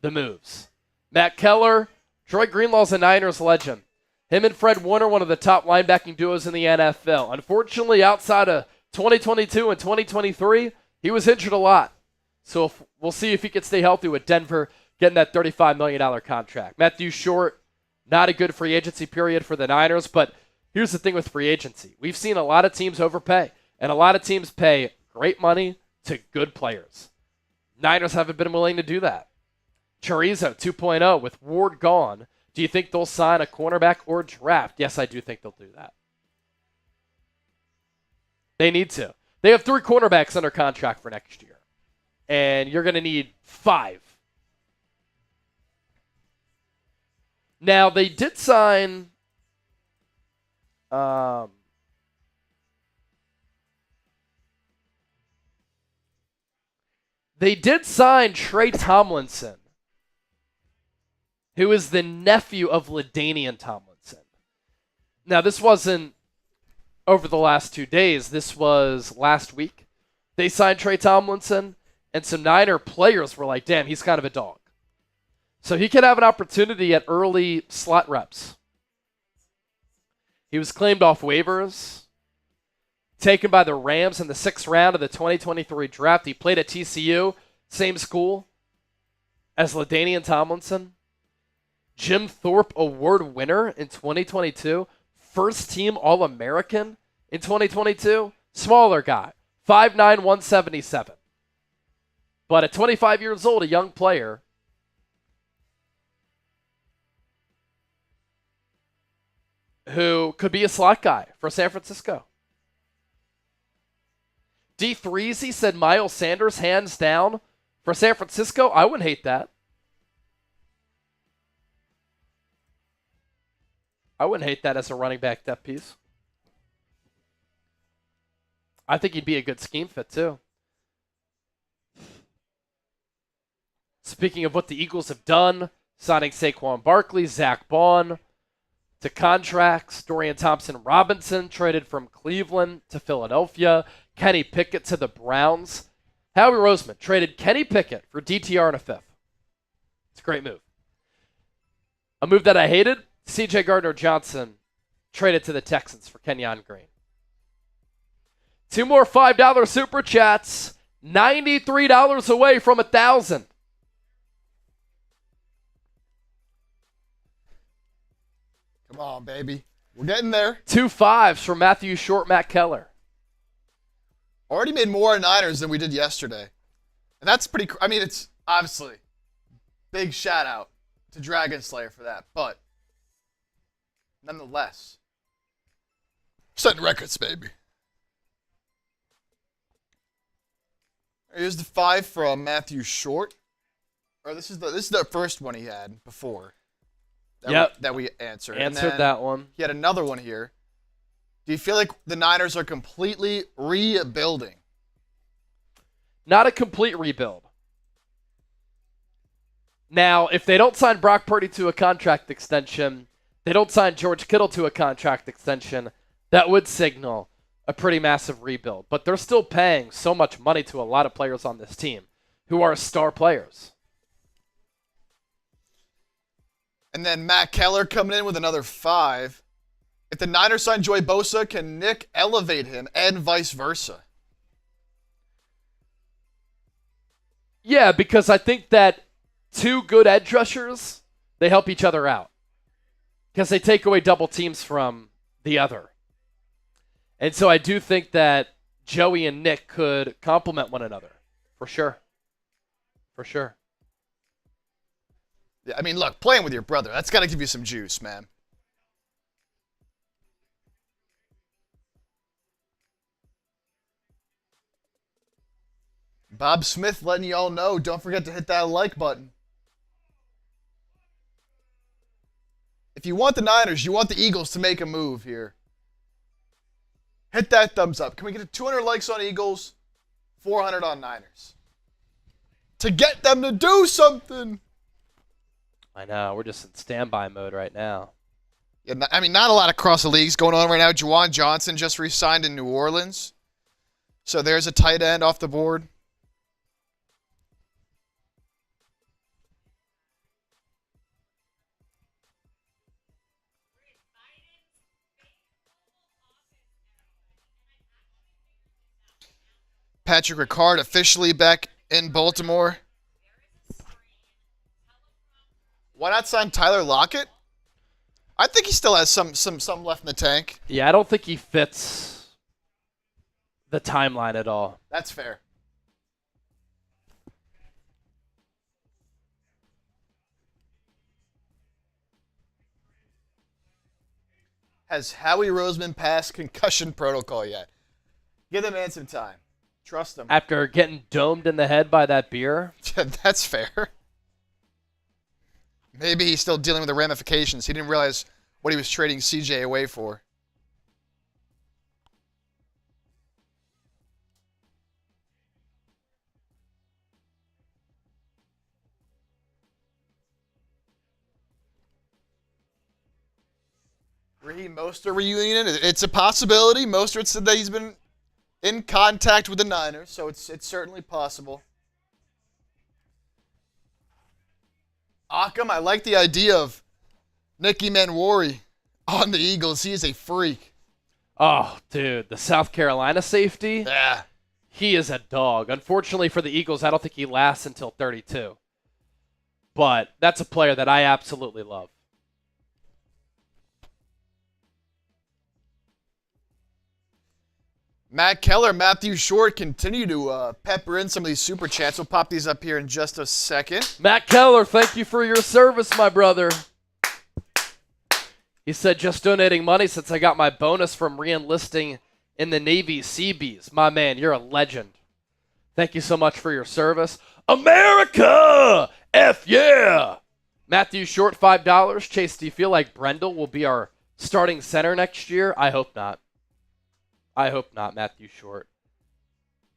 The moves. Matt Keller, Troy Greenlaw's a Niners legend. Him and Fred Warner, one of the top linebacking duos in the NFL. Unfortunately, outside of 2022 and 2023, he was injured a lot. So we'll see if he can stay healthy with Denver getting that $35 million contract. Matthew Short, not a good free agency period for the Niners, but here's the thing with free agency. We've seen a lot of teams overpay, and a lot of teams pay great money to good players. Niners haven't been willing to do that. Chorizo 2.0 with Ward gone. Do you think they'll sign a cornerback or draft? Yes, I do think they'll do that. They need to. They have 3 cornerbacks under contract for next year. And you're going to need 5. Now, they did sign... they did sign Trey Tomlinson, who is the nephew of LaDainian Tomlinson. Now, this wasn't over the last 2 days. This was last week. They signed Trey Tomlinson, and some Niner players were like, damn, he's kind of a dog. So he could have an opportunity at early slot reps. He was claimed off waivers, taken by the Rams in the 6th round of the 2023 draft. He played at TCU, same school as LaDainian Tomlinson. Jim Thorpe Award winner in 2022. First team All-American in 2022. Smaller guy, 5'9", 177. But at 25 years old, a young player. Who could be a slot guy for San Francisco. D3Z said Miles Sanders hands down for San Francisco. I wouldn't hate that. I wouldn't hate that as a running back depth piece. I think he'd be a good scheme fit too. Speaking of what the Eagles have done, signing Saquon Barkley, Zach Bond to contracts, Dorian Thompson-Robinson traded from Cleveland to Philadelphia, Kenny Pickett to the Browns. Howie Roseman traded Kenny Pickett for DTR in a 5th. It's a great move. A move that I hated, CJ Gardner-Johnson traded to the Texans for Kenyon Green. 2 more $5 super chats, $93 away from 1,000. Come on, baby. We're getting there. 2 5s from Matthew Short, Matt Keller. Already made more Niners than we did yesterday. And that's pretty... I mean, it's obviously big shout out to Dragon Slayer for that. But nonetheless, setting records, baby. Here's the 5 from Matthew Short. Or this is the first one he had before. That we answered. Answered that one. He had another one here. Do you feel like the Niners are completely rebuilding? Not a complete rebuild. Now, if they don't sign Brock Purdy to a contract extension, they don't sign George Kittle to a contract extension, that would signal a pretty massive rebuild. But they're still paying so much money to a lot of players on this team who are star players. And then Matt Keller coming in with another 5. If the Niners sign Joey Bosa, can Nick elevate him and vice versa? Yeah, because I think that 2 good edge rushers, they help each other out. Because they take away double teams from the other. And so I do think that Joey and Nick could complement one another. For sure. For sure. Yeah, I mean, look, playing with your brother, that's got to give you some juice, man. Bob Smith letting you all know, don't forget to hit that like button. If you want the Niners, you want the Eagles to make a move here. hit that thumbs up. Can we get to 200 likes on Eagles, 400 on Niners? To get them to do something. I know. We're just in standby mode right now. Yeah, I mean, not a lot across the leagues going on right now. Gardner-Johnson just re-signed in New Orleans. So there's a tight end off the board. Patrick Ricard officially back in Baltimore. Why not sign Tyler Lockett? I think he still has some left in the tank. Yeah, I don't think he fits the timeline at all. That's fair. Has Howie Roseman passed concussion protocol yet? Give the man some time. Trust him. After getting domed in the head by that beer? That's fair. Maybe he's still dealing with the ramifications. He didn't realize what he was trading CJ away for. Raheem Mostert reunion. It's a possibility. Mostert said that he's been in contact with the Niners, so it's certainly possible. Occam, I like the idea of Nicky Manwari on the Eagles. He is a freak. Oh, dude, the South Carolina safety? Yeah. He is a dog. Unfortunately for the Eagles, I don't think he lasts until 32. But that's a player that I absolutely love. Matt Keller, Matthew Short continue to pepper in some of these super chats. We'll pop these up here in just a second. Matt Keller, thank you for your service, my brother. He said, just donating money since I got my bonus from re-enlisting in the Navy Seabees. My man, you're a legend. Thank you so much for your service. America! F yeah! Matthew Short, $5. Chase, do you feel like Brendel will be our starting center next year? I hope not. I hope not, Matthew Short.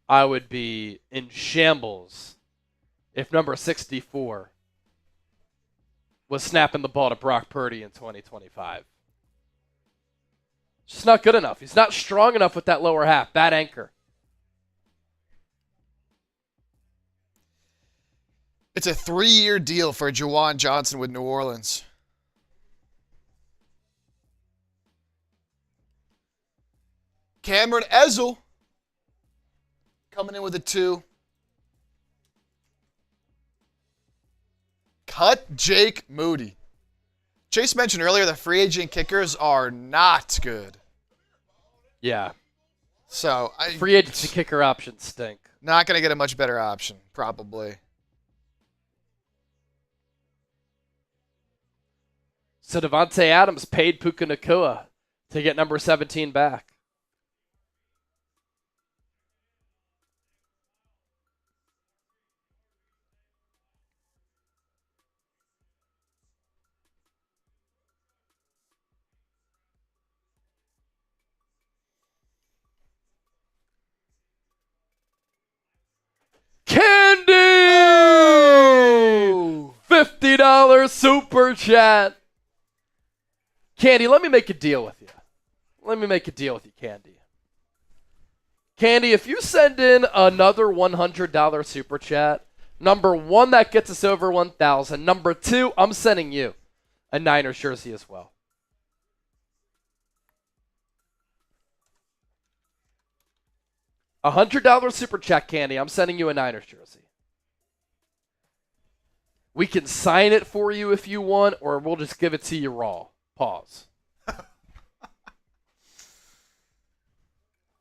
I would be in shambles if number 64 was snapping the ball to Brock Purdy in 2025. It's just not good enough. He's not strong enough with that lower half. Bad anchor. It's a 3-year deal for Gardner-Johnson with New Orleans. Cameron Ezel coming in with a 2. Cut Jake Moody. Chase mentioned earlier the free agent kickers are not good. Yeah. So free agency kicker options stink. Not going to get a much better option, probably. So Devontae Adams paid Puka Nacua to get number 17 back. Candy! Oh! $50 super chat. Candy, let me make a deal with you. Candy. Candy, if you send in another $100 super chat, number 1, that gets us over 1,000. Number 2, I'm sending you a Niners jersey as well. $100 super chat, Candy. I'm sending you a Niners jersey. We can sign it for you if you want, or we'll just give it to you raw. Pause.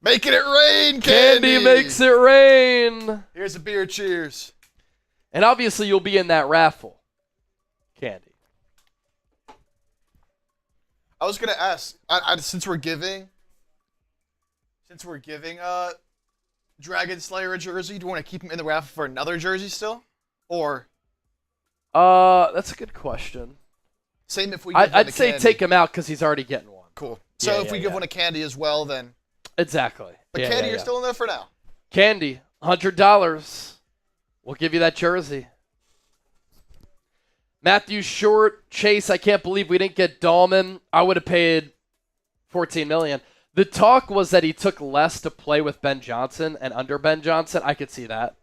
Making it rain, Candy makes it rain. Here's a beer, cheers. And obviously you'll be in that raffle, Candy. I was gonna ask, since we're giving Dragon Slayer a jersey, do you want to keep him in the raffle for another jersey still, or? That's a good question. Same if we. I'd say take him out because he's already getting one. Cool. So if we give one to Candy as well, then Exactly. But Candy, you're still in there for now. Candy, $100. We'll give you that jersey. Matthew Short, Chase, I can't believe we didn't get Dahlman. I would have paid $14 million. The talk was that he took less to play with Ben Johnson and under Ben Johnson. I could see that.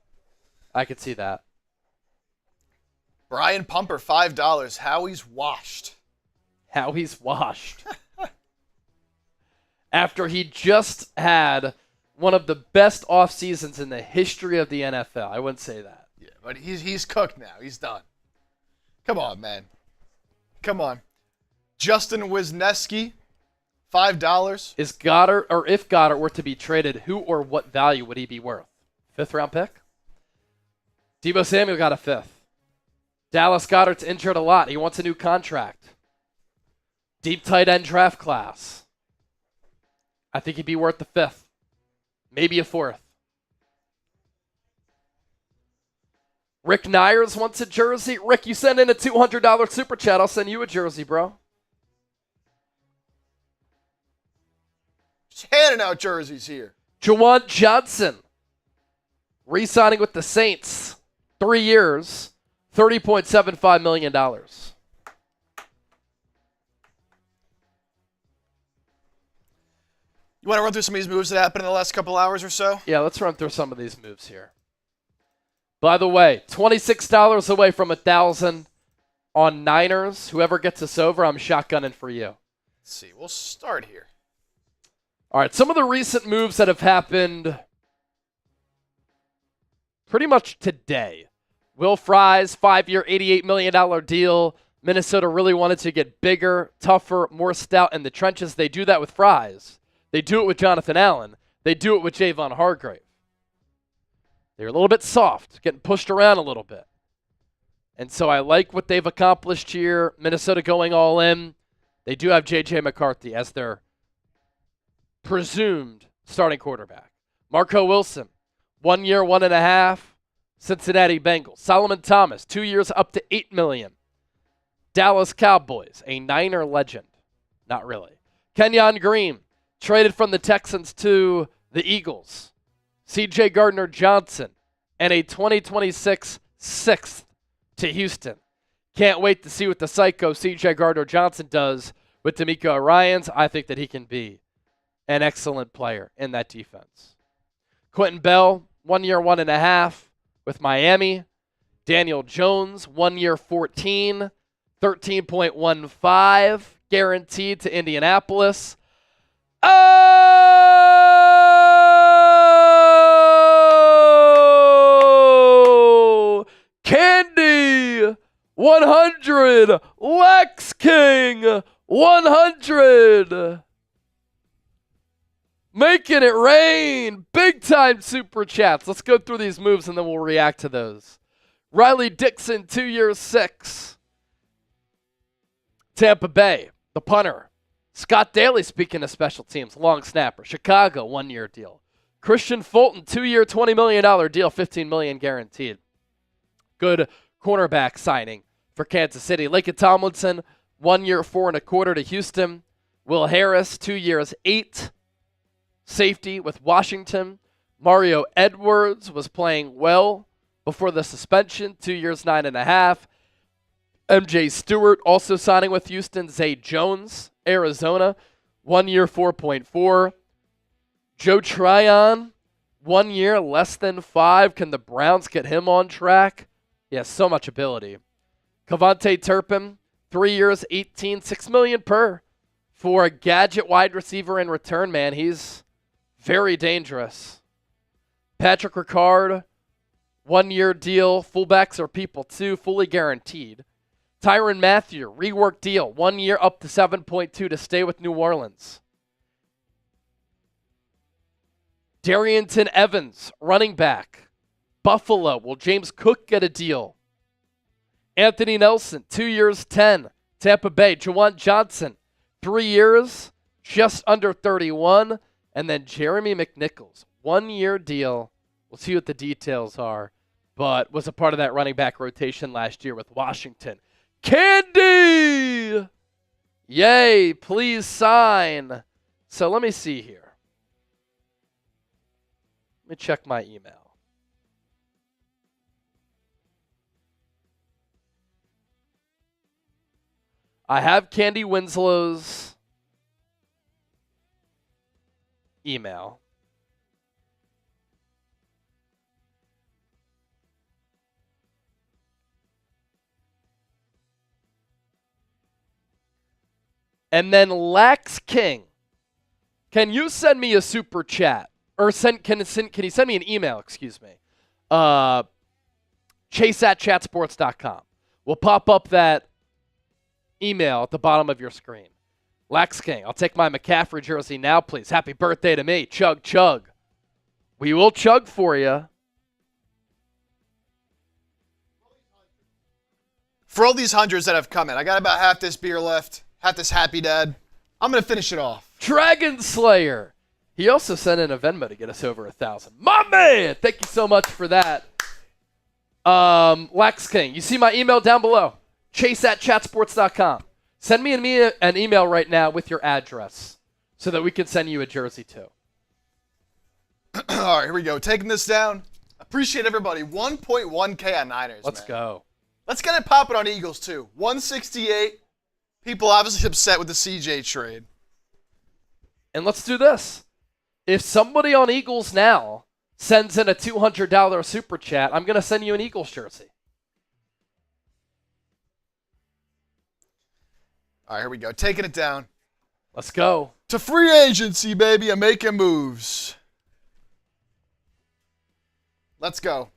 Brian Pumper, $5. Howie's washed. After he just had one of the best off seasons in the history of the NFL. I wouldn't say that. Yeah, but he's cooked now. He's done. Come on, man. Come on. Justin Wisniewski, $5. Is Goddard, or if Goddard were to be traded, who or what value would he be worth? 5th round pick? Deebo Samuel got a 5th. Dallas Goedert's injured a lot. He wants a new contract. Deep tight end draft class. I think he'd be worth the 5th. Maybe a 4th. Rick Nyers wants a jersey. Rick, you send in a $200 super chat. I'll send you a jersey, bro. Just handing out jerseys here. Juwan Johnson. Re-signing with the Saints. 3 years. $30.75 million. You want to run through some of these moves that happened in the last couple hours or so? Yeah, let's run through some of these moves here. By the way, $26 away from $1,000 on Niners. Whoever gets us over, I'm shotgunning for you. Let's see. We'll start here. All right, some of the recent moves that have happened pretty much today. Will Fries, 5-year, $88 million deal. Minnesota really wanted to get bigger, tougher, more stout in the trenches. They do that with Fries. They do it with Jonathan Allen. They do it with Javon Hargrave. They're a little bit soft, getting pushed around a little bit. And so I like what they've accomplished here. Minnesota going all in. They do have J.J. McCarthy as their presumed starting quarterback. Marco Wilson, 1 year, 1.5, Cincinnati Bengals. Solomon Thomas, 2 years, up to $8 million. Dallas Cowboys, a Niner legend. Not really. Kenyon Green, traded from the Texans to the Eagles. C.J. Gardner-Johnson, and a 2026 6th to Houston. Can't wait to see what the psycho C.J. Gardner-Johnson does with D'Amico Ryans. I think that he can be an excellent player in that defense. Quentin Bell, 1 year, 1.5 with Miami. Daniel Jones, 1 year, 14, 13.15 guaranteed to Indianapolis. Oh! Candy! 100! Lex King! 100! Making it rain! Big time super chats. Let's go through these moves and then we'll react to those. Riley Dixon, 2 years, 6. Tampa Bay, the punter. Scott Daly, speaking of special teams, long snapper. Chicago, 1 year deal. Christian Fulton, 2 year, $20 million deal, $15 million guaranteed. Good cornerback signing for Kansas City. Laken Tomlinson, 1 year, 4.25 to Houston. Will Harris, 2 years, 8. Safety with Washington. Mario Edwards was playing well before the suspension, 2 years, 9.5. MJ Stewart also signing with Houston. Zay Jones, Arizona, 1 year, 4.4. Joe Tryon, 1 year, less than 5. Can the Browns get him on track? He has so much ability. Cavante Turpin, 3 years, 18, $6 million per for a gadget wide receiver in return, man. He's very dangerous. Patrick Ricard, 1 year deal. Fullbacks are people too, fully guaranteed. Tyrann Mathieu, rework deal, 1 year, up to 7.2 to stay with New Orleans. Darrynton Evans, running back. Buffalo, will James Cook get a deal? Anthony Nelson, 2 years, 10. Tampa Bay, Juwan Johnson, 3 years, just under 31. And then Jeremy McNichols, 1 year deal. We'll see what the details are, but was a part of that running back rotation last year with Washington. Candy! Yay, please sign. So let me see here. Let me check my email. I have Candy Winslow's email. And then Lax King, can you send me a super chat? Or can you send me an email, excuse me. Chase@chatsports.com. We'll pop up that email at the bottom of your screen. Lax King, I'll take my McCaffrey jersey now, please. Happy birthday to me. Chug, chug. We will chug for you. For all these hundreds that have come in, I got about half this beer left, half this Happy Dad. I'm going to finish it off. Dragon Slayer. He also sent in a Venmo to get us over 1,000. My man! Thank you so much for that. Lax King, you see my email down below. Chase@chatsports.com. Send me an email right now with your address so that we can send you a jersey too. All right, here we go. Taking this down. Appreciate everybody. 1.1K on Niners. Let's go. Let's get it popping on Eagles too. 168. People obviously upset with the CJ trade. And let's do this. If somebody on Eagles now sends in a $200 super chat, I'm going to send you an Eagles jersey. All right, here we go. Taking it down. Let's go. To free agency, baby. I'm making moves. Let's go.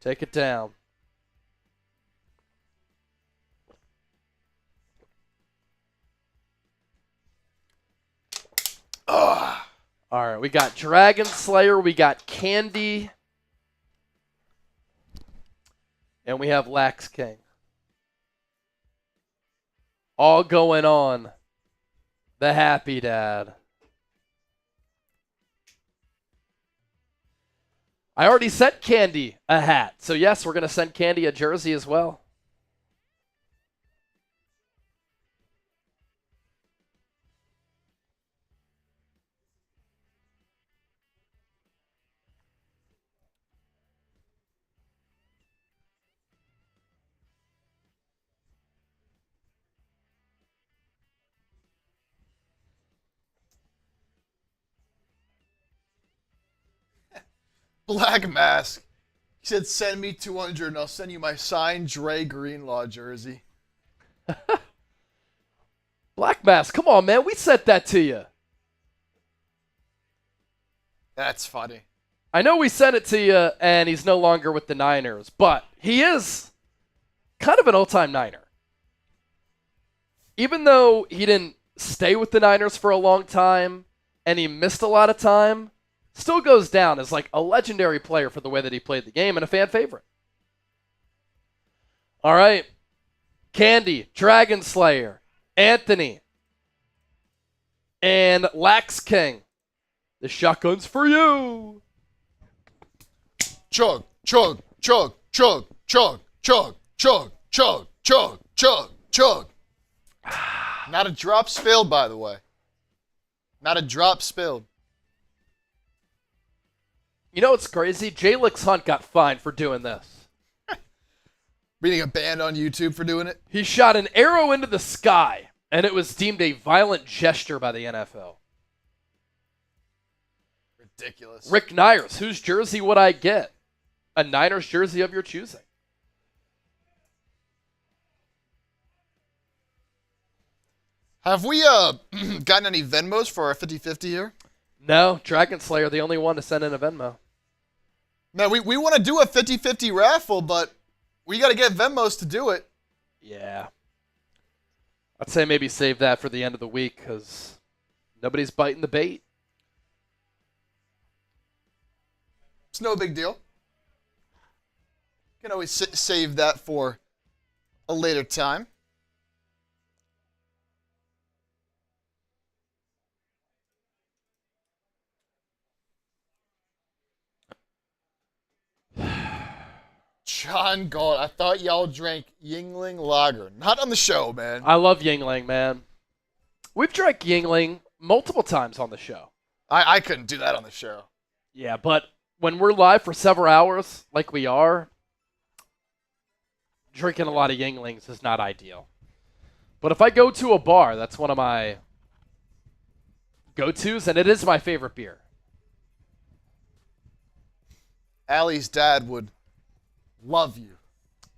Take it down. Ugh. All right, we got Dragon Slayer, we got Candy, and we have Lax King. All going on the Happy Dad. I already sent Candy a hat, so yes, we're going to send Candy a jersey as well. Black Mask. He said, send me 200 and I'll send you my signed Dre Greenlaw jersey. Black Mask, come on, man. We sent that to you. That's funny. I know we sent it to you, and he's no longer with the Niners, but he is kind of an all-time Niner. Even though he didn't stay with the Niners for a long time, and he missed a lot of time, still goes down as like a legendary player for the way that he played the game and a fan favorite. All right. Candy, Dragon Slayer, Anthony, and Lax King. The shotgun's for you. Chug, chug, chug, chug, chug, chug, chug, chug, chug, chug, chug. Not a drop spilled, by the way. Not a drop spilled. You know what's crazy? Jalix Hunt got fined for doing this. Being a banned on YouTube for doing it? He shot an arrow into the sky, and it was deemed a violent gesture by the NFL. Ridiculous. Rick Nyers, whose jersey would I get? A Niners jersey of your choosing. Have we gotten any Venmos for our 50-50 here? No, Dragon Slayer, the only one to send in a Venmo. Man, we want to do a 50-50 raffle, but we got to get Venmos to do it. Yeah. I'd say maybe save that for the end of the week because nobody's biting the bait. It's no big deal. You can always save that for a later time. John Galt, I thought y'all drank Yingling Lager. Not on the show, man. I love Yingling, man. We've drank Yingling multiple times on the show. I couldn't do that on the show. Yeah, but when we're live for several hours, like we are, drinking a lot of Yinglings is not ideal. But if I go to a bar, that's one of my go-tos, and it is my favorite beer. Allie's dad would love you.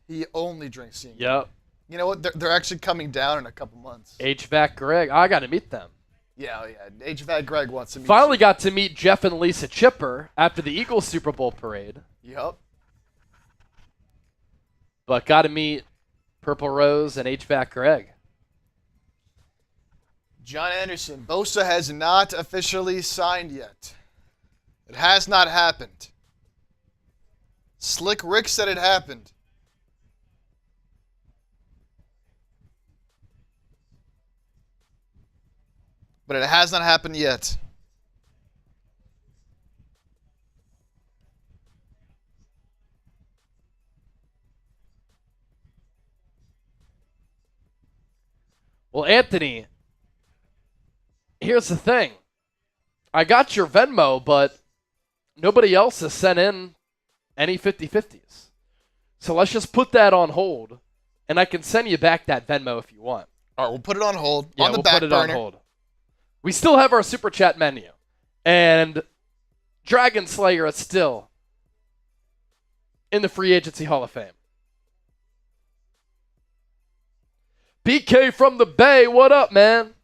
He only drinks Yingling. Yep. You know what? They're actually coming down in a couple months. HVAC Greg. I got to meet them. Yeah. HVAC Greg wants to meet Finally you. got to meet Jeff and Lisa Chipper after the Eagles Super Bowl parade. Yep. But got to meet Purple Rose and HVAC Greg. John Anderson, Bosa has not officially signed yet. It has not happened. Slick Rick said it happened. But it has not happened yet. Well, Anthony, here's the thing. I got your Venmo, but nobody else has sent in any 50-50s. So let's just put that on hold, and I can send you back that Venmo if you want. All right, we'll put it on hold. Yeah, on the we'll back put it burner. on hold. We still have our Super Chat menu, and Dragon Slayer is still in the Free Agency Hall of Fame. BK from the Bay, what up, man?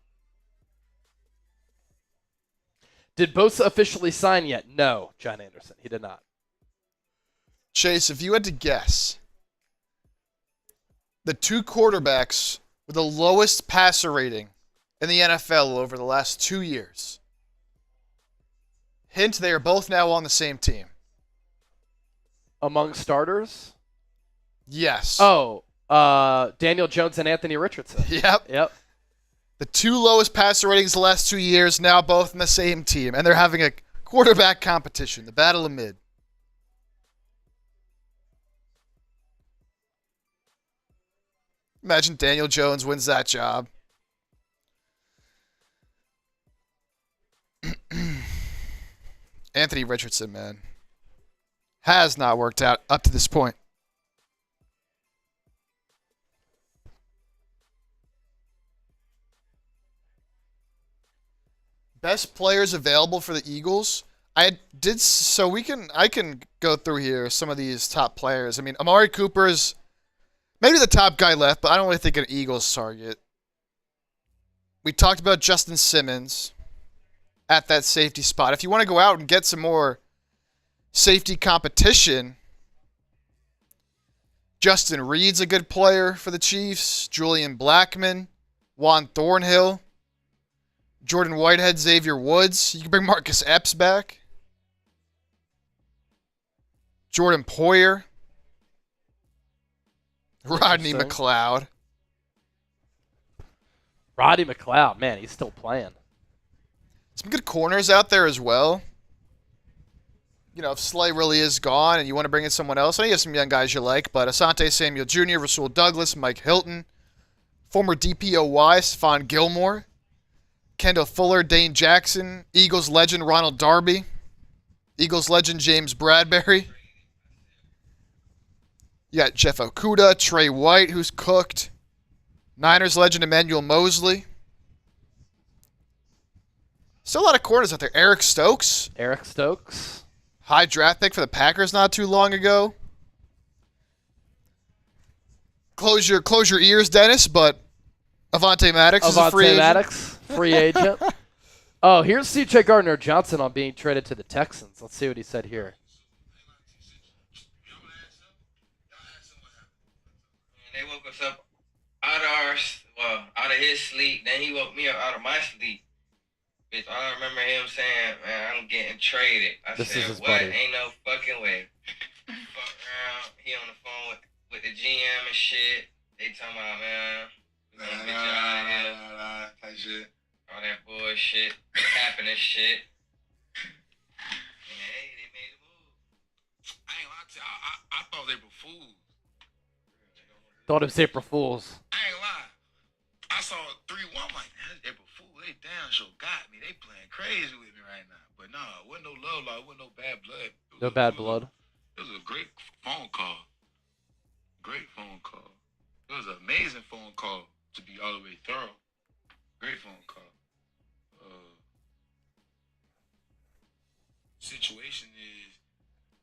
Did Bosa officially sign yet? No, John Anderson. He did not. Chase, if you had to guess, the two quarterbacks with the lowest passer rating in the NFL over the last 2 years. Hint, they are both now on the same team. Among starters? Yes. Oh, Daniel Jones and Anthony Richardson. Yep. The two lowest passer ratings the last 2 years, now both in the same team. And they're having a quarterback competition, the battle of mid. Imagine Daniel Jones wins that job. Anthony Richardson, man, has not worked out up to this point. Best players available for the Eagles. I can go through here some of these top players. I mean, Amari Cooper is maybe the top guy left, but I don't really think an Eagles target. We talked about Justin Simmons at that safety spot. If you want to go out and get some more safety competition, Justin Reed's a good player for the Chiefs. Julian Blackmon, Juan Thornhill, Jordan Whitehead, Xavier Woods. You can bring Marcus Epps back. Jordan Poyer. Rodney McLeod. Rodney McLeod, man, he's still playing. Some good corners out there as well. You know, if Slay really is gone and you want to bring in someone else, I know you have some young guys you like, but Asante Samuel Jr., Rasul Douglas, Mike Hilton, former DPOY, Stephon Gilmore, Kendall Fuller, Dane Jackson, Eagles legend Ronald Darby, Eagles legend James Bradbury. You got Jeff Okudah, Trey White, who's cooked, Niners legend Emmanuel Mosley. Still a lot of corners out there. Eric Stokes. High draft pick for the Packers not too long ago. Close your ears, Dennis, but Avonte Maddox is a free agent. Maddox, free agent. Oh, here's CJ Gardner-Johnson on being traded to the Texans. Let's see what he said here. They woke us up out of his sleep. Then he woke me up out of my sleep. Bitch, all I remember him saying, man, I'm getting traded. I This said, is his what? buddy. Ain't no fucking way. Fuck around. He on the phone with the GM and shit. They talking about, man, we gonna get you out of here. Type shit. All that bullshit. Happening shit. And hey, they made a move. I ain't gonna lie to you. I thought they were fools. Thought it was April Fools. I ain't gonna lie. I saw 3-1 like, man, they were fools. They damn show got me. They playing crazy with me right now. But nah, it wasn't no love lost. It wasn't no bad blood. No bad blood. It was a great phone call. Great phone call. It was an amazing phone call to be all the way thorough. Great phone call. Situation is,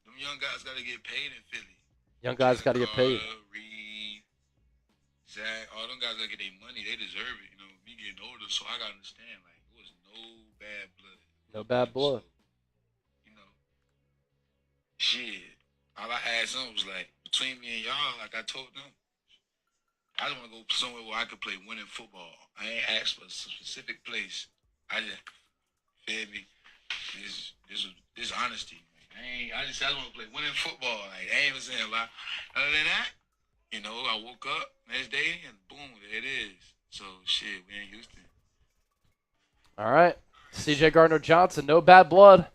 them young guys got to get paid in Philly. Young guys got to get paid. Reed, Zach, all them guys got to get their money. They deserve it. You know, me getting older, so I got to understand, like, it was no bad blood. No bad blood. So, you know, shit. All I had something was like, between me and y'all, like I told them, I just want to go somewhere where I could play winning football. I ain't asked for a specific place. I just, feel me? This honesty. I just want to play winning football. Like, I ain't even saying a lot. Other than that, you know, I woke up next day and boom, there it is. So shit, we in Houston. All right. CJ Gardner-Johnson, no bad blood.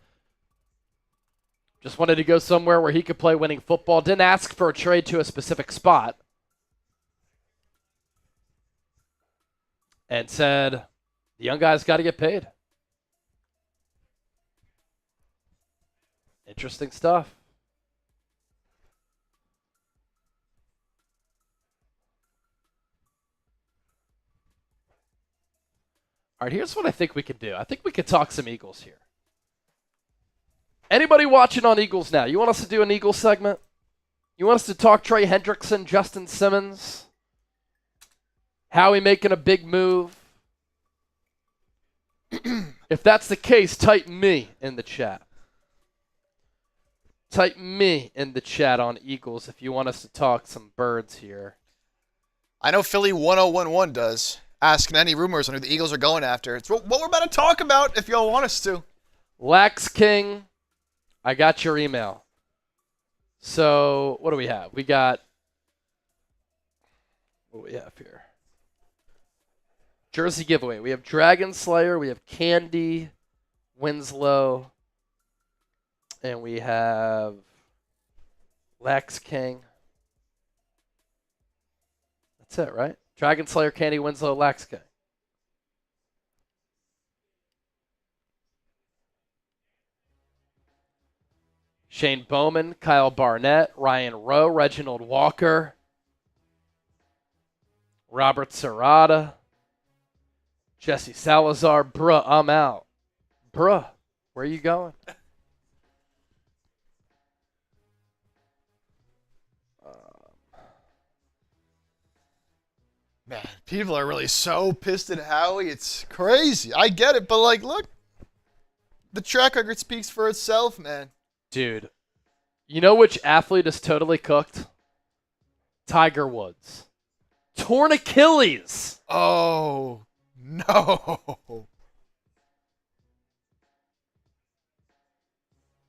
Just wanted to go somewhere where he could play winning football. Didn't ask for a trade to a specific spot. And said, the young guys got to get paid. Interesting stuff. All right, here's what I think we could do. I think we could talk some Eagles here. Anybody watching on Eagles now? You want us to do an Eagles segment? You want us to talk Trey Hendrickson, Justin Simmons? Howie making a big move? If that's the case, type me in the chat. Type me in the chat on Eagles if you want us to talk some birds here. I know Philly 1011 does. Asking any rumors on who the Eagles are going after. It's what we're about to talk about if y'all want us to. Lax King, I got your email. So, what do we have? What do we have here? Jersey giveaway. We have Dragon Slayer. We have Candy, Winslow. And we have Lax King. That's it, right? Dragon Slayer, Candy, Winslow, Lax King. Shane Bowman, Kyle Barnett, Ryan Rowe, Reginald Walker, Robert Serrata, Jesse Salazar. Bruh, I'm out. Bruh, where are you going? Man, people are really so pissed at Howie. It's crazy. I get it, but like, look, the track record speaks for itself, man. Dude, you know which athlete is totally cooked? Tiger Woods. Torn Achilles. Oh, no.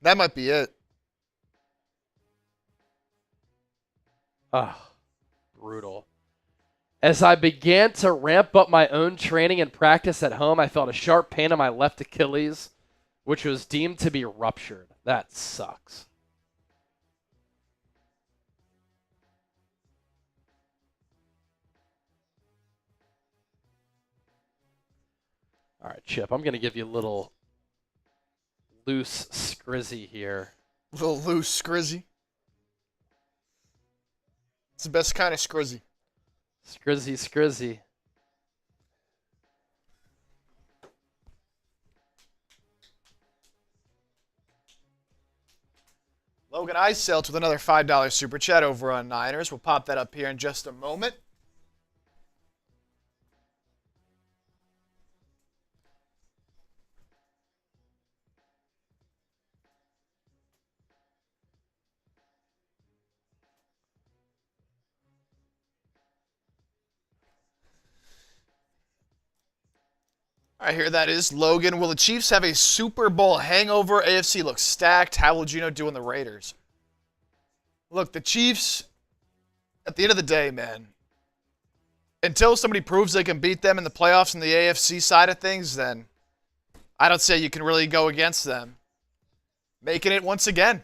That might be it. Ah, brutal. As I began to ramp up my own training and practice at home, I felt a sharp pain in my left Achilles, which was deemed to be ruptured. That sucks. All right, Chip, I'm going to give you a little loose scrizzy here. Little loose scrizzy. It's the best kind of scrizzy. Scrizzy, scrizzy. Logan Eiselt with another $5 super chat over on Niners. We'll pop that up here in just a moment. All right, here that is. Logan, will the Chiefs have a Super Bowl hangover? AFC looks stacked. How will Gino do on the Raiders? Look, the Chiefs, at the end of the day, man, until somebody proves they can beat them in the playoffs in the AFC side of things, then I don't say you can really go against them. Making it once again.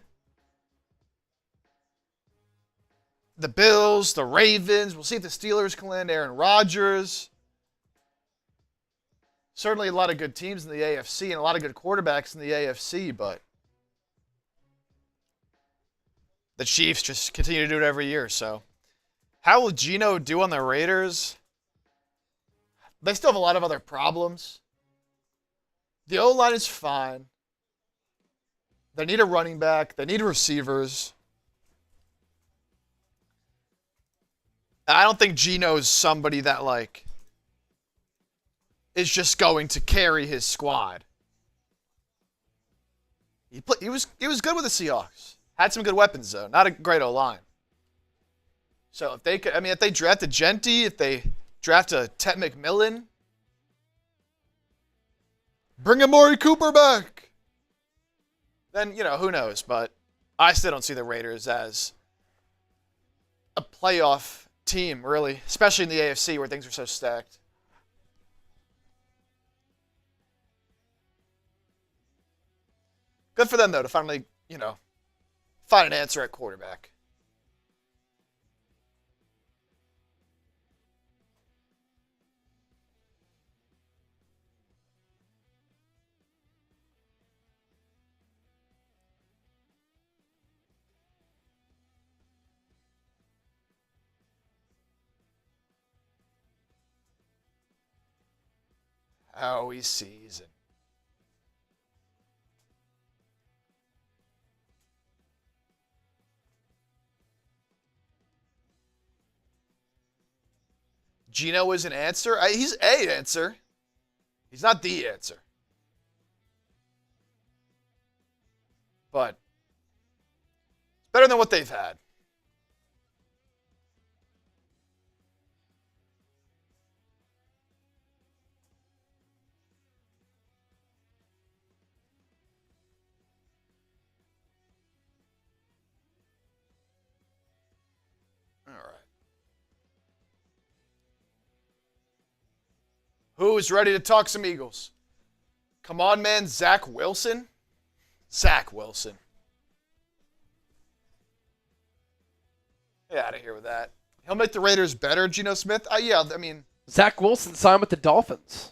The Bills, the Ravens. We'll see if the Steelers can land Aaron Rodgers. Certainly a lot of good teams in the AFC and a lot of good quarterbacks in the AFC, but the Chiefs just continue to do it every year. So how will Geno do on the Raiders? They still have a lot of other problems. The O-line is fine. They need a running back. They need receivers. I don't think Geno's somebody that, like, is just going to carry his squad. He was good with the Seahawks. Had some good weapons, though. Not a great O-line. So if they could, I mean, if they draft a Genty, if they draft a Ted McMillan, bring Amari Cooper back, then, you know, who knows? But I still don't see the Raiders as a playoff team, really, especially in the AFC where things are so stacked. Good for them, though, to finally, you know, find an answer at quarterback. Howie season. Geno is an answer? He's an answer. He's not the answer. But it's better than what they've had. All right. Who is ready to talk some Eagles? Come on, man. Zach Wilson? Zach Wilson. Get out of here with that. He'll make the Raiders better, Geno Smith? Yeah, I mean. Zach Wilson signed with the Dolphins.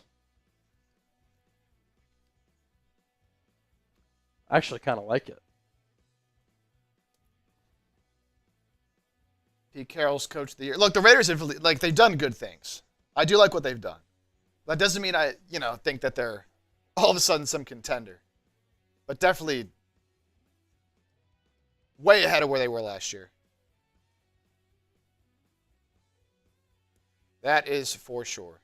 I actually kind of like it. Pete Carroll's coach of the year. Look, the Raiders have, like, they've done good things. I do like what they've done. That doesn't mean I, you know, think that they're all of a sudden some contender. But definitely way ahead of where they were last year. That is for sure.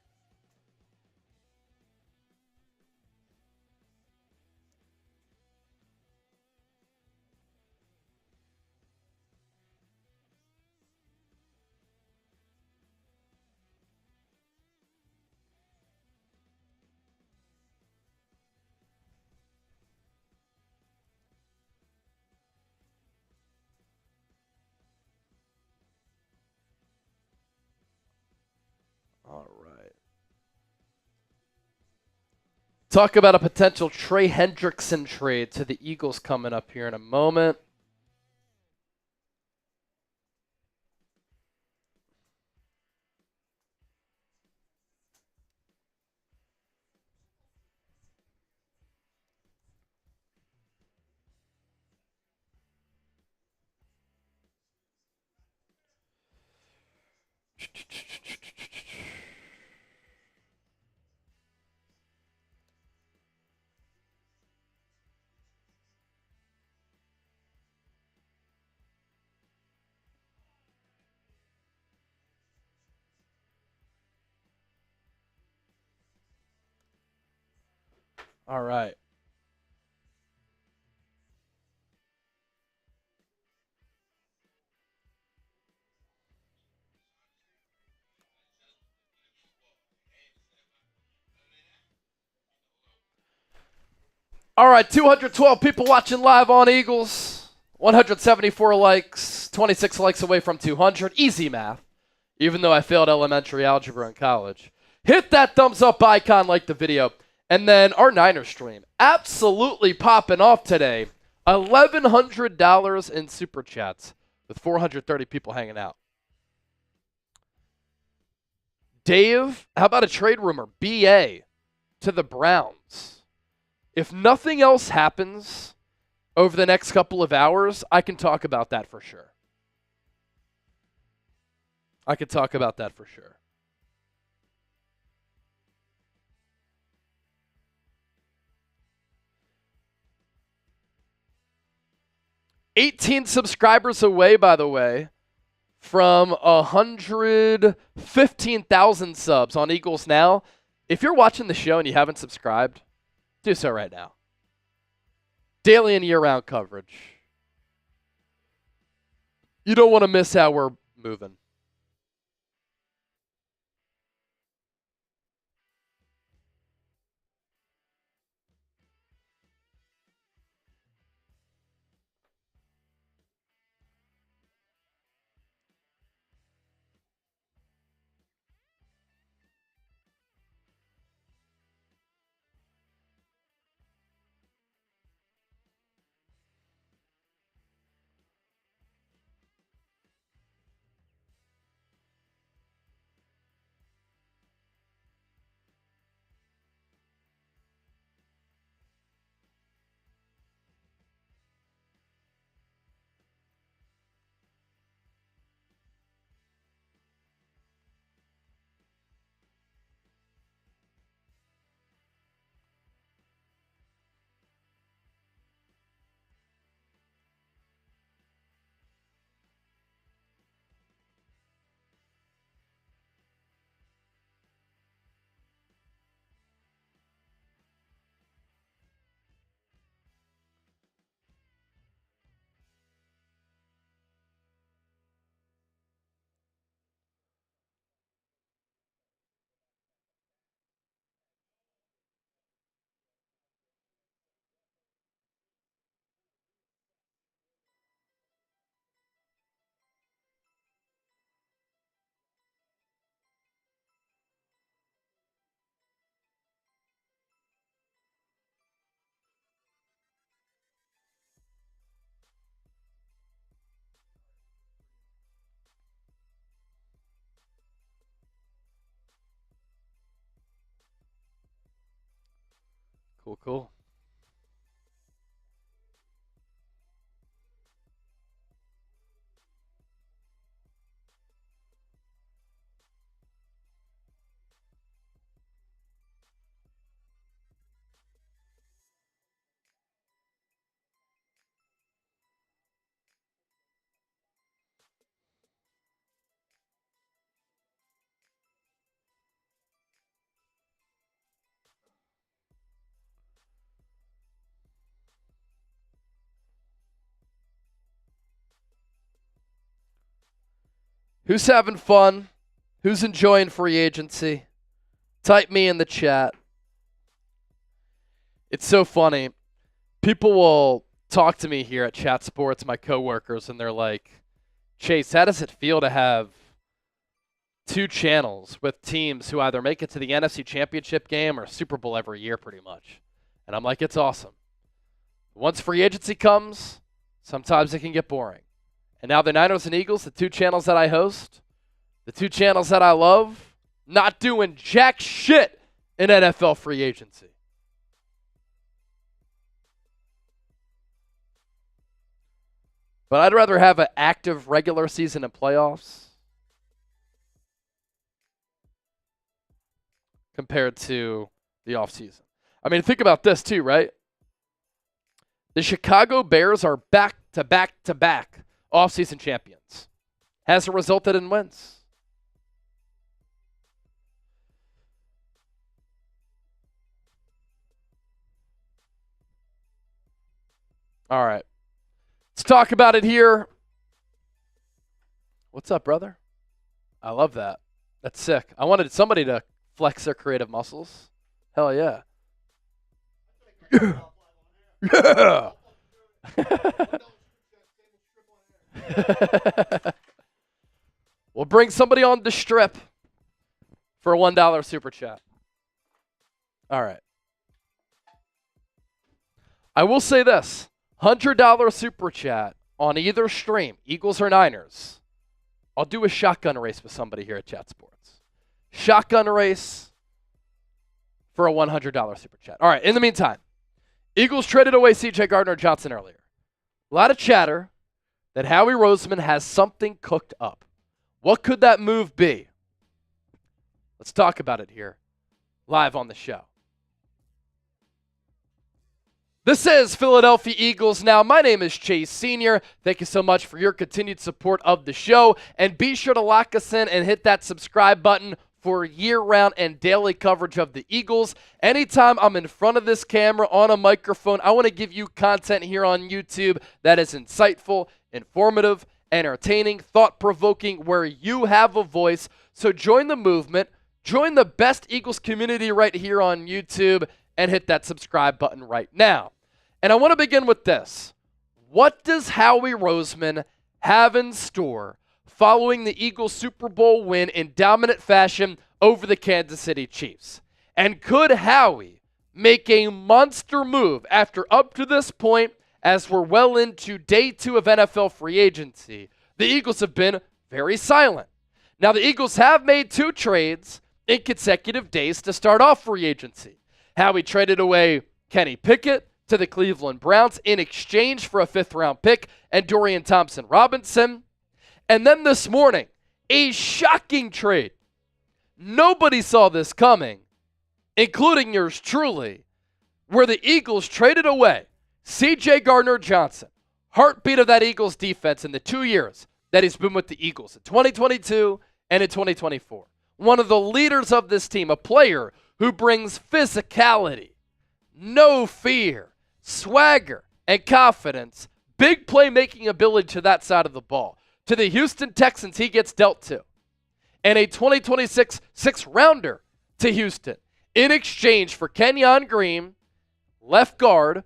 All right. Talk about a potential Trey Hendrickson trade to the Eagles coming up here in a moment. All right. All right, 212 people watching live on Eagles. 174 likes, 26 likes away from 200. Easy math, even though I failed elementary algebra in college. Hit that thumbs up icon, like the video. And then our Niners stream, absolutely popping off today. $1,100 in Super Chats with 430 people hanging out. Dave, how about a trade rumor? BA. to the Browns. If nothing else happens over the next couple of hours, I can talk about that for sure. I could talk about that for sure. $18 subscribers away, by the way, from 115,000 subs on Eagles Now. If you're watching the show and you haven't subscribed, do so right now. Daily and year-round coverage. You don't want to miss how we're moving. Cool. Who's having fun? Who's enjoying free agency? Type me in the chat. It's so funny. People will talk to me here at Chat Sports, my coworkers, and they're like, Chase, how does it feel to have two channels with teams who either make it to the NFC Championship game or Super Bowl every year pretty much? And I'm like, it's awesome. Once free agency comes, sometimes it can get boring. And now the Niners and Eagles, the two channels that I host, the two channels that I love, not doing jack shit in NFL free agency. But I'd rather have an active regular season and playoffs compared to the offseason. I mean, think about this too, right? The Chicago Bears are back-to-back-to-back offseason champions. Hasn't resulted in wins. All right. Let's talk about it here. What's up, brother? I love that. That's sick. I wanted somebody to flex their creative muscles. Hell yeah. Yeah. We'll bring somebody on the strip for a $1 super chat. All right. I will say this. $100 super chat on either stream, Eagles or Niners. I'll do a shotgun race with somebody here at Chat Sports. Shotgun race for a $100 super chat. All right, in the meantime, Eagles traded away C.J. Gardner-Johnson earlier. A lot of chatter that Howie Roseman has something cooked up. What could that move be? Let's talk about it here, live on the show. This is Philadelphia Eagles Now. My name is Chase Sr. Thank you so much for your continued support of the show. And be sure to lock us in and hit that subscribe button for year-round and daily coverage of the Eagles. Anytime I'm in front of this camera on a microphone, I want to give you content here on YouTube that is insightful, informative, entertaining, thought-provoking, where you have a voice. So join the movement, join the best Eagles community right here on YouTube, and hit that subscribe button right now. And I want to begin with this. What does Howie Roseman have in store following the Eagles' Super Bowl win in dominant fashion over the Kansas City Chiefs? And could Howie make a monster move after, up to this point, as we're well into day 2 of NFL free agency, the Eagles have been very silent. Now, the Eagles have made 2 trades in consecutive days to start off free agency. Howie traded away Kenny Pickett to the Cleveland Browns in exchange for a 5th-round pick and Dorian Thompson-Robinson. And then this morning, a shocking trade. Nobody saw this coming, including yours truly, where the Eagles traded away C.J. Gardner-Johnson, heartbeat of that Eagles defense in the 2 years that he's been with the Eagles, in 2022 and in 2024. One of the leaders of this team, a player who brings physicality, no fear, swagger, and confidence, big playmaking ability to that side of the ball. To the Houston Texans, he gets dealt to. And a 2026 6th-rounder to Houston in exchange for Kenyon Green, left guard,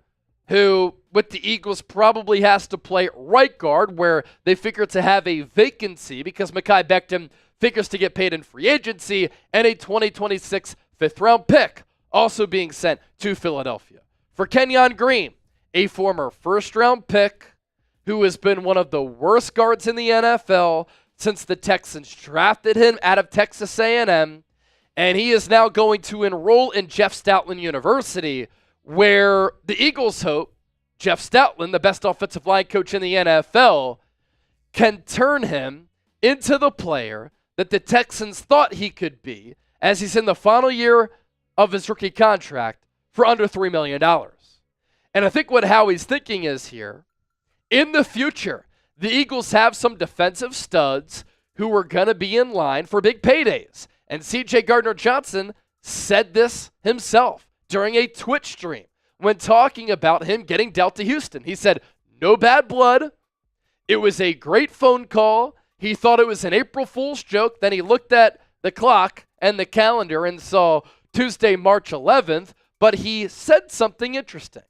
who with the Eagles probably has to play right guard, where they figure to have a vacancy because Mekhi Becton figures to get paid in free agency, and a 2026 5th-round pick also being sent to Philadelphia. For Kenyon Green, a former 1st-round pick who has been one of the worst guards in the NFL since the Texans drafted him out of Texas A&M, and he is now going to enroll in Jeff Stoutland University, where the Eagles hope Jeff Stoutland, the best offensive line coach in the NFL, can turn him into the player that the Texans thought he could be as he's in the final year of his rookie contract for under $3 million. And I think what Howie's thinking is here, in the future, the Eagles have some defensive studs who are going to be in line for big paydays. And C.J. Gardner-Johnson said this himself during a Twitch stream when talking about him getting dealt to Houston. He said, no bad blood. It was a great phone call. He thought it was an April Fool's joke. Then he looked at the clock and the calendar and saw Tuesday, March 11th. But he said something interesting.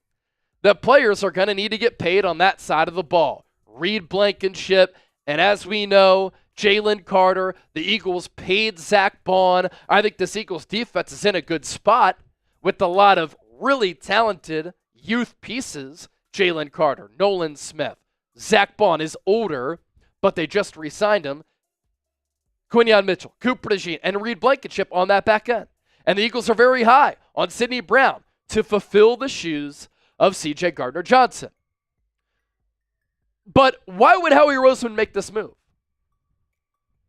The players are going to need to get paid on that side of the ball. Reed Blankenship, and as we know, Jalen Carter, the Eagles paid Zach Bond. I think this Eagles defense is in a good spot with a lot of really talented youth pieces. Jalen Carter, Nolan Smith, Zach Bond is older, but they just re-signed him. Quinyon Mitchell, Cooper DeJean, and Reed Blankenship on that back end. And the Eagles are very high on Sidney Brown to fulfill the shoes of C.J. Gardner-Johnson. But why would Howie Roseman make this move?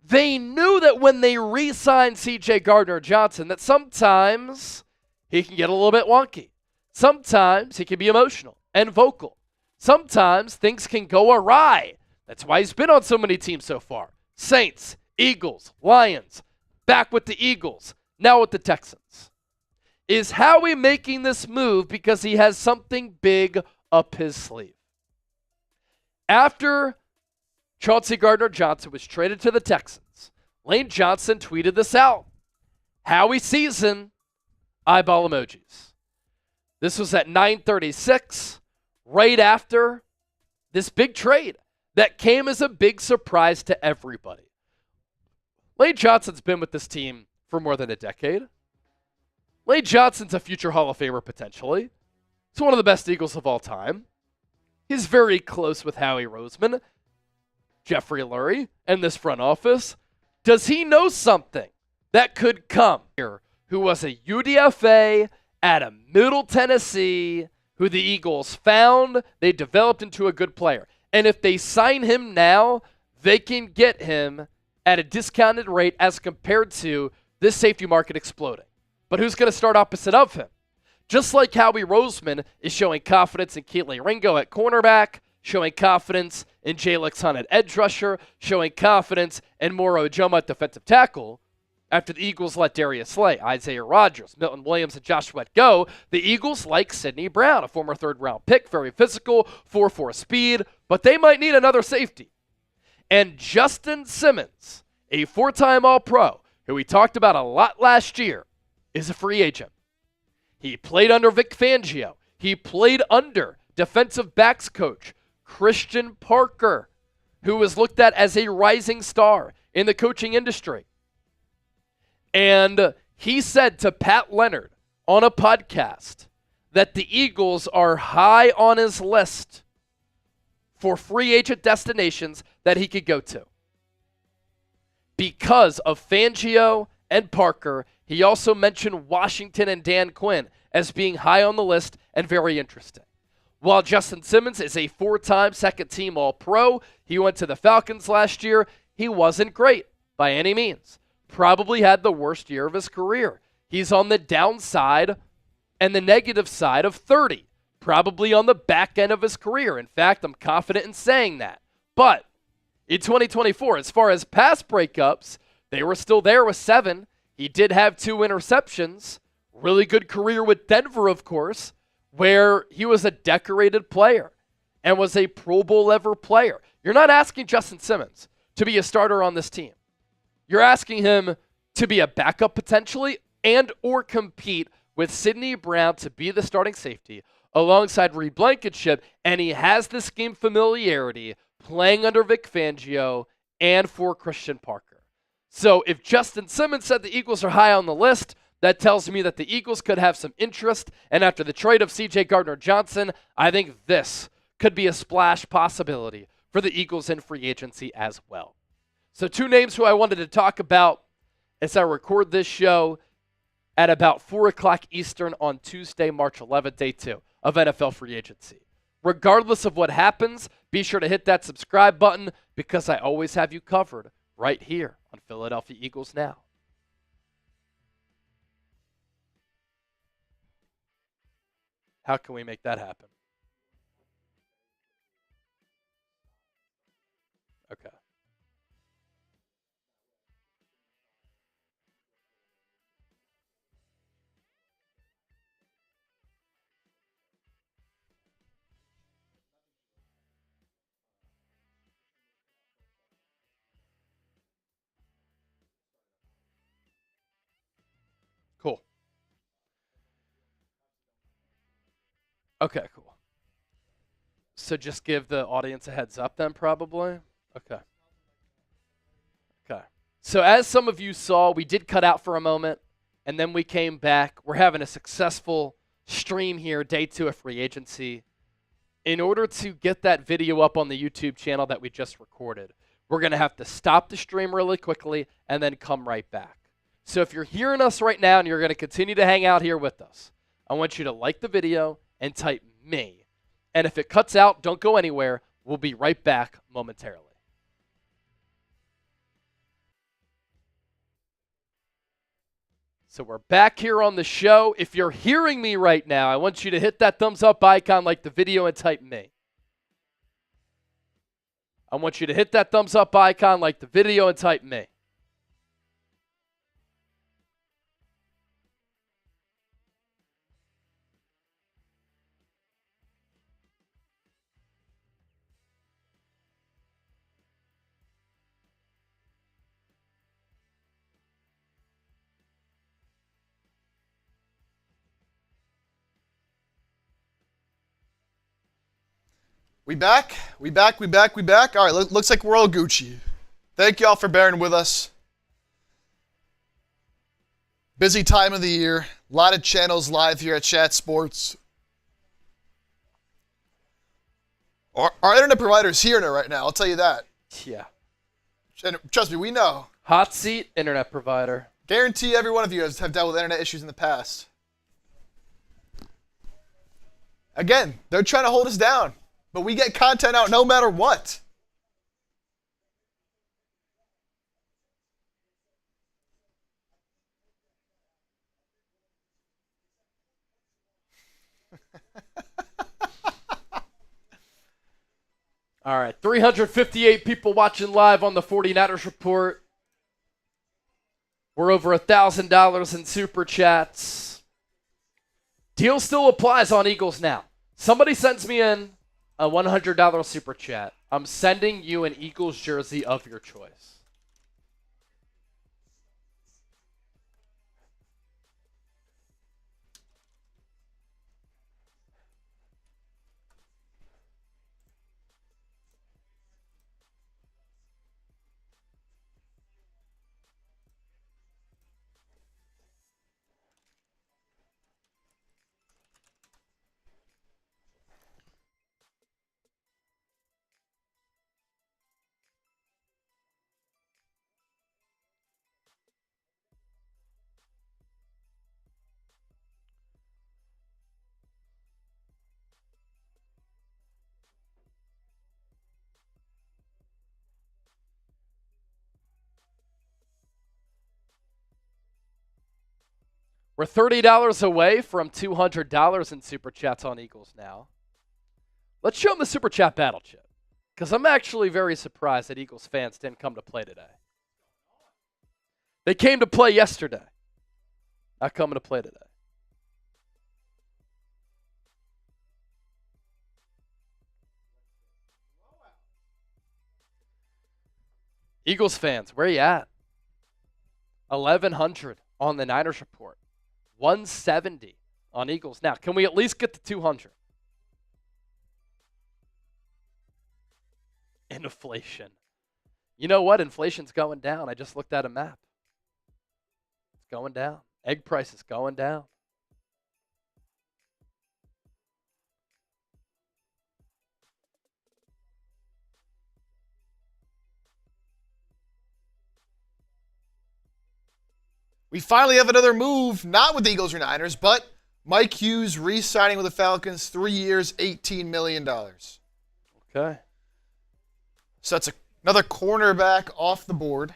They knew that when they re-signed C.J. Gardner-Johnson that sometimes he can get a little bit wonky. Sometimes he can be emotional and vocal. Sometimes things can go awry. That's why he's been on so many teams so far. Saints, Eagles, Lions, back with the Eagles, now with the Texans. Is Howie making this move because he has something big up his sleeve? After Chauncey Gardner-Johnson was traded to the Texans, Lane Johnson tweeted this out. Howie sees him, eyeball emojis. This was at 9:36, right after this big trade that came as a big surprise to everybody. Lane Johnson's been with this team for more than a decade. Lane Johnson's a future Hall of Famer potentially. He's one of the best Eagles of all time. He's very close with Howie Roseman, Jeffrey Lurie, and this front office. Does he know something that could come here who was a UDFA out of Middle Tennessee, who the Eagles found, they developed into a good player. And if they sign him now, they can get him at a discounted rate as compared to this safety market exploding. But who's going to start opposite of him? Just like Howie Roseman is showing confidence in Keatley Ringo at cornerback, showing confidence in Jalix Hunt at edge rusher, showing confidence in Moro Ojoma at defensive tackle. After the Eagles let Darius Slay, Isaiah Rodgers, Milton Williams, and Josh Sweat go, the Eagles like Sidney Brown, a former third-round pick, very physical, 4.4 speed, but they might need another safety. And Justin Simmons, a four-time All-Pro, who we talked about a lot last year, is a free agent. He played under Vic Fangio. He played under defensive backs coach Christian Parker, who was looked at as a rising star in the coaching industry. And he said to Pat Leonard on a podcast that the Eagles are high on his list for free agent destinations that he could go to. Because of Fangio and Parker, he also mentioned Washington and Dan Quinn as being high on the list and very interesting. While Justin Simmons is a four-time second-team All-Pro, he went to the Falcons last year. He wasn't great by any means. Probably had the worst year of his career. He's on the downside and the negative side of 30, probably on the back end of his career. In fact, I'm confident in saying that. But in 2024, as far as pass breakups, they were still there with 7. He did have 2 interceptions. Really good career with Denver, of course, where he was a decorated player and was a Pro Bowl level player. You're not asking Justin Simmons to be a starter on this team. You're asking him to be a backup potentially and or compete with Sidney Brown to be the starting safety alongside Reed Blankenship, and he has the scheme familiarity playing under Vic Fangio and for Christian Parker. So if Justin Simmons said the Eagles are high on the list, that tells me that the Eagles could have some interest, and after the trade of C.J. Gardner-Johnson, I think this could be a splash possibility for the Eagles in free agency as well. So 2 names who I wanted to talk about as I record this show at about 4 o'clock Eastern on Tuesday, March 11th, day 2 of NFL free agency. Regardless of what happens, be sure to hit that subscribe button because I always have you covered right here on Philadelphia Eagles Now. How can we make that happen? Okay. Cool. Okay, cool. So just give the audience a heads up then, probably? Okay. Okay. So as some of you saw, we did cut out for a moment, and then we came back. We're having a successful stream here, day 2 of free agency. In order to get that video up on the YouTube channel that we just recorded, we're going to have to stop the stream really quickly and then come right back. So if you're hearing us right now and you're going to continue to hang out here with us, I want you to like the video and type me. And if it cuts out, don't go anywhere. We'll be right back momentarily. So we're back here on the show. If you're hearing me right now, I want you to hit that thumbs up icon, like the video, and type me. I want you to hit that thumbs up icon, like the video, and type me. We back? We back? All right, looks like we're all Gucci. Thank y'all for bearing with us. Busy time of the year. A lot of channels live here at Chat Sports. Our internet provider's hearing it right now, I'll tell you that. Yeah. And trust me, we know. Hot seat internet provider. Guarantee every one of you have dealt with internet issues in the past. Again, they're trying to hold us down, but we get content out no matter what. All right, 358 people watching live on the 49ers Report. We're over $1,000 in Super Chats. Deal still applies on Eagles Now. Somebody sends me in a $100 Super Chat. I'm sending you an Eagles jersey of your choice. We're $30 away from $200 in Super Chats on Eagles Now. Let's show them the Super Chat battle chip, because I'm actually very surprised that Eagles fans didn't come to play today. They came to play yesterday, not coming to play today. Eagles fans, where you at? 1,100 on the Niners Report. 170 on Eagles Now. Can we at least get to 200? Inflation. You know what? Inflation's going down. I just looked at a map. It's going down. Egg price is going down. We finally have another move, not with the Eagles or Niners, but Mike Hughes re-signing with the Falcons, 3 years, $18 million. Okay. So that's another cornerback off the board.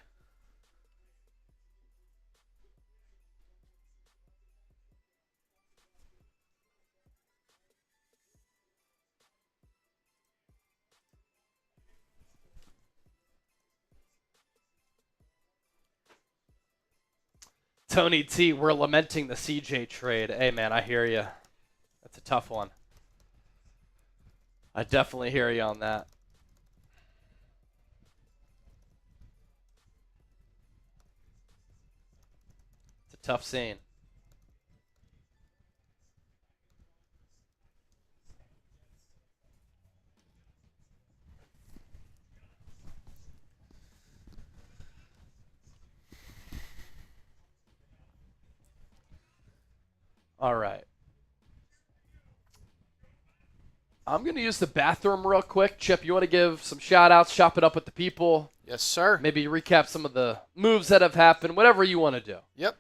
Tony T, we're lamenting the CJ trade. Hey, man, I hear you. That's a tough one. I definitely hear you on that. It's a tough scene. All right. I'm going to use the bathroom real quick. Chip, you want to give some shout-outs, chop it up with the people? Yes, sir. Maybe recap some of the moves that have happened, whatever you want to do. Yep.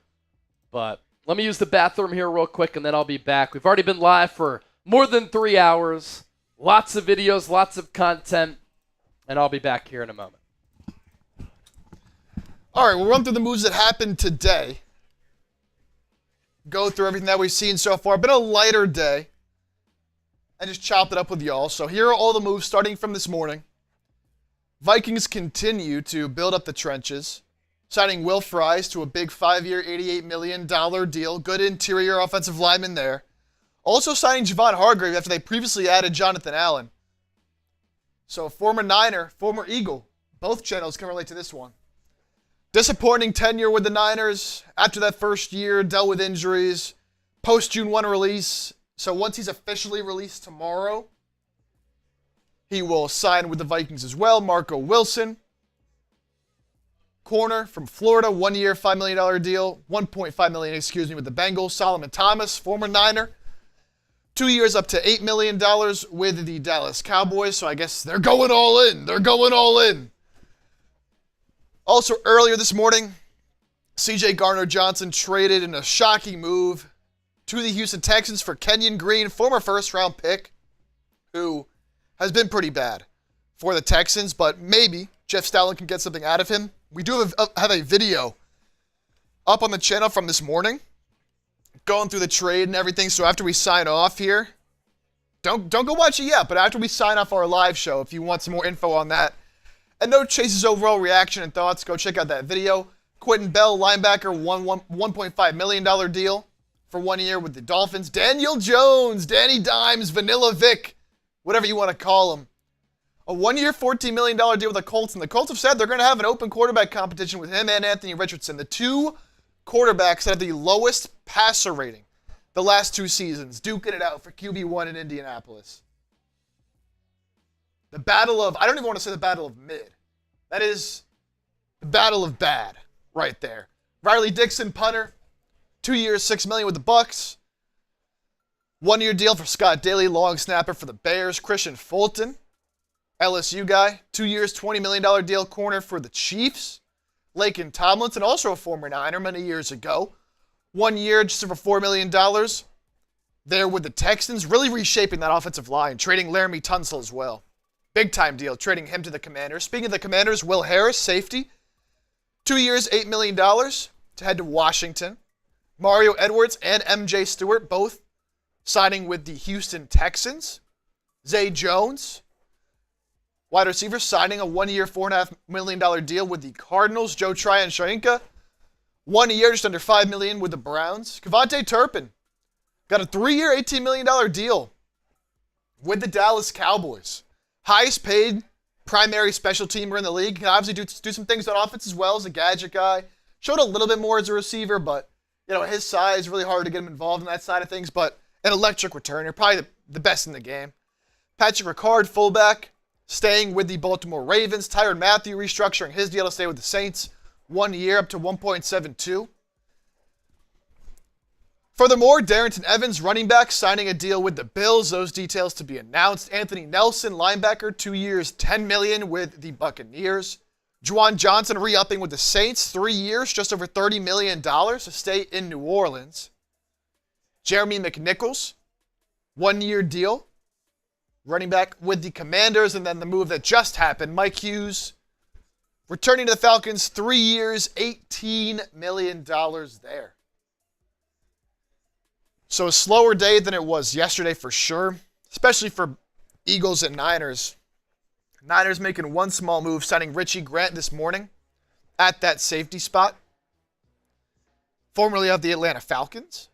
But let me use the bathroom here real quick, and then I'll be back. We've already been live for more than 3 hours. Lots of videos, lots of content, and I'll be back here in a moment. All right, we'll run through the moves that happened today. Go through everything that we've seen so far. Been a lighter day. I just chopped it up with y'all. So here are all the moves starting from this morning. Vikings continue to build up the trenches, signing Will Fries to a big 5-year, $88 million deal. Good interior offensive lineman there. Also signing Javon Hargrave after they previously added Jonathan Allen. So former Niner, former Eagle. Both channels can relate to this one. Disappointing tenure with the Niners. After that first year, dealt with injuries. Post-June 1 release. So once he's officially released tomorrow, he will sign with the Vikings as well. Marco Wilson. Corner from Florida, 1 year, $5 million deal. $1.5 million, with the Bengals. Solomon Thomas, former Niner. 2 years up to $8 million with the Dallas Cowboys. So I guess they're going all in. They're going all in. Also, earlier this morning, CJ Gardner-Johnson traded in a shocking move to the Houston Texans for Kenyon Green, former first-round pick, who has been pretty bad for the Texans, but maybe Jeff Stoutland can get something out of him. We do have a video up on the channel from this morning going through the trade and everything, so after we sign off here, don't go watch it yet, but after we sign off our live show, if you want some more info on that, and know Chase's overall reaction and thoughts, go check out that video. Quentin Bell, linebacker, $1.5 million deal for 1 year with the Dolphins. Daniel Jones, Danny Dimes, Vanilla Vic, whatever you want to call him. A 1 year, $14 million deal with the Colts, and the Colts have said they're going to have an open quarterback competition with him and Anthony Richardson, the two quarterbacks that have the lowest passer rating the last 2 seasons, duking it out for QB1 in Indianapolis. The battle of, I don't even want to say the battle of mid. That is the battle of bad right there. Riley Dixon, punter, 2 years, $6 million with the Bucks. 1 year deal for Scott Daly, long snapper for the Bears. Christian Fulton, LSU guy, 2 years, $20 million deal, corner for the Chiefs. Laken Tomlinson, also a former Niner many years ago. 1 year, just over $4 million there with the Texans, really reshaping that offensive line, trading Laramie Tunsil as well. Big time deal, trading him to the Commanders. Speaking of the Commanders, Will Harris, safety, 2 years, $8 million to head to Washington. Mario Edwards and MJ Stewart, both signing with the Houston Texans. Zay Jones, wide receiver, signing a 1 year, $4.5 million deal with the Cardinals. Joe Tryon-Shoyinka, 1 year, just under $5 million with the Browns. Kevontae Turpin got a 3 year, $18 million deal with the Dallas Cowboys. Highest paid primary special teamer in the league. Can obviously do some things on offense as well as a gadget guy. Showed a little bit more as a receiver, but his size, really hard to get him involved in that side of things, but an electric returner, probably the best in the game. Patrick Ricard, fullback, staying with the Baltimore Ravens. Tyrann Mathieu restructuring his deal to stay with the Saints. 1 year, up to 1.72. Furthermore, Darrington Evans, running back, signing a deal with the Bills. Those details to be announced. Anthony Nelson, linebacker, 2 years, $10 million with the Buccaneers. Juwan Johnson re-upping with the Saints, 3 years, just over $30 million to stay in New Orleans. Jeremy McNichols, 1 year deal, running back with the Commanders. And then the move that just happened, Mike Hughes, returning to the Falcons, 3 years, $18 million there. So a slower day than it was yesterday for sure, especially for Eagles and Niners. Niners making one small move, signing Richie Grant this morning at that safety spot, formerly of the Atlanta Falcons.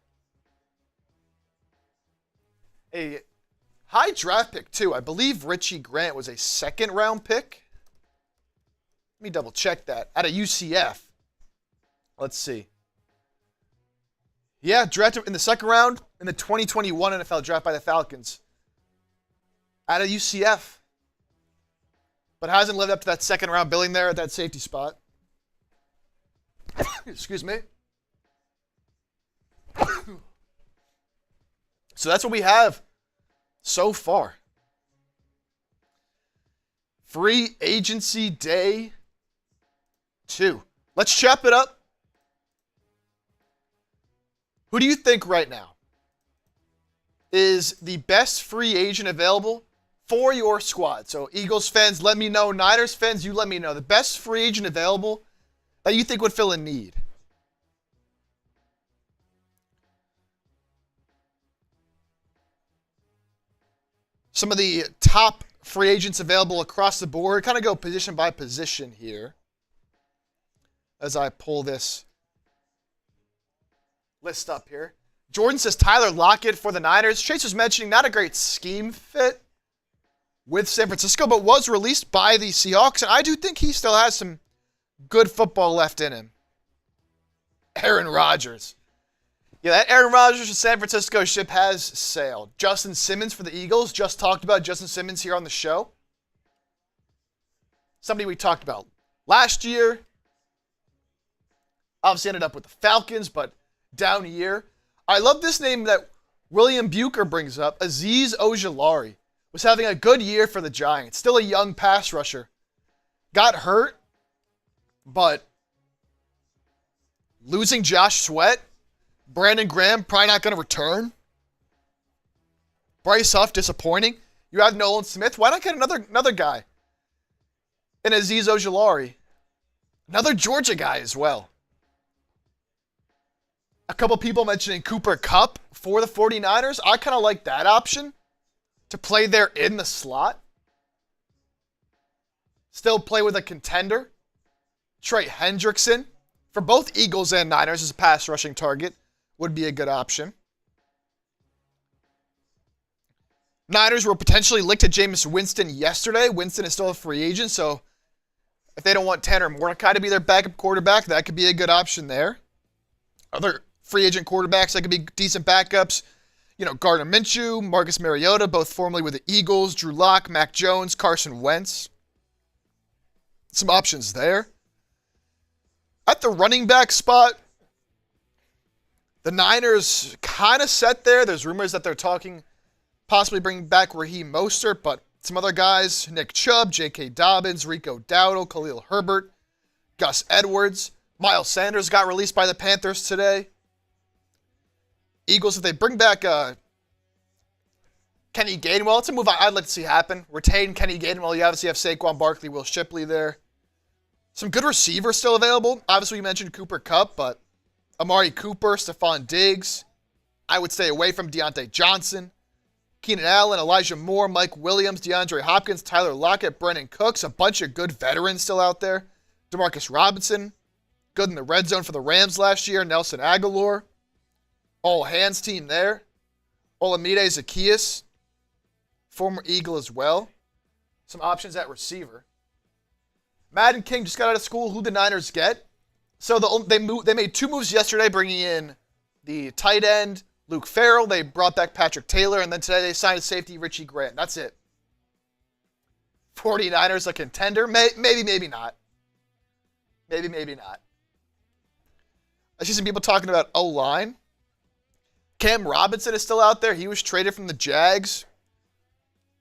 A high draft pick too. I believe Richie Grant was a second-round pick. Let me double check that. Out of UCF. Let's see. Yeah, drafted in the second round in the 2021 NFL draft by the Falcons. Out of UCF. But hasn't lived up to that second round billing there at that safety spot. Excuse me. So that's what we have so far. Free agency day 2. Let's chop it up. Who do you think right now is the best free agent available for your squad? So Eagles fans, let me know. Niners fans, you let me know. The best free agent available that you think would fill a need. Some of the top free agents available across the board. Kind of go position by position here as I pull this list up here. Jordan says Tyler Lockett for the Niners. Chase was mentioning not a great scheme fit with San Francisco, but was released by the Seahawks, and I do think he still has some good football left in him. Aaron Rodgers. Yeah, that Aaron Rodgers to San Francisco ship has sailed. Justin Simmons for the Eagles. Just talked about Justin Simmons here on the show. Somebody we talked about last year. Obviously ended up with the Falcons, but down year. I love this name that William Bucher brings up. Azeez Ojulari was having a good year for the Giants. Still a young pass rusher. Got hurt, but Losing Josh Sweat. Brandon Graham probably not going to return. Bryce Huff disappointing. You have Nolan Smith. Why not get another guy? And Azeez Ojulari. Another Georgia guy as well. A couple people mentioning Cooper Kupp for the 49ers. I kind of like that option to play there in the slot. Still play with a contender. Trey Hendrickson for both Eagles and Niners as a pass rushing target would be a good option. Niners were potentially linked to Jameis Winston yesterday. Winston is still a free agent, so if they don't want Tanner Mordecai to be their backup quarterback, that could be a good option there. Other free agent quarterbacks that could be decent backups, Gardner Minshew, Marcus Mariota, both formerly with the Eagles, Drew Lock, Mac Jones, Carson Wentz. Some options there. At the running back spot, the Niners kind of set there. There's rumors that they're talking possibly bringing back Raheem Mostert, but some other guys, Nick Chubb, J.K. Dobbins, Rico Dowdle, Khalil Herbert, Gus Edwards. Miles Sanders got released by the Panthers today. Eagles, if they bring back Kenny Gainwell, it's a move I'd like to see happen. Retain Kenny Gainwell. You obviously have Saquon Barkley, Will Shipley there. Some good receivers still available. Obviously, we mentioned Cooper Kupp, but Amari Cooper, Stephon Diggs. I would stay away from Deontay Johnson. Keenan Allen, Elijah Moore, Mike Williams, DeAndre Hopkins, Tyler Lockett, Brennan Cooks. A bunch of good veterans still out there. Demarcus Robinson, good in the red zone for the Rams last year. Nelson Aguilar. All hands team there. Olamide Zaccheaus, former Eagle as well. Some options at receiver. Madden King just got out of school. Who the Niners get? So they made two moves yesterday, bringing in the tight end, Luke Farrell. They brought back Patrick Taylor, and then today they signed safety Richie Grant. That's it. 49ers a contender? Maybe not. Maybe not. I see some people talking about O-line. Cam Robinson is still out there. He was traded from the Jags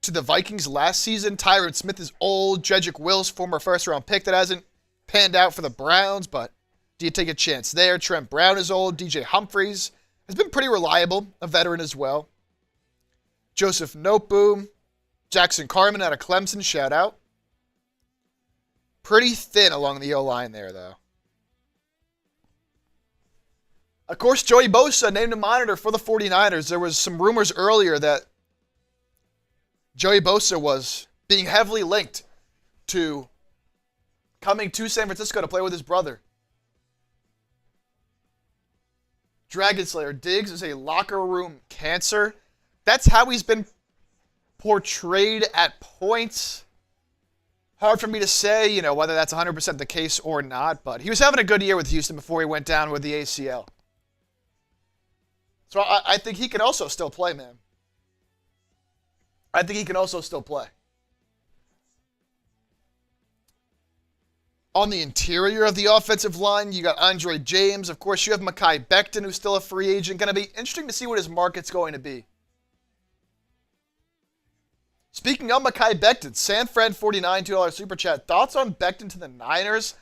to the Vikings last season. Tyron Smith is old. Jedrick Wills, former first-round pick that hasn't panned out for the Browns, but do you take a chance there? Trent Brown is old. DJ Humphries has been pretty reliable, a veteran as well. Joseph Noteboom. Jackson Carman out of Clemson, shout out. Pretty thin along the O-line there, though. Of course, Joey Bosa named a monitor for the 49ers. There was some rumors earlier that Joey Bosa was being heavily linked to coming to San Francisco to play with his brother. Dragon Slayer Diggs is a locker room cancer. That's how he's been portrayed at points. Hard for me to say, whether that's 100% the case or not, but he was having a good year with Houston before he went down with the ACL. So I think he can also still play, man. I think he can also still play. On the interior of the offensive line, you got Andre James. Of course, you have Mekhi Becton, who's still a free agent. Going to be interesting to see what his market's going to be. Speaking of Mekhi Becton, San Fran 49 $2 Super Chat. Thoughts on Becton to the Niners?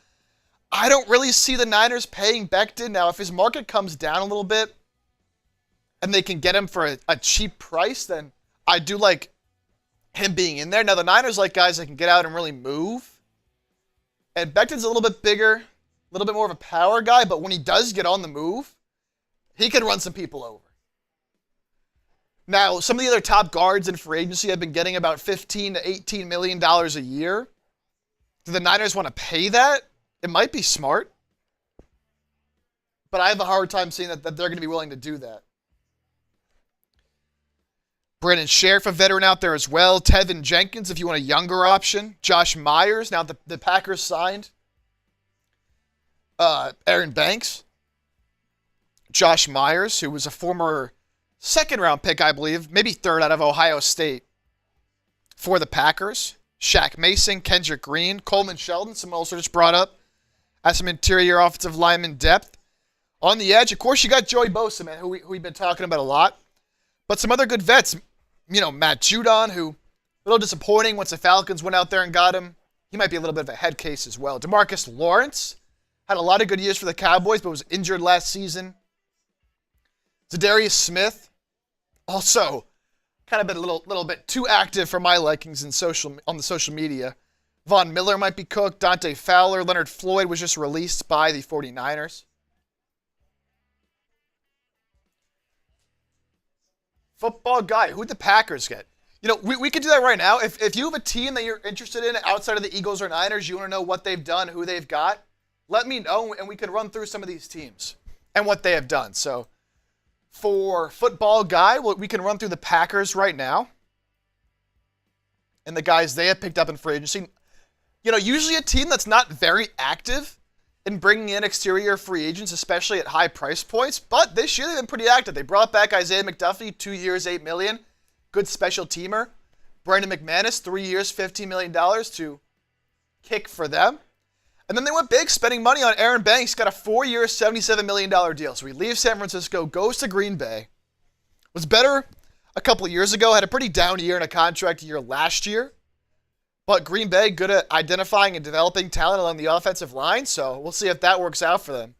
I don't really see the Niners paying Becton. Now, if his market comes down a little bit and they can get him for a cheap price, then I do like him being in there. Now, the Niners like guys that can get out and really move. And Becton's a little bit bigger, a little bit more of a power guy, but when he does get on the move, he can run some people over. Now, some of the other top guards in free agency have been getting about $15 to $18 million a year. Do the Niners want to pay that? It might be smart. But I have a hard time seeing that they're going to be willing to do that. Brandon Sheriff, a veteran out there as well. Tevin Jenkins, if you want a younger option. Josh Myers, now the Packers signed. Aaron Banks. Josh Myers, who was a former second-round pick, I believe, maybe third out of Ohio State for the Packers. Shaq Mason, Kendrick Green, Coleman Sheldon, some also just brought up as some interior offensive lineman depth. On the edge, of course, you got Joey Bosa, man, who we've been talking about a lot. But some other good vets, Matt Judon, who a little disappointing once the Falcons went out there and got him. He might be a little bit of a head case as well. DeMarcus Lawrence, Had a lot of good years for the Cowboys, but was injured last season. Zadarius Smith, also kind of been a little bit too active for my likings on the social media. Von Miller might be cooked. Dante Fowler. Leonard Floyd was just released by the 49ers. Football guy. Who'd the Packers get? You know, we could do that right now. If you have a team that you're interested in outside of the Eagles or Niners, you want to know what they've done, who they've got, let me know, and we can run through some of these teams and what they have done. So for football guy, we can run through the Packers right now and the guys they have picked up in free agency. You know, usually a team that's not very active in bringing in exterior free agents, especially at high price points, but this year they've been pretty active. They brought back Isaiah McDuffie, 2 years, $8 million. Good special teamer. Brandon McManus, 3 years, $15 million to kick for them. And then they went big, spending money on Aaron Banks. Got a 4-year, $77 million deal. So he leaves San Francisco, goes to Green Bay. Was better a couple of years ago. Had a pretty down year and a contract year last year. But Green Bay, good at identifying and developing talent along the offensive line. So we'll see if that works out for them.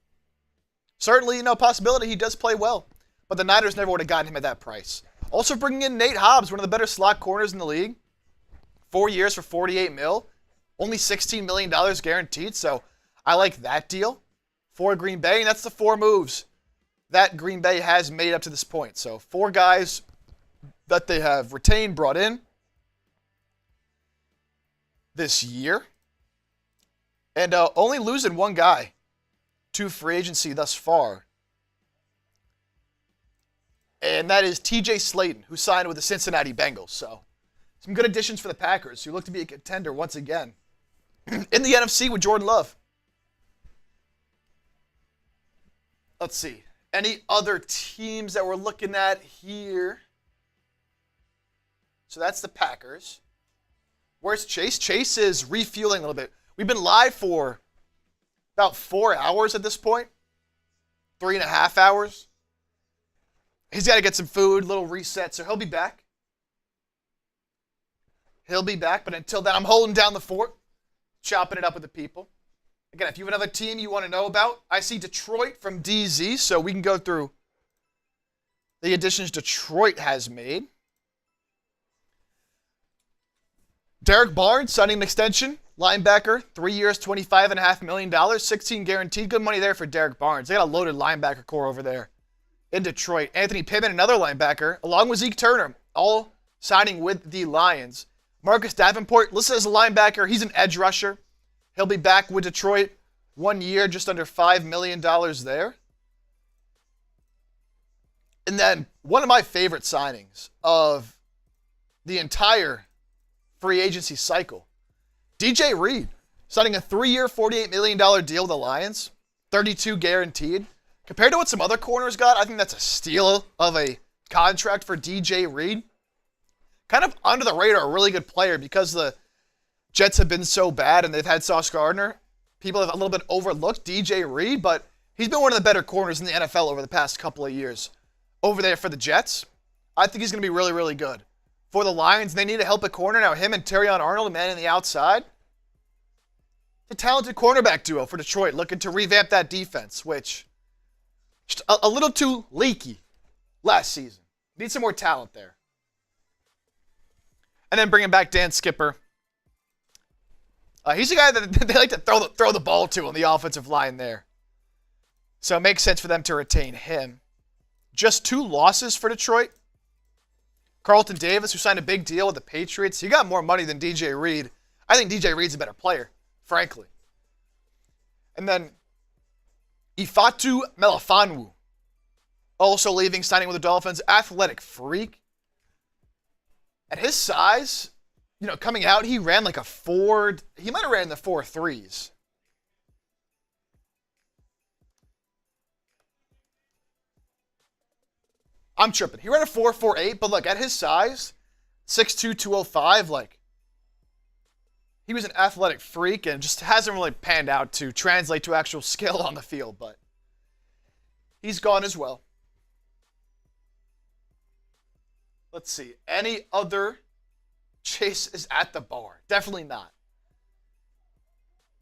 Certainly, possibility he does play well. But the Niners never would have gotten him at that price. Also bringing in Nate Hobbs, one of the better slot corners in the league. 4 years for $48 million. Only $16 million guaranteed, so I like that deal for Green Bay. And that's the 4 moves that Green Bay has made up to this point. So 4 guys that they have retained, brought in this year. And only losing 1 guy to free agency thus far. And that is TJ Slaton, who signed with the Cincinnati Bengals. So some good additions for the Packers, who look to be a contender once again. In the NFC with Jordan Love. Let's see. Any other teams that we're looking at here? So that's the Packers. Where's Chase? Chase is refueling a little bit. We've been live for about 4 hours at this point. 3.5 hours. He's got to get some food, little reset, so he'll be back. But until then, I'm holding down the fort, chopping it up with the people. Again, if you have another team you want to know about, I see Detroit from DZ, so we can go through the additions Detroit has made. Derek Barnes signing an extension, linebacker, 3 years, $25.5 million, $16 guaranteed. Good money there for Derek Barnes. They got a loaded linebacker core over there in Detroit. Anthony Pittman, another linebacker, along with Zeke Turner, all signing with the Lions. Marcus Davenport, listed as a linebacker. He's an edge rusher. He'll be back with Detroit. 1 year, just under $5 million there. And then one of my favorite signings of the entire free agency cycle, DJ Reed, signing a 3-year, $48 million deal with the Lions, 32 guaranteed. Compared to what some other corners got, I think that's a steal of a contract for DJ Reed. Kind of under the radar, a really good player because the Jets have been so bad and they've had Sauce Gardner. People have a little bit overlooked DJ Reed, but he's been one of the better corners in the NFL over the past couple of years. Over there for the Jets, I think he's going to be really, really good. For the Lions, they need to help a corner. Now him and Terrion Arnold, man in the outside. It's a talented cornerback duo for Detroit, looking to revamp that defense, which just a little too leaky last season. Need some more talent there. And then bringing back Dan Skipper. He's a guy that they like to throw the ball to on the offensive line there. So it makes sense for them to retain him. Just 2 losses for Detroit. Carlton Davis, who signed a big deal with the Patriots. He got more money than DJ Reed. I think DJ Reed's a better player, frankly. And then Ifatu Melifonwu, also leaving, signing with the Dolphins. Athletic freak. At his size, coming out, he ran like he might have ran the 4.3s. I'm tripping. He ran a 4.48, but look, at his size, 6'2", 205, he was an athletic freak and just hasn't really panned out to translate to actual skill on the field, but he's gone as well. Let's see. Any other Chase is at the bar? Definitely not.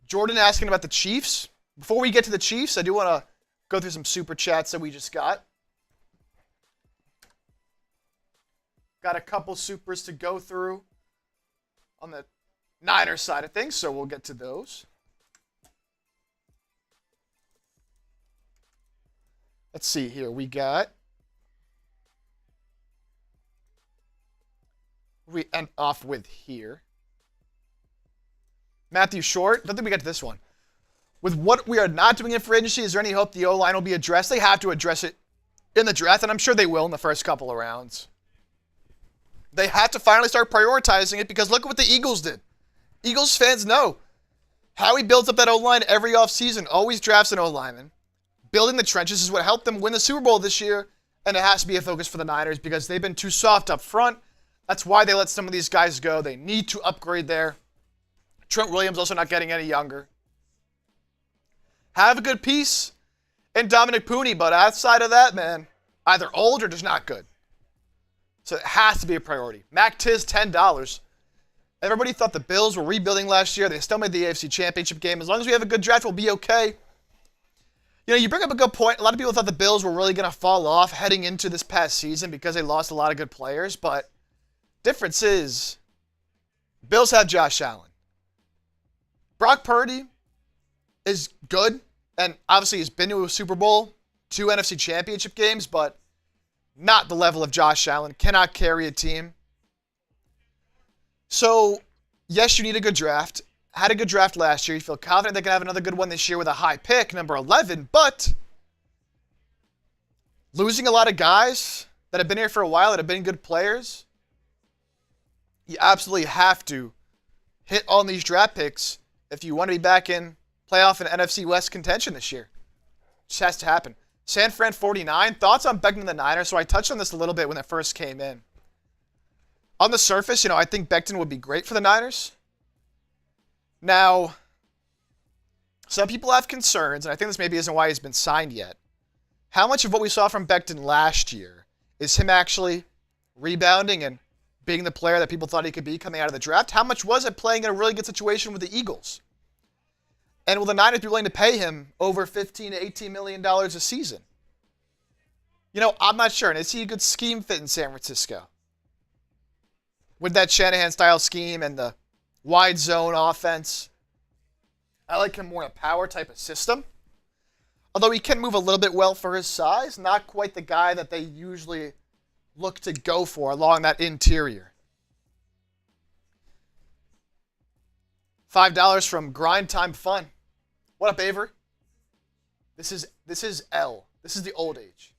Jordan asking about the Chiefs. Before we get to the Chiefs, I do want to go through some super chats that we just got. Got a couple supers to go through on the Niners side of things, so we'll get to those. Let's see here. We end off with here. Matthew Short. Don't think we got to this one. With what we are not doing in free agency, is there any hope the O-line will be addressed? They have to address it in the draft, and I'm sure they will in the first couple of rounds. They have to finally start prioritizing it because look at what the Eagles did. Eagles fans know. Howie builds up that O-line every offseason, always drafts an O-lineman. Building the trenches is what helped them win the Super Bowl this year, and it has to be a focus for the Niners because they've been too soft up front. That's why they let some of these guys go. They need to upgrade there. Trent Williams also not getting any younger. Have a good piece in Dominic Pooney, but outside of that, man, either old or just not good. So it has to be a priority. Mac Tiz, $10. Everybody thought the Bills were rebuilding last year. They still made the AFC Championship game. As long as we have a good draft, we'll be okay. You know, you bring up a good point. A lot of people thought the Bills were really going to fall off heading into this past season because they lost a lot of good players. But difference is, Bills have Josh Allen. Brock Purdy is good, and obviously he's been to a Super Bowl, 2 NFC Championship games, but not the level of Josh Allen. Cannot carry a team. So, yes, you need a good draft. Had a good draft last year. You feel confident they can have another good one this year with a high pick, number 11. But losing a lot of guys that have been here for a while, that have been good players, you absolutely have to hit on these draft picks if you want to be back in playoff and NFC West contention this year. It just has to happen. San Fran 49. Thoughts on Becton and the Niners? So I touched on this a little bit when it first came in. On the surface, I think Becton would be great for the Niners. Now, some people have concerns, and I think this maybe isn't why he's been signed yet. How much of what we saw from Becton last year is him actually rebounding and being the player that people thought he could be coming out of the draft? How much was it playing in a really good situation with the Eagles? And will the Niners be willing to pay him over $15 to $18 million a season? I'm not sure. And is he a good scheme fit in San Francisco? With that Shanahan-style scheme and the wide zone offense. I like him more in a power type of system. Although he can move a little bit well for his size. Not quite the guy that they usually look to go for along that interior. $5 from Grind Time Fun. What up, Avery? This is L. This is the old age.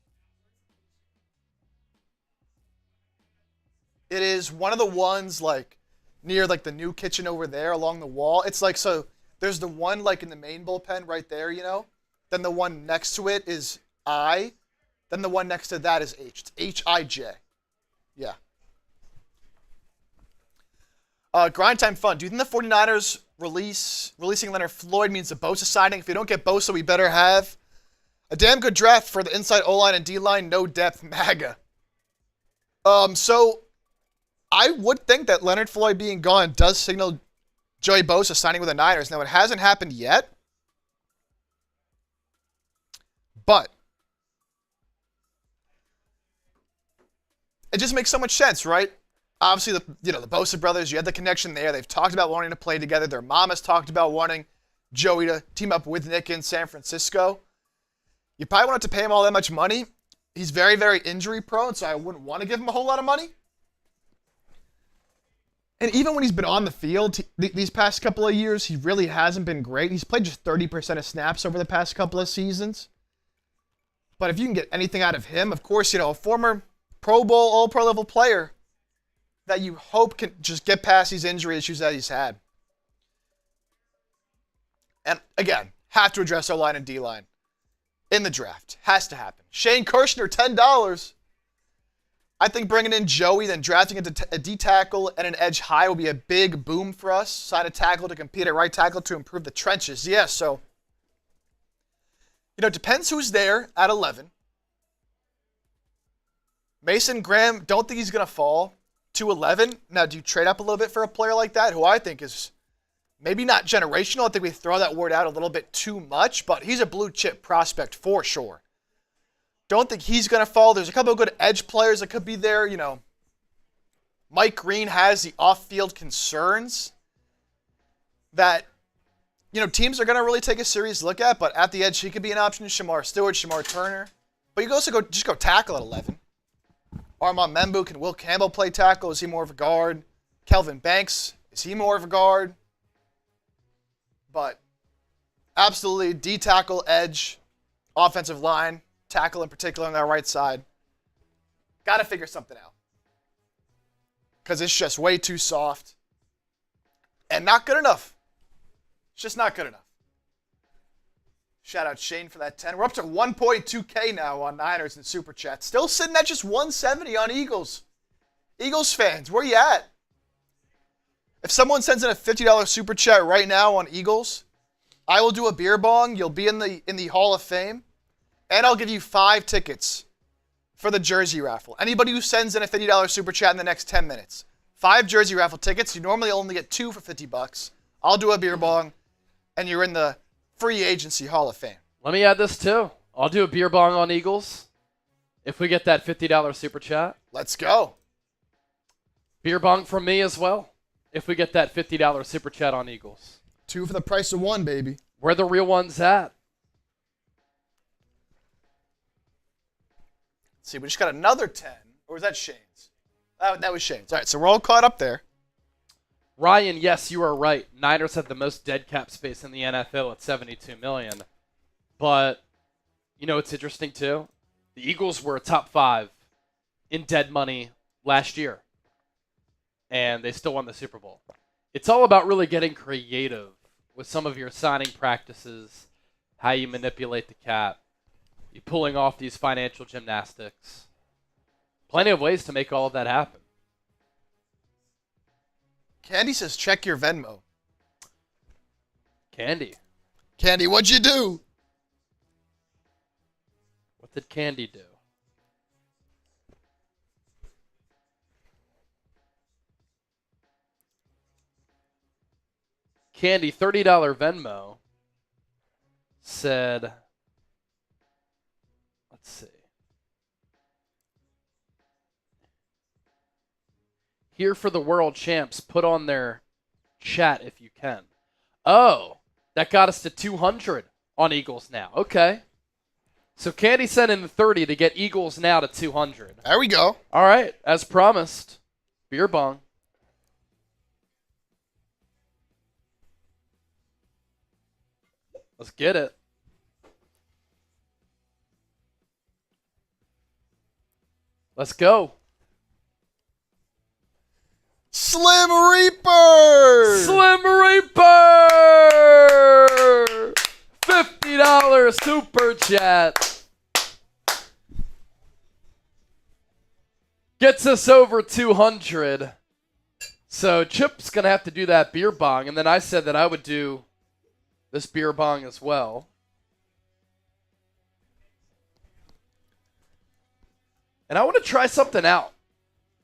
It is one of the ones near the new kitchen over there along the wall. It's so there's the one in the main bullpen right there, Then the one next to it is I. Then the one next to that is H. It's H-I-J. Yeah. Grind Time Fun. Do you think the 49ers releasing Leonard Floyd means the Bosa signing? If you don't get Bosa, we better have a damn good draft for the inside O-line and D-line. No depth, MAGA. So I would think that Leonard Floyd being gone does signal Joey Bosa signing with the Niners. Now, it hasn't happened yet. But it just makes so much sense, right? Obviously, the Bosa brothers, you had the connection there. They've talked about wanting to play together. Their mom has talked about wanting Joey to team up with Nick in San Francisco. You probably won't have to pay him all that much money. He's very, very injury prone, so I wouldn't want to give him a whole lot of money. And even when he's been on the field these past couple of years, he really hasn't been great. He's played just 30% of snaps over the past couple of seasons. But if you can get anything out of him, of course, a former Pro Bowl, All-Pro level player that you hope can just get past these injury issues that he's had. And again, have to address O-line and D-line in the draft. Has to happen. Shane Kirshner, $10. I think bringing in Joey, then drafting a D-tackle and an edge high will be a big boom for us. Sign a tackle to compete at right tackle to improve the trenches. Yeah, so, it depends who's there at 11. Mason Graham, don't think he's going to fall to 11. Now, do you trade up a little bit for a player like that, who I think is maybe not generational. I think we throw that word out a little bit too much, but he's a blue chip prospect for sure. Don't think he's going to fall. There's a couple of good edge players that could be there. You know, Mike Green has the off-field concerns that, you know, teams are going to really take a serious look at, but at the edge, he could be an option. Shamar Stewart, Shamar Turner. But you can also just go tackle at 11. Armand Membu, can Will Campbell play tackle? Is he more of a guard? Kelvin Banks, is he more of a guard? But absolutely D-tackle, edge, offensive line, tackle in particular on that right side. Got to figure something out. Because it's just way too soft and not good enough. It's just not good enough. Shout out Shane for that 10. We're up to 1.2K now on Niners and Super Chat. Still sitting at just 170 on Eagles. Eagles fans, where you at? If someone sends in a $50 Super Chat right now on Eagles, I will do a beer bong. You'll be in the Hall of Fame. And I'll give you 5 tickets for the jersey raffle. Anybody who sends in a $50 Super Chat in the next 10 minutes. 5 jersey raffle tickets. You normally only get 2 for $50. I'll do a beer bong, and you're in the free agency Hall of Fame. Let me add this too. I'll do a beer bong on Eagles if we get that $50 Super Chat. Let's go. Beer bong from me as well if we get that $50 Super Chat on Eagles. 2 for the price of 1, baby. Where the real ones at? Let's see, we just got another 10. Or was that Shane's? That was Shane's. All right, so we're all caught up there. Ryan, yes, you are right. Niners have the most dead cap space in the NFL at $72 million. But, you know, it's interesting too. The Eagles were top 5 in dead money last year. And they still won the Super Bowl. It's all about really getting creative with some of your signing practices, how you manipulate the cap, you pulling off these financial gymnastics. Plenty of ways to make all of that happen. Candy says, check your Venmo. Candy. Candy, what'd you do? What did Candy do? Candy, $30 Venmo, said, let's see. Here for the world champs, put on their chat if you can. Oh, that got us to 200 on Eagles now. Okay. So Candy sent in the 30 to get Eagles now to 200. There we go. All right, as promised, beer bong. Let's get it. Let's go. Slim Reaper! Slim Reaper! $50 Super Chat. Gets us over 200. So Chip's going to have to do that beer bong. And then I said that I would do this beer bong as well. And I want to try something out.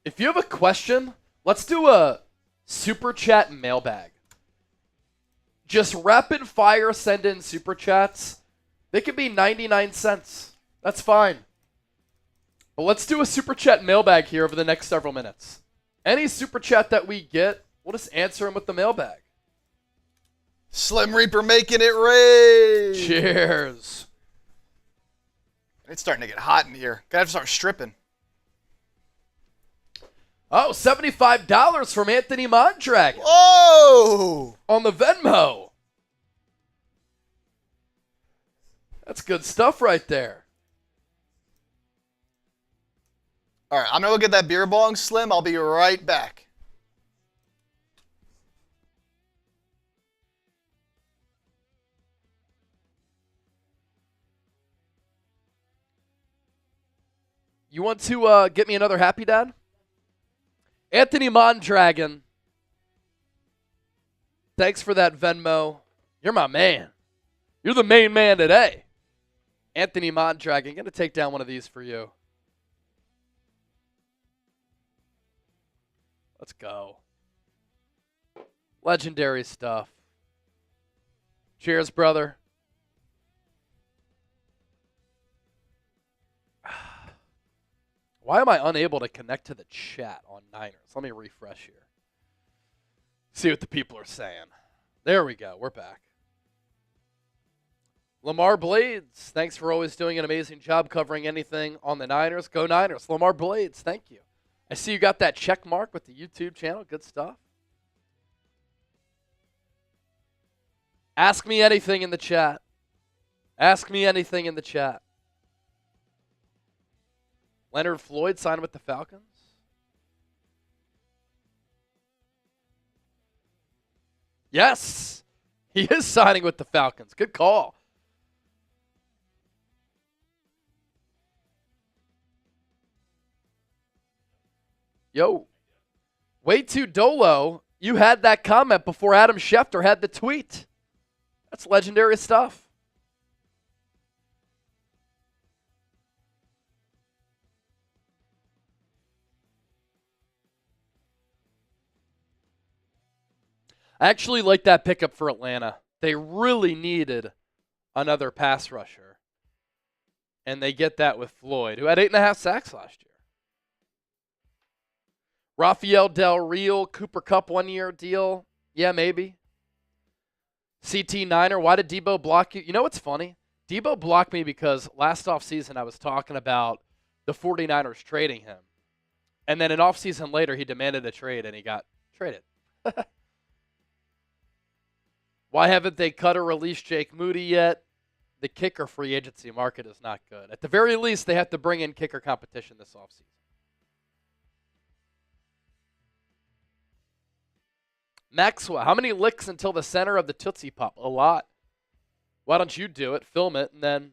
If you have a question, let's do a Super Chat mailbag. Just rapid fire send in Super Chats. They can be 99 cents. That's fine. But let's do a Super Chat mailbag here over the next several minutes. Any Super Chat that we get, we'll just answer them with the mailbag. Slim Reaper making it rain. Cheers. It's starting to get hot in here. Gotta have to start stripping. Oh, $75 from Anthony Mondragon. Whoa! On the Venmo. That's good stuff right there. All right, I'm going to go get that beer bong, Slim. I'll be right back. You want to get me another Happy Dad? Anthony Mondragon. Thanks for that Venmo. You're my man. You're the main man today. Anthony Mondragon. Going to take down one of these for you. Let's go. Legendary stuff. Cheers, brother. Why am I unable to connect to the chat on Niners? Let me refresh here. See what the people are saying. There we go. We're back. Lamar Blades, thanks for always doing an amazing job covering anything on the Niners. Go Niners. Lamar Blades, thank you. I see you got that check mark with the YouTube channel. Good stuff. Ask me anything in the chat. Ask me anything in the chat. Leonard Floyd signed with the Falcons. Yes, he is signing with the Falcons. Good call. Yo, way too dolo. You had that comment before Adam Schefter had the tweet. That's legendary stuff. I actually like that pickup for Atlanta. They really needed another pass rusher. And they get that with Floyd, who had 8.5 sacks last year. Rafael Del Real, Cooper Kupp 1-year deal. Yeah, maybe. CT Niner, why did Debo block you? You know what's funny? Debo blocked me because last offseason I was talking about the 49ers trading him. And then an offseason later he demanded a trade and he got traded. Why haven't they cut or released Jake Moody yet? The kicker free agency market is not good. At the very least, they have to bring in kicker competition this offseason. Maxwell, how many licks until the center of the Tootsie Pop? A lot. Why don't you do it, film it, and then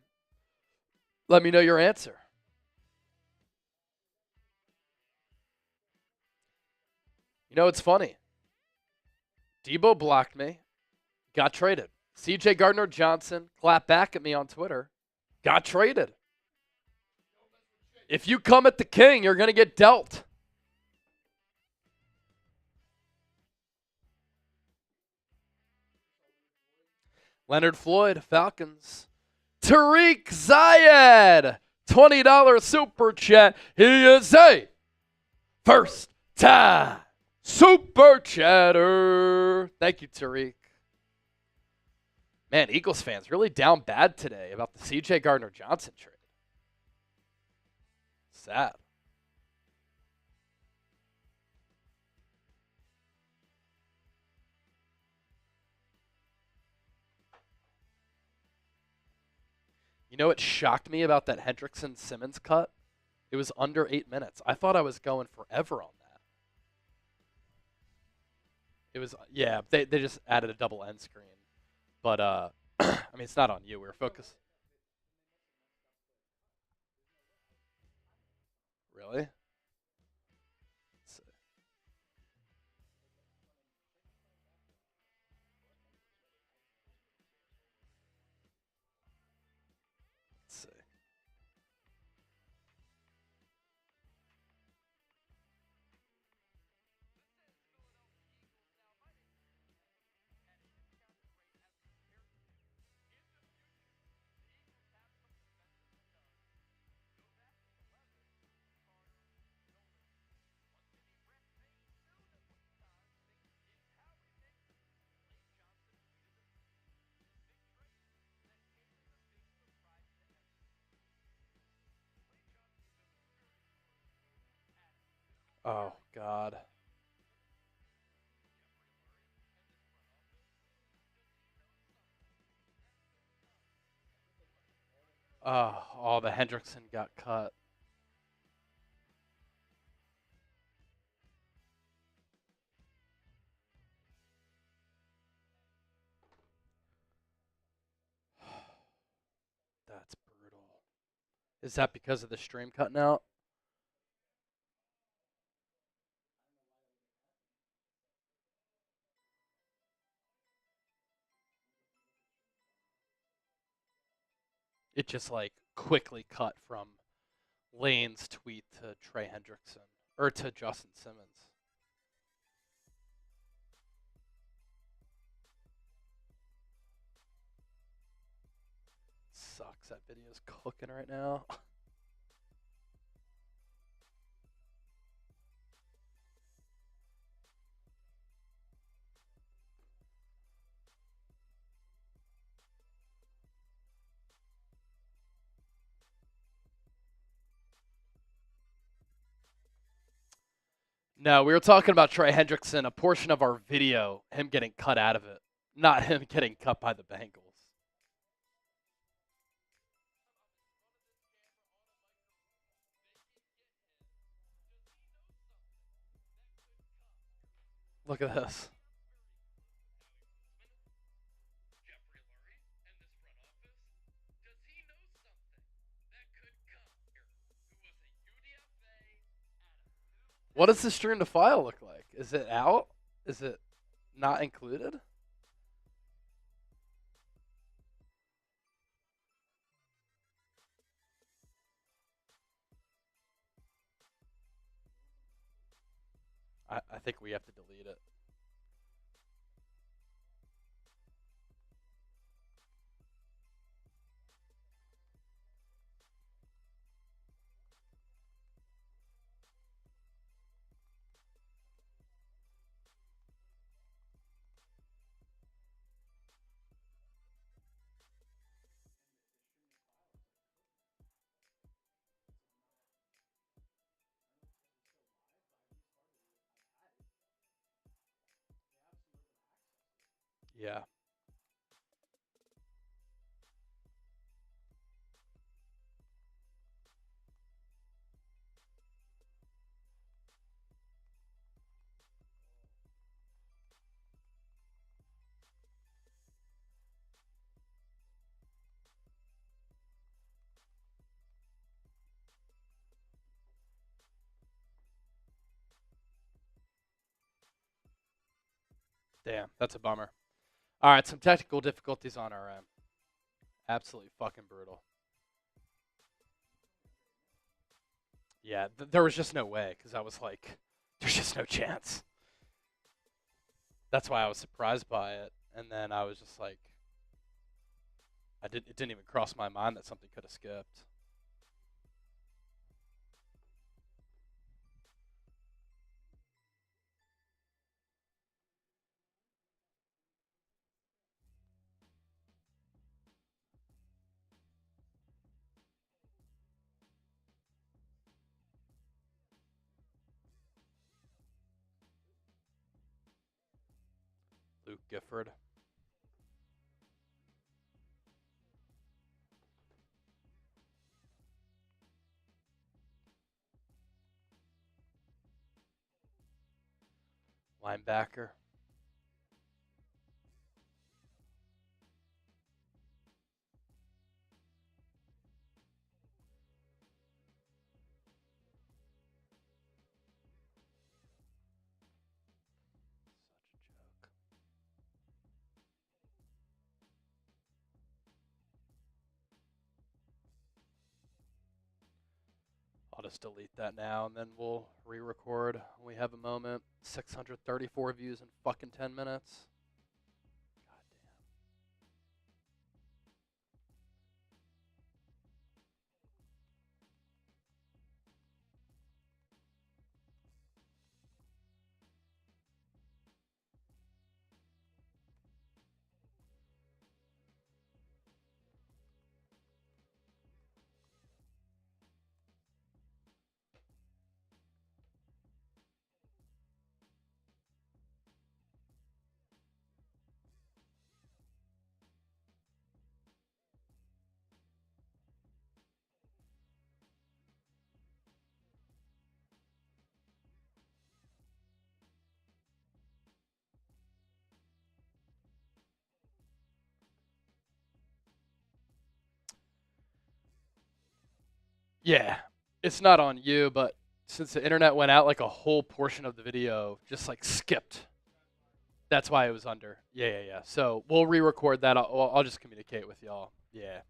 let me know your answer. You know, it's funny. Debo blocked me, got traded. CJ Gardner-Johnson clapped back at me on Twitter, got traded. If you come at the king, you're going to get dealt. Leonard Floyd, Falcons. Tariq Zayed, $20 super chat. He is a first time super chatter. Thank you, Tariq. Man, Eagles fans really down bad today about the CJ Gardner-Johnson trade. Sad. You know what shocked me about that Hendrickson-Simmons cut? It was under 8 minutes. I thought I was going forever on that. It was, yeah, they just added a double end screen. But, I mean, it's not on you. We're focused. Really? Let's see. Let's see. Oh, God. Oh, the Hendrickson got cut. That's brutal. Is that because of the stream cutting out? It just like quickly cut from Lane's tweet to Trey Hendrickson or to Justin Simmons. sucks. That video's cooking right now. No, we were talking about Trey Hendrickson, a portion of our video, him getting cut out of it, not him getting cut by the Bengals. Look at this. What does the stream to file look like? Is it out? Is it not included? I think we have to delete it. Yeah. Damn, that's a bummer. All right, some technical difficulties on our end. Absolutely fucking brutal. Yeah, there was just no way because I was like, there's just no chance. That's why I was surprised by it, and then I was just like, it didn't even cross my mind that something could have skipped. Luke Gifford. Linebacker. Such a joke. I'll just delete that now, and then we'll re-record when we have a moment. 634 views in fucking 10 minutes. God damn. Yeah, it's not on you, but since the internet went out, like a whole portion of the video just like skipped. That's why it was under. Yeah. So we'll re-record that. I'll just communicate with y'all. Yeah.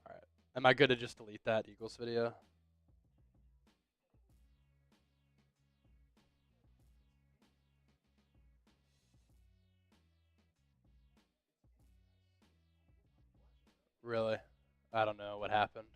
All right. Am I good to just delete that Eagles video? Really? I don't know what happened.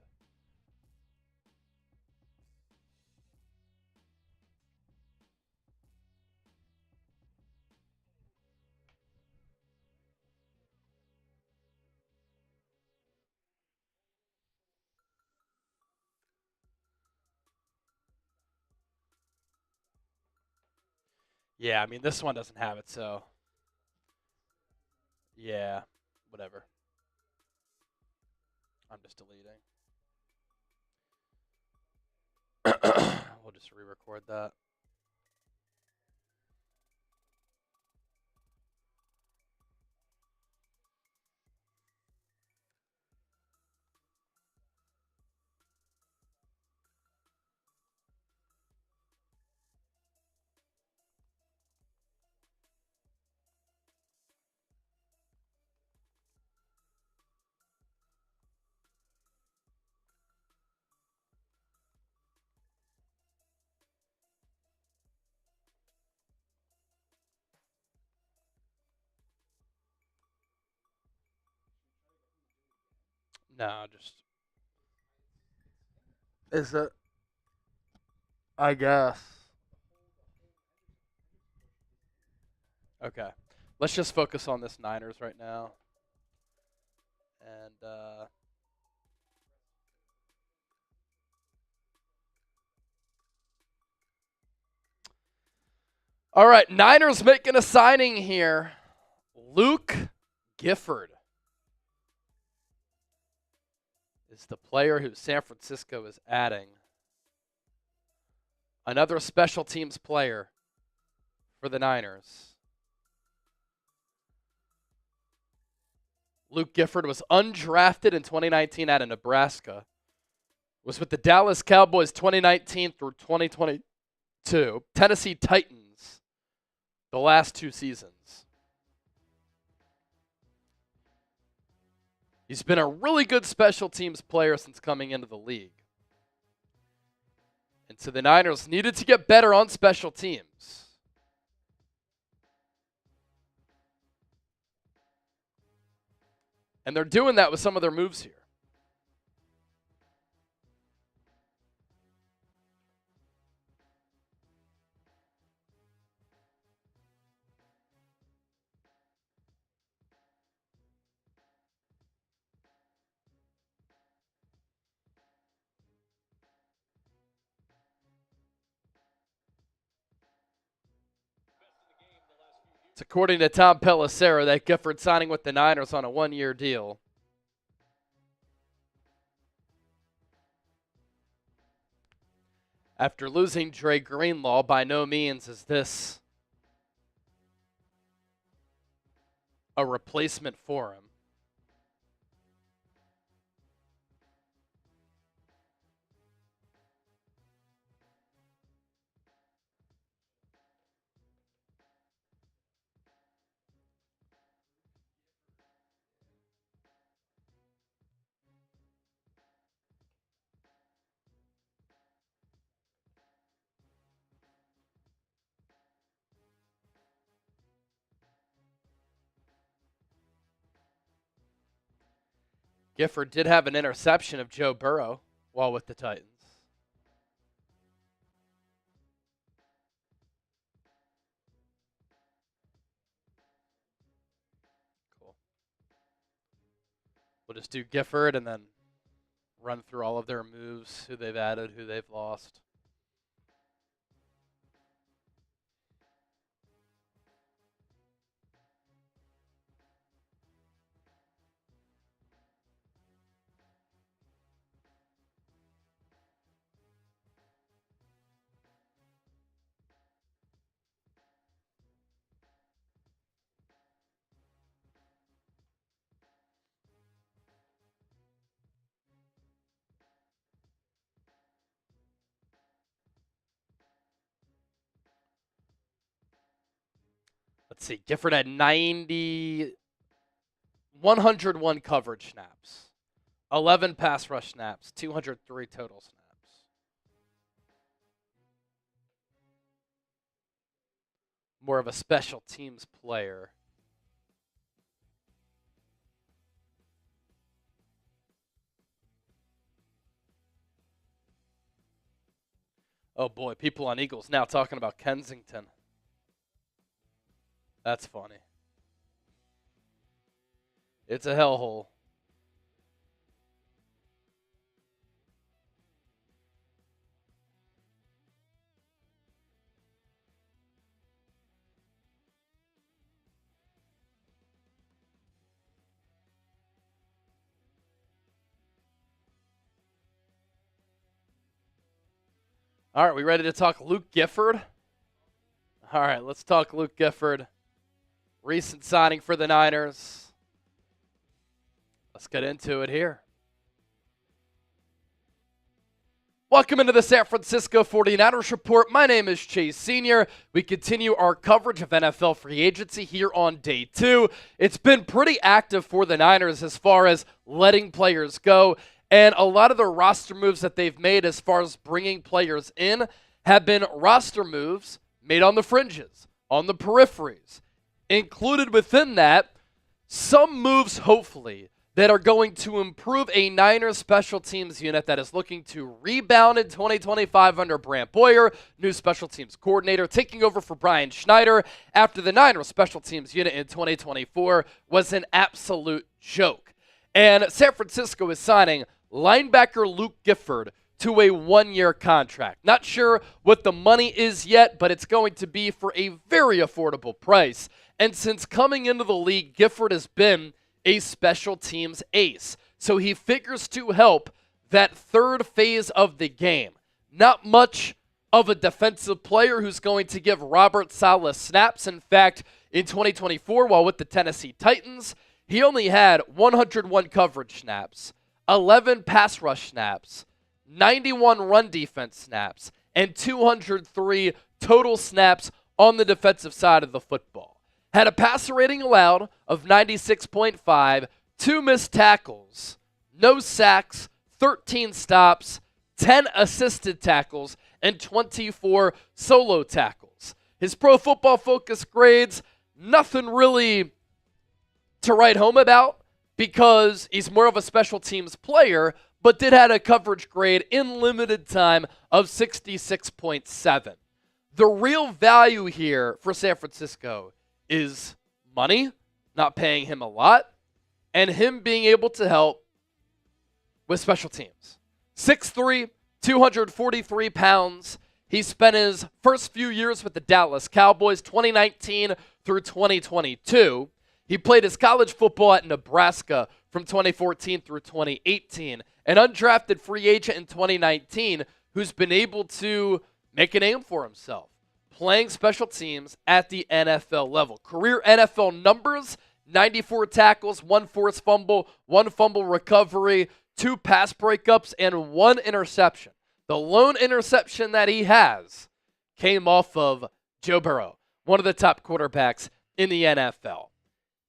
Yeah, I mean, this one doesn't have it, so. Yeah, whatever. I'm just deleting. We'll just re-record that. No, just. Is it? I guess. Okay. Let's just focus on this Niners right now. And, all right, Niners making a signing here. Luke Gifford is the player who San Francisco is adding. Another special teams player for the Niners. Luke Gifford was undrafted in 2019 out of Nebraska. Was with the Dallas Cowboys 2019 through 2022. Tennessee Titans the last 2 seasons. He's been a really good special teams player since coming into the league. And so the Niners needed to get better on special teams. And they're doing that with some of their moves here. It's according to Tom Pelissero that Gifford signing with the Niners on a 1-year deal. After losing Dre Greenlaw, by no means is this a replacement for him. Gifford did have an interception of Joe Burrow while with the Titans. Cool. We'll just do Gifford and then run through all of their moves, who they've added, who they've lost. Let's see. Gifford had 101 coverage snaps, 11 pass rush snaps, 203 total snaps. More of a special teams player. Oh boy, people on Eagles now talking about Kensington. That's funny. It's a hellhole. All right, we ready to talk Luke Gifford? All right, let's talk Luke Gifford. Recent signing for the Niners. Let's get into it here. Welcome into the San Francisco 49ers Report. My name is Chase Sr. We continue our coverage of NFL free agency here on day 2. It's been pretty active for the Niners as far as letting players go. And a lot of the roster moves that they've made as far as bringing players in have been roster moves made on the fringes, on the peripheries. Included within that, some moves, hopefully, that are going to improve a Niners special teams unit that is looking to rebound in 2025 under Brant Boyer, new special teams coordinator, taking over for Brian Schneider after the Niners special teams unit in 2024 was an absolute joke. And San Francisco is signing linebacker Luke Gifford to a 1-year contract. Not sure what the money is yet, but it's going to be for a very affordable price. And since coming into the league, Gifford has been a special teams ace. So he figures to help that third phase of the game. Not much of a defensive player who's going to give Robert Saleh snaps. In fact, in 2024, while with the Tennessee Titans, he only had 101 coverage snaps, 11 pass rush snaps, 91 run defense snaps, and 203 total snaps on the defensive side of the football. Had a passer rating allowed of 96.5, 2 missed tackles, no sacks, 13 stops, 10 assisted tackles, and 24 solo tackles. His Pro Football Focus grades, nothing really to write home about because he's more of a special teams player, but did have a coverage grade in limited time of 66.7. The real value here for San Francisco is money, not paying him a lot, and him being able to help with special teams. 6'3", 243 pounds. He spent his first few years with the Dallas Cowboys, 2019 through 2022. He played his college football at Nebraska from 2014 through 2018. An undrafted free agent in 2019 who's been able to make a name for himself, playing special teams at the NFL level. Career NFL numbers, 94 tackles, 1 forced fumble, 1 fumble recovery, 2 pass breakups, and 1 interception. The lone interception that he has came off of Joe Burrow, one of the top quarterbacks in the NFL.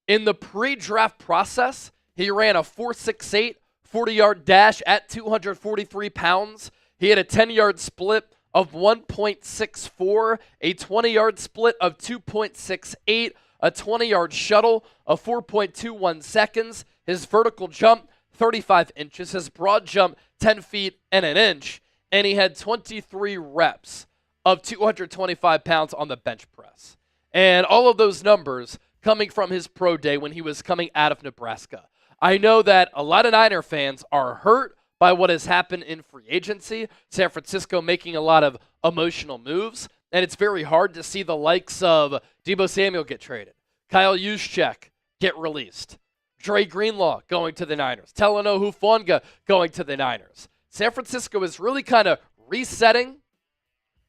In the pre-draft process, he ran a 4.68 40-yard dash at 243 pounds. He had a 10-yard split of 1.64, a 20-yard split of 2.68, a 20-yard shuttle of 4.21 seconds. His vertical jump, 35 inches. His broad jump, 10 feet and an inch. And he had 23 reps of 225 pounds on the bench press. And all of those numbers coming from his pro day when he was coming out of Nebraska. I know that a lot of Niner fans are hurt by what has happened in free agency. San Francisco making a lot of emotional moves, and it's very hard to see the likes of Deebo Samuel get traded, Kyle Juszczyk get released, Dre Greenlaw going to the Niners, Talanoa Hufanga going to the Niners. San Francisco is really kind of resetting,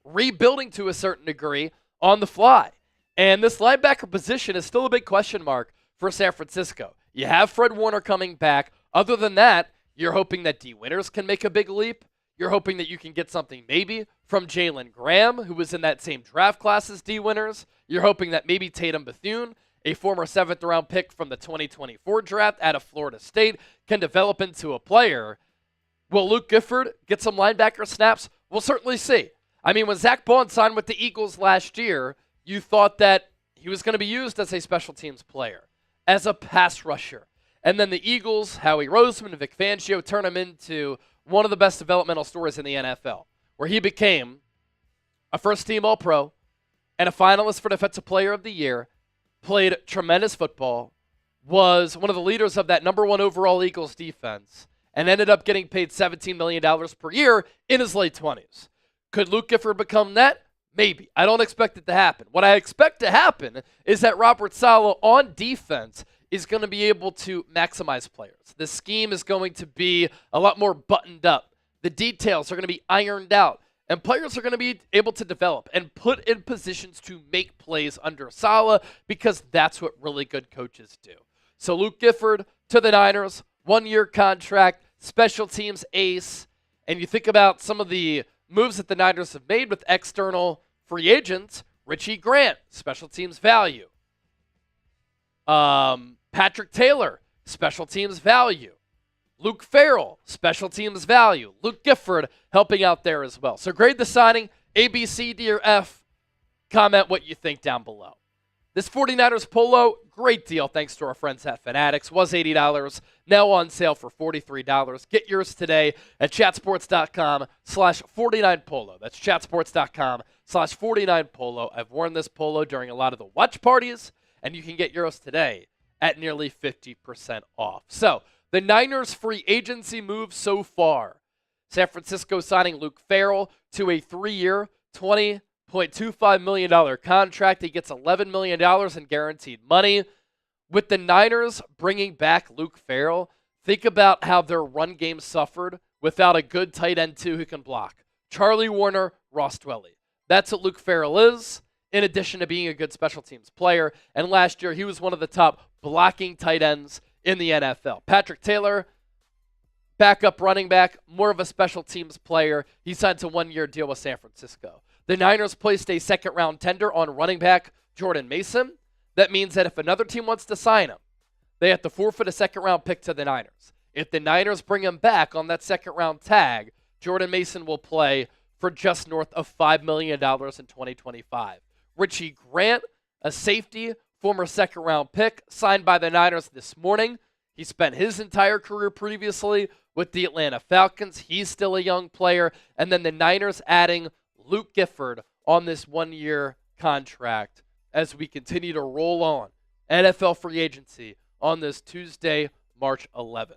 rebuilding to a certain degree on the fly. And this linebacker position is still a big question mark for San Francisco. You have Fred Warner coming back. Other than that, you're hoping that D. Winters can make a big leap. You're hoping that you can get something maybe from Jalen Graham, who was in that same draft class as D. Winters. You're hoping that maybe Tatum Bethune, a former 7th-round pick from the 2024 draft out of Florida State, can develop into a player. Will Luke Gifford get some linebacker snaps? We'll certainly see. I mean, when Zach Bond signed with the Eagles last year, you thought that he was going to be used as a special teams player, as a pass rusher. And then the Eagles, Howie Roseman and Vic Fangio turn him into one of the best developmental stories in the NFL, where he became a first-team All-Pro, and a finalist for Defensive Player of the Year, played tremendous football, was one of the leaders of that number 1 overall Eagles defense, and ended up getting paid $17 million per year in his late 20s. Could Luke Gifford become that? Maybe. I don't expect it to happen. What I expect to happen is that Robert Saleh on defense is going to be able to maximize players. The scheme is going to be a lot more buttoned up. The details are going to be ironed out. And players are going to be able to develop and put in positions to make plays under Saleh because that's what really good coaches do. So Luke Gifford to the Niners, 1-year contract, special teams ace. And you think about some of the moves that the Niners have made with external free agents, Richie Grant, special teams value. Patrick Taylor, special teams value. Luke Farrell, special teams value. Luke Gifford helping out there as well. So grade the signing, A, B, C, D, or F. Comment what you think down below. This 49ers polo, great deal thanks to our friends at Fanatics. Was $80, now on sale for $43. Get yours today at chatsports.com/49polo. That's chatsports.com/49polo. I've worn this polo during a lot of the watch parties, and you can get yours today at nearly 50% off. So, the Niners' free agency move so far. San Francisco signing Luke Farrell to a 3-year, $20.25 million contract. He gets $11 million in guaranteed money. With the Niners bringing back Luke Farrell, think about how their run game suffered without a good tight end, too, who can block. Charlie Warner, Ross Dwelly. That's what Luke Farrell is, in addition to being a good special teams player. And last year, he was one of the top blocking tight ends in the NFL. Patrick Taylor, backup running back, more of a special teams player. He signed a 1-year deal with San Francisco. The Niners placed a second-round tender on running back Jordan Mason. That means that if another team wants to sign him, they have to forfeit a second-round pick to the Niners. If the Niners bring him back on that second-round tag, Jordan Mason will play for just north of $5 million in 2025. Richie Grant, a safety, former second-round pick, signed by the Niners this morning. He spent his entire career previously with the Atlanta Falcons. He's still a young player. And then the Niners adding Luke Gifford on this 1-year contract as we continue to roll on NFL free agency on this Tuesday, March 11th.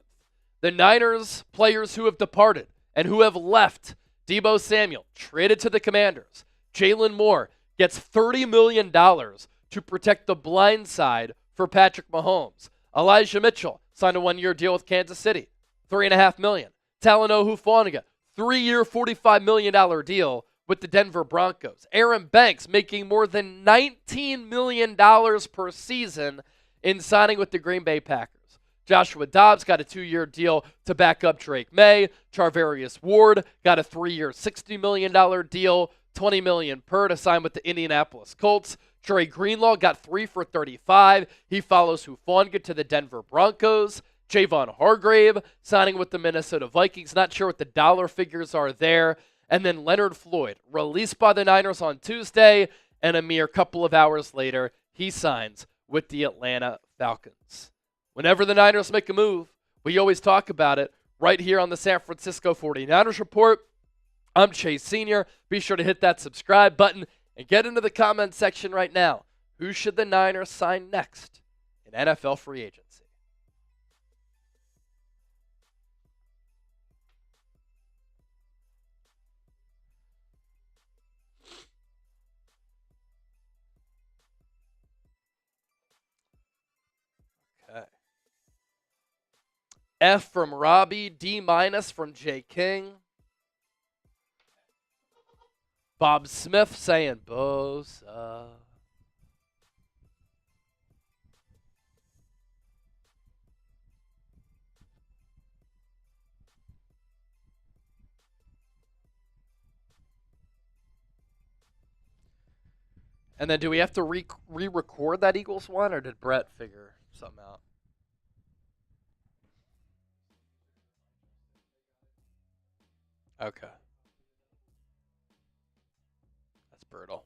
The Niners players who have departed and who have left: Deebo Samuel, traded to the Commanders. Jalen Moore gets $30 million to protect the blind side for Patrick Mahomes. Elijah Mitchell signed a 1-year deal with Kansas City, $3.5 million. Talanoa Hufanga, 3-year, $45 million deal with the Denver Broncos. Aaron Banks making more than $19 million per season in signing with the Green Bay Packers. Joshua Dobbs got a 2-year deal to back up Drake May. Charvarius Ward got a 3-year, $60 million deal, $20 million per to sign with the Indianapolis Colts. Trey Greenlaw got 3 for $35. He follows Hufanga to the Denver Broncos. Javon Hargrave signing with the Minnesota Vikings. Not sure what the dollar figures are there. And then Leonard Floyd, released by the Niners on Tuesday, and a mere couple of hours later, he signs with the Atlanta Falcons. Whenever the Niners make a move, we always talk about it right here on the San Francisco 49ers Report. I'm Chase Sr. Be sure to hit that subscribe button and get into the comment section right now. Who should the Niners sign next in NFL free agency? Okay. F from Robbie, D- from J. King. Bob Smith saying Bosa. And then do we have to re-record that Eagles one, or did Brett figure something out? Okay. That's brutal.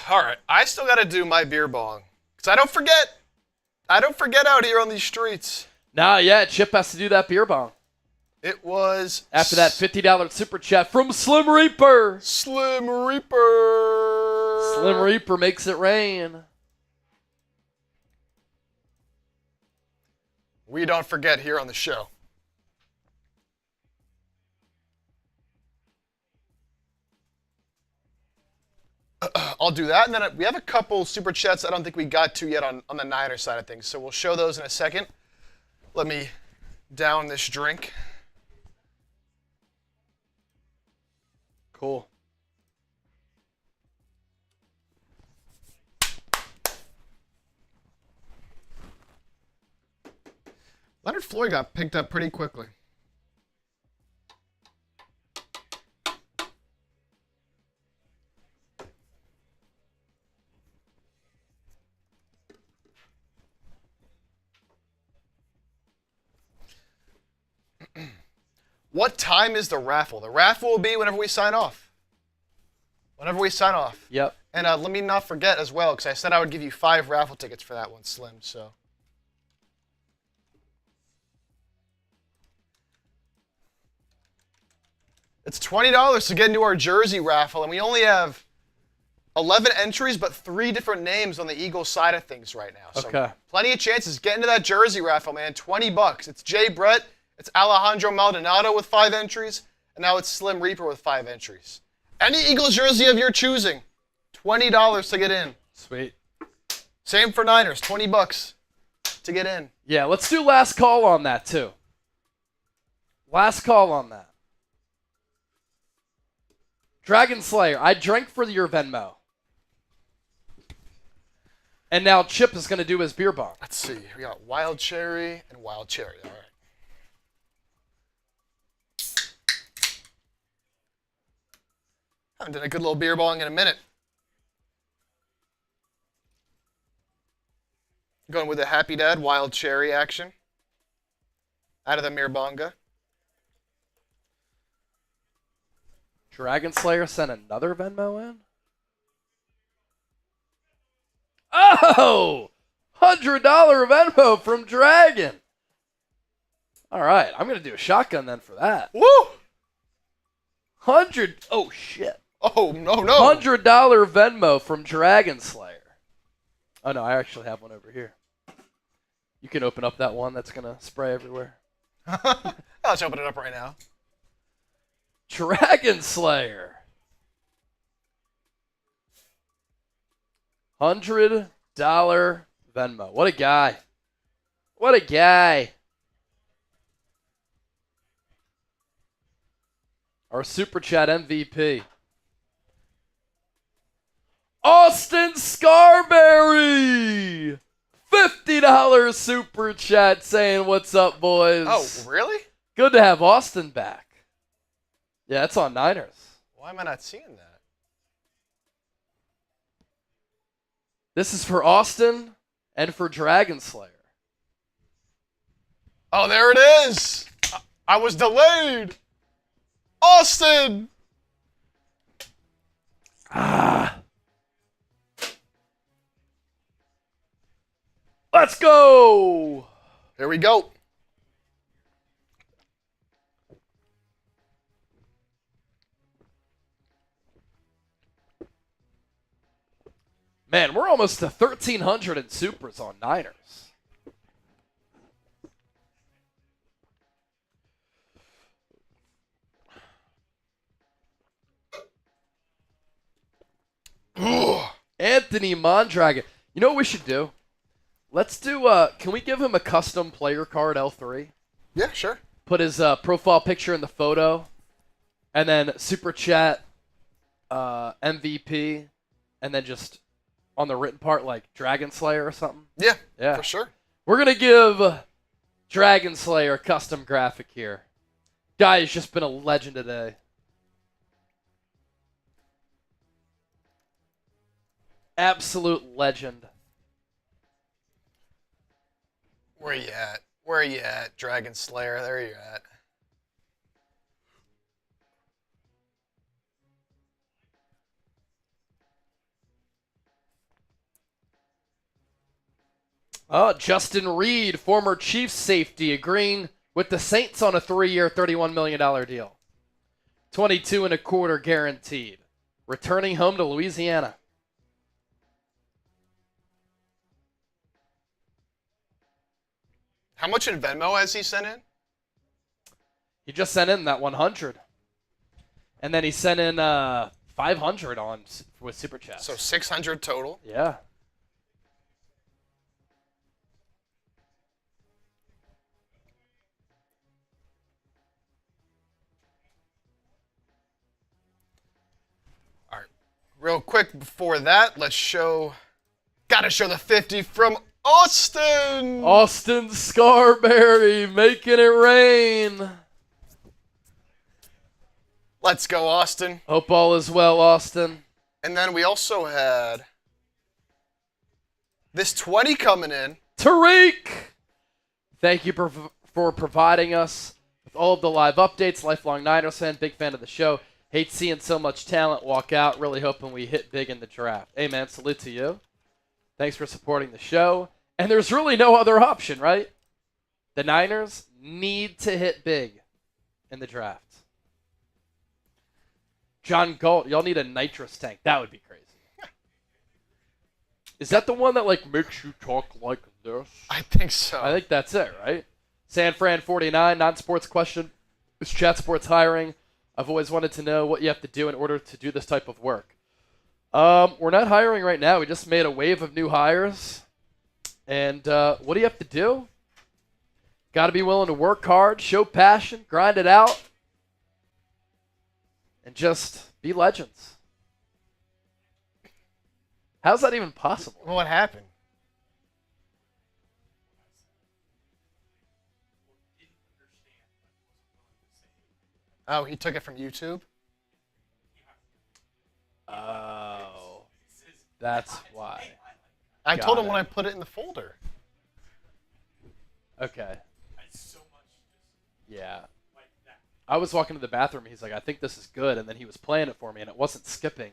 All right, I still got to do my beer bong because I don't forget. I don't forget out here on these streets. Nah, yeah, Chip has to do that beer bong. It was After that $50 super chat from Slim Reaper. Slim Reaper. Slim Reaper makes it rain. We don't forget here on the show. I'll do that, and then we have a couple super chats I don't think we got to yet on the Niners side of things, so we'll show those in a second. Let me down this drink. Cool. Leonard Floyd got picked up pretty quickly. What time is the raffle? The raffle will be whenever we sign off. Whenever we sign off. Yep. And let me not forget as well, because I said I would give you 5 raffle tickets for that one, Slim. So. It's $20 to get into our jersey raffle, and we only have 11 entries, but 3 different names on the Eagles side of things right now. So Okay. plenty of chances. Get into that jersey raffle, man. $20. It's Jay Brett. It's Alejandro Maldonado with 5 entries, and now it's Slim Reaper with 5 entries. Any Eagles jersey of your choosing, $20 to get in. Sweet. Same for Niners, $20 to get in. Yeah, let's do last call on that, too. Last call on that. Dragon Slayer, I drank for your Venmo. And now Chip is going to do his beer bong. Let's see. We got Wild Cherry and Wild Cherry. All right. I haven't done a good little beer bong in a minute. Going with the Happy Dad Wild Cherry action. Out of the Mirbonga. Dragon Slayer sent another Venmo in? Oh! $100 Venmo from Dragon. All right, I'm going to do a shotgun then for that. Woo! 100. Oh, shit. Oh, no. $100 Venmo from Dragon Slayer. Oh, no, I actually have one over here. You can open up that one that's going to spray everywhere. Let's open it up right now. Dragon Slayer. $100 Venmo. What a guy. What a guy. Our Super Chat MVP. Austin Scarberry. $50 Super Chat saying, what's up, boys? Oh, really? Good to have Austin back. Yeah, it's on Niners. Why am I not seeing that? This is for Austin and for Dragon Slayer. Oh, there it is. I was delayed. Austin. Let's go. Here we go. Man, we're almost to 1,300 in supers on Niners. Anthony Mondragon. You know what we should do? Let's do, can we give him a custom player card, L3? Yeah, sure. Put his profile picture in the photo, and then Super Chat MVP, and then just on the written part, like Dragon Slayer or something. Yeah, Yeah. for sure. We're going to give Dragon Slayer a custom graphic here. Guy has just been a legend today. Absolute legend. Where you at? Where you at, Dragon Slayer? There you at. Justin Reed, former Chiefs safety, agreeing with the Saints on a 3-year, $31 million deal. 22 and a quarter guaranteed. Returning home to Louisiana. How much in Venmo has he sent in? He just sent in that 100. And then he sent in 500 with Super Chat. So 600 total. Yeah. All right. Real quick before that, gotta show the 50 from Austin. Austin Scarberry making it rain. Let's go, Austin. Hope all is well, Austin. And then we also had this 20 coming in. Tariq! Thank you for providing us with all of the live updates. Lifelong Niners fan, big fan of the show. Hate seeing so much talent walk out. Really hoping we hit big in the draft. Hey, man, salute to you. Thanks for supporting the show. And there's really no other option, right? The Niners need to hit big in the draft. John Galt, y'all need a nitrous tank. That would be crazy. Is that the one that makes you talk like this? I think so. I think that's it, right? San Fran 49, non-sports question. Is Chat Sports hiring? I've always wanted to know what you have to do in order to do this type of work. We're not hiring right now. We just made a wave of new hires. And what do you have to do? Got to be willing to work hard, show passion, grind it out, and just be legends. How's that even possible? What happened? Oh, he took it from YouTube? Oh, that's why. I Got told him it. when I put it in the folder. Okay. Yeah. I was walking to the bathroom. He's like, I think this is good. And then he was playing it for me, and it wasn't skipping.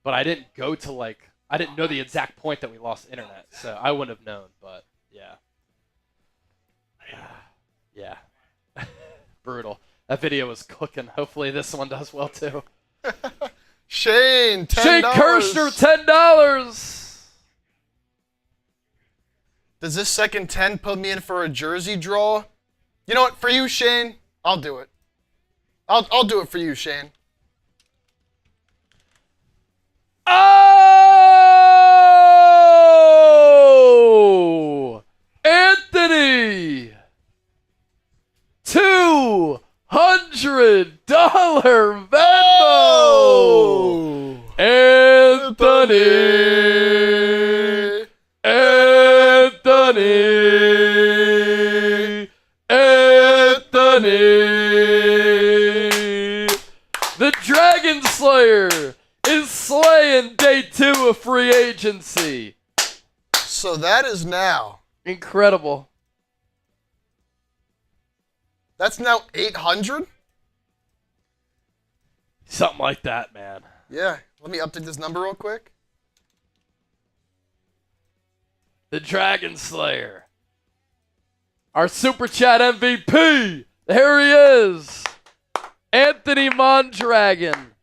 But I didn't go to, I didn't know the exact point that we lost internet. So I wouldn't have known. But, yeah. Yeah. Brutal. That video was cooking. Hopefully this one does well, too. Shane, $10. Shane Kirshner, $10. Does this second 10 put me in for a jersey draw? You know what? For you, Shane, I'll do it. I'll do it for you, Shane. Oh! Anthony! $200 Venmo! Oh! Anthony! The Dragon Slayer is slaying day 2 of free agency. So that is now. Incredible. That's now 800? Something like that, man. Yeah. Let me update this number real quick. The Dragon Slayer. Our Super Chat MVP. There he is. Anthony Mondragon.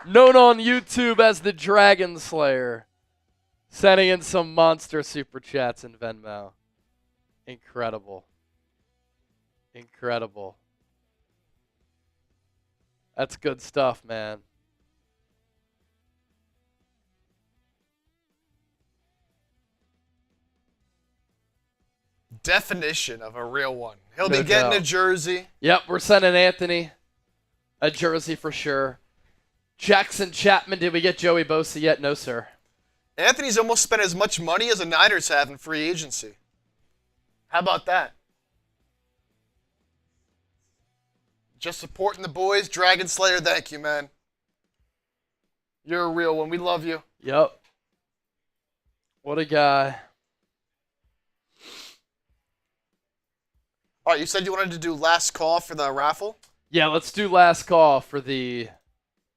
Known on YouTube as the Dragon Slayer. Sending in some monster Super Chats in Venmo. Incredible. Incredible. That's good stuff, man. Definition of a real one. He'll No be getting doubt. a jersey. Yep, we're sending Anthony a jersey for sure. Jackson Chapman, did we get Joey Bosa yet? No, sir. Anthony's almost spent as much money as the Niners have in free agency. How about that? Just supporting the boys. Dragon Slayer, thank you, man. You're a real one. We love you. Yep. What a guy. All right, you said you wanted to do last call for the raffle? Yeah, let's do last call for the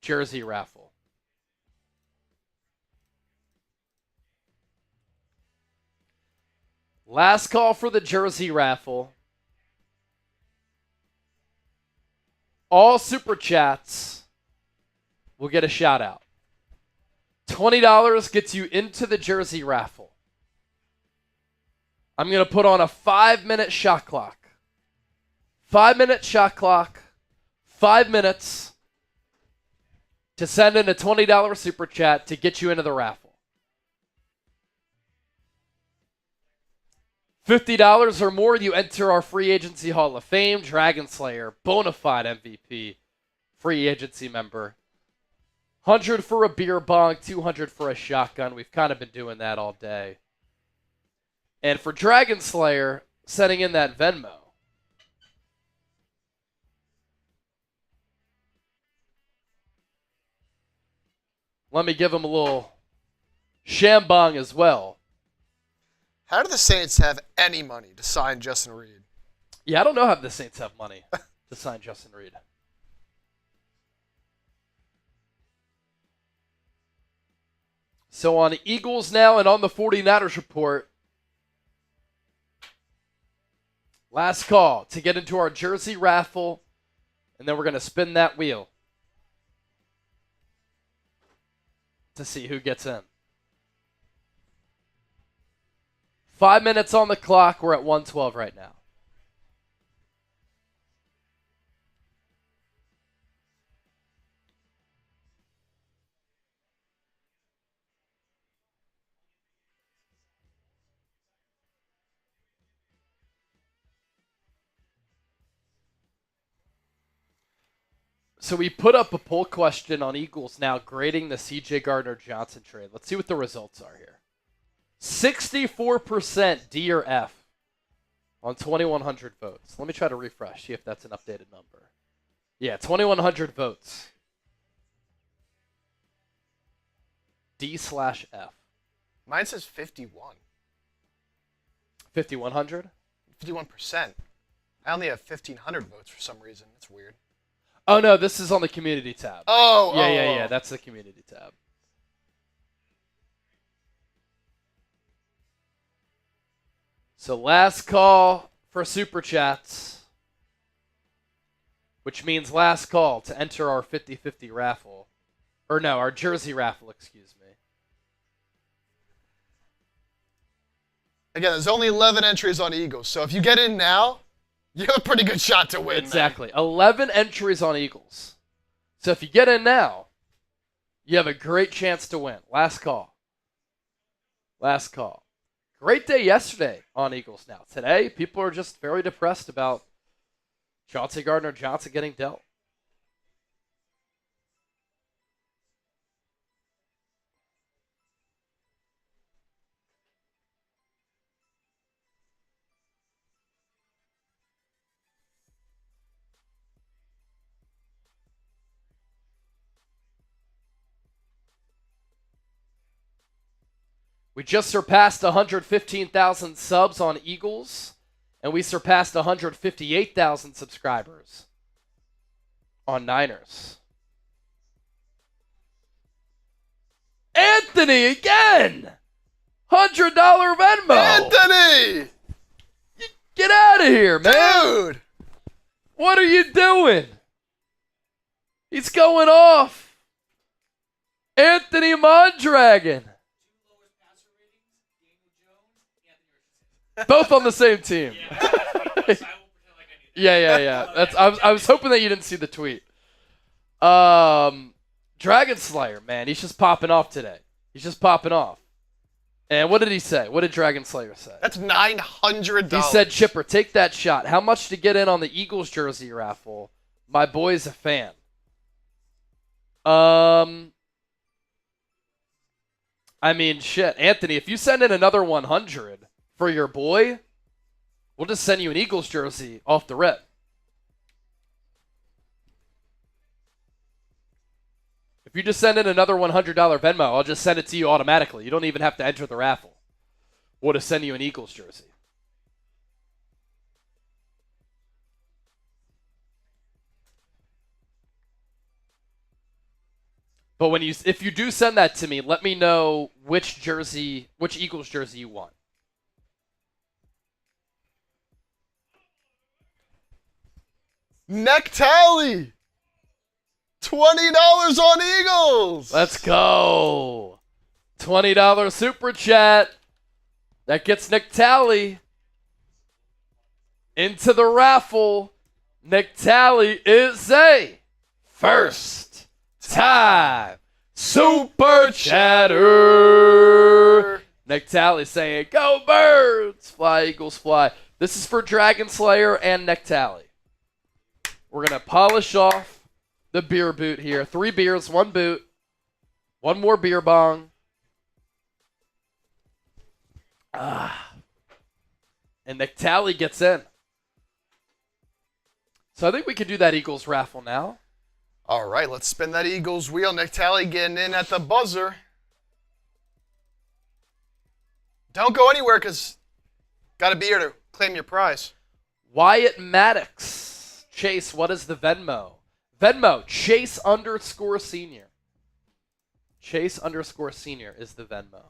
jersey raffle. Last call for the jersey raffle. All super chats will get a shout out. $20 gets you into the jersey raffle. I'm going to put on a 5-minute shot clock. 5-minute shot clock. 5 minutes to send in a $20 super chat to get you into the raffle. $50 or more, you enter our Free Agency Hall of Fame, Dragon Slayer, bona fide MVP, free agency member. 100 for a beer bong, 200 for a shotgun. We've kind of been doing that all day. And for Dragon Slayer, sending in that Venmo. Let me give him a little shambong as well. How do the Saints have any money to sign Justin Reed? Yeah, I don't know how the Saints have money to sign Justin Reed. So on the Eagles now and on the 49ers report, last call to get into our jersey raffle, and then we're going to spin that wheel to see who gets in. 5 minutes on the clock. We're at 1:12 right now. So we put up a poll question on Eagles now grading the CJ Gardner-Johnson trade. Let's see what the results are here. 64% D or F on 2,100 votes. Let me try to refresh, see if that's an updated number. Yeah, 2,100 votes. D/F. Mine says 51. 5,100? 51%. I only have 1,500 votes for some reason. That's weird. Oh, no, this is on the community tab. Yeah. That's the community tab. So last call for Super Chats, which means last call to enter our 50-50 raffle. Or no, our jersey raffle, excuse me. Again, there's only 11 entries on Eagles, so if you get in now, you have a pretty good shot to win. Exactly. 11 entries on Eagles. So if you get in now, you have a great chance to win. Last call. Last call. Great day yesterday on Eagles now. Today, people are just very depressed about Chauncey Gardner-Johnson getting dealt. We just surpassed 115,000 subs on Eagles, and we surpassed 158,000 subscribers on Niners. Anthony again! $100 Venmo! Anthony! Get out of here, man! Dude! What are you doing? He's going off. Anthony Mondragon. Both on the same team. Yeah. I was hoping that you didn't see the tweet. Dragon Slayer, man, he's just popping off today. He's just popping off. And what did he say? What did Dragon Slayer say? That's $900. He said, Chipper, take that shot. How much to get in on the Eagles jersey raffle? My boy's a fan. I mean, shit. Anthony, if you send in another 100 for your boy, we'll just send you an Eagles jersey off the rip. If you just send in another $100 Venmo, I'll just send it to you automatically. You don't even have to enter the raffle. We'll just send you an Eagles jersey. But if you do send that to me, let me know which Eagles jersey you want. Neck tally. $20 on Eagles. Let's go. $20 super chat. That gets Nick Talley into the raffle. Nick Talley is a first time super chatter. Nick Talley saying, go birds, fly Eagles fly. This is for Dragon Slayer and Nick Talley. We're going to polish off the beer boot here. 3 beers, 1 boot. 1 more beer bong. And Nick Talley gets in. So I think we could do that Eagles raffle now. All right, let's spin that Eagles wheel. Nick Talley getting in at the buzzer. Don't go anywhere because got to be here to claim your prize. Wyatt Maddox. Chase, what is the Venmo? Venmo, Chase_senior. Chase_senior is the Venmo.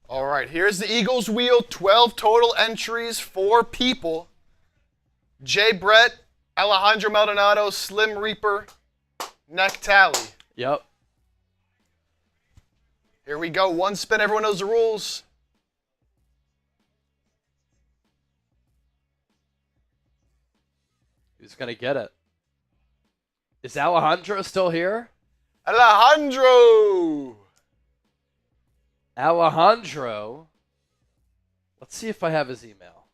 All right, here's the Eagles wheel. 12 total entries, 4 people. Jay Brett, Alejandro Maldonado, Slim Reaper, Nick Talley. Yep. Here we go. 1 spin. Everyone knows the rules. Who's going to get it? Is Alejandro still here? Alejandro. Alejandro. Let's see if I have his email.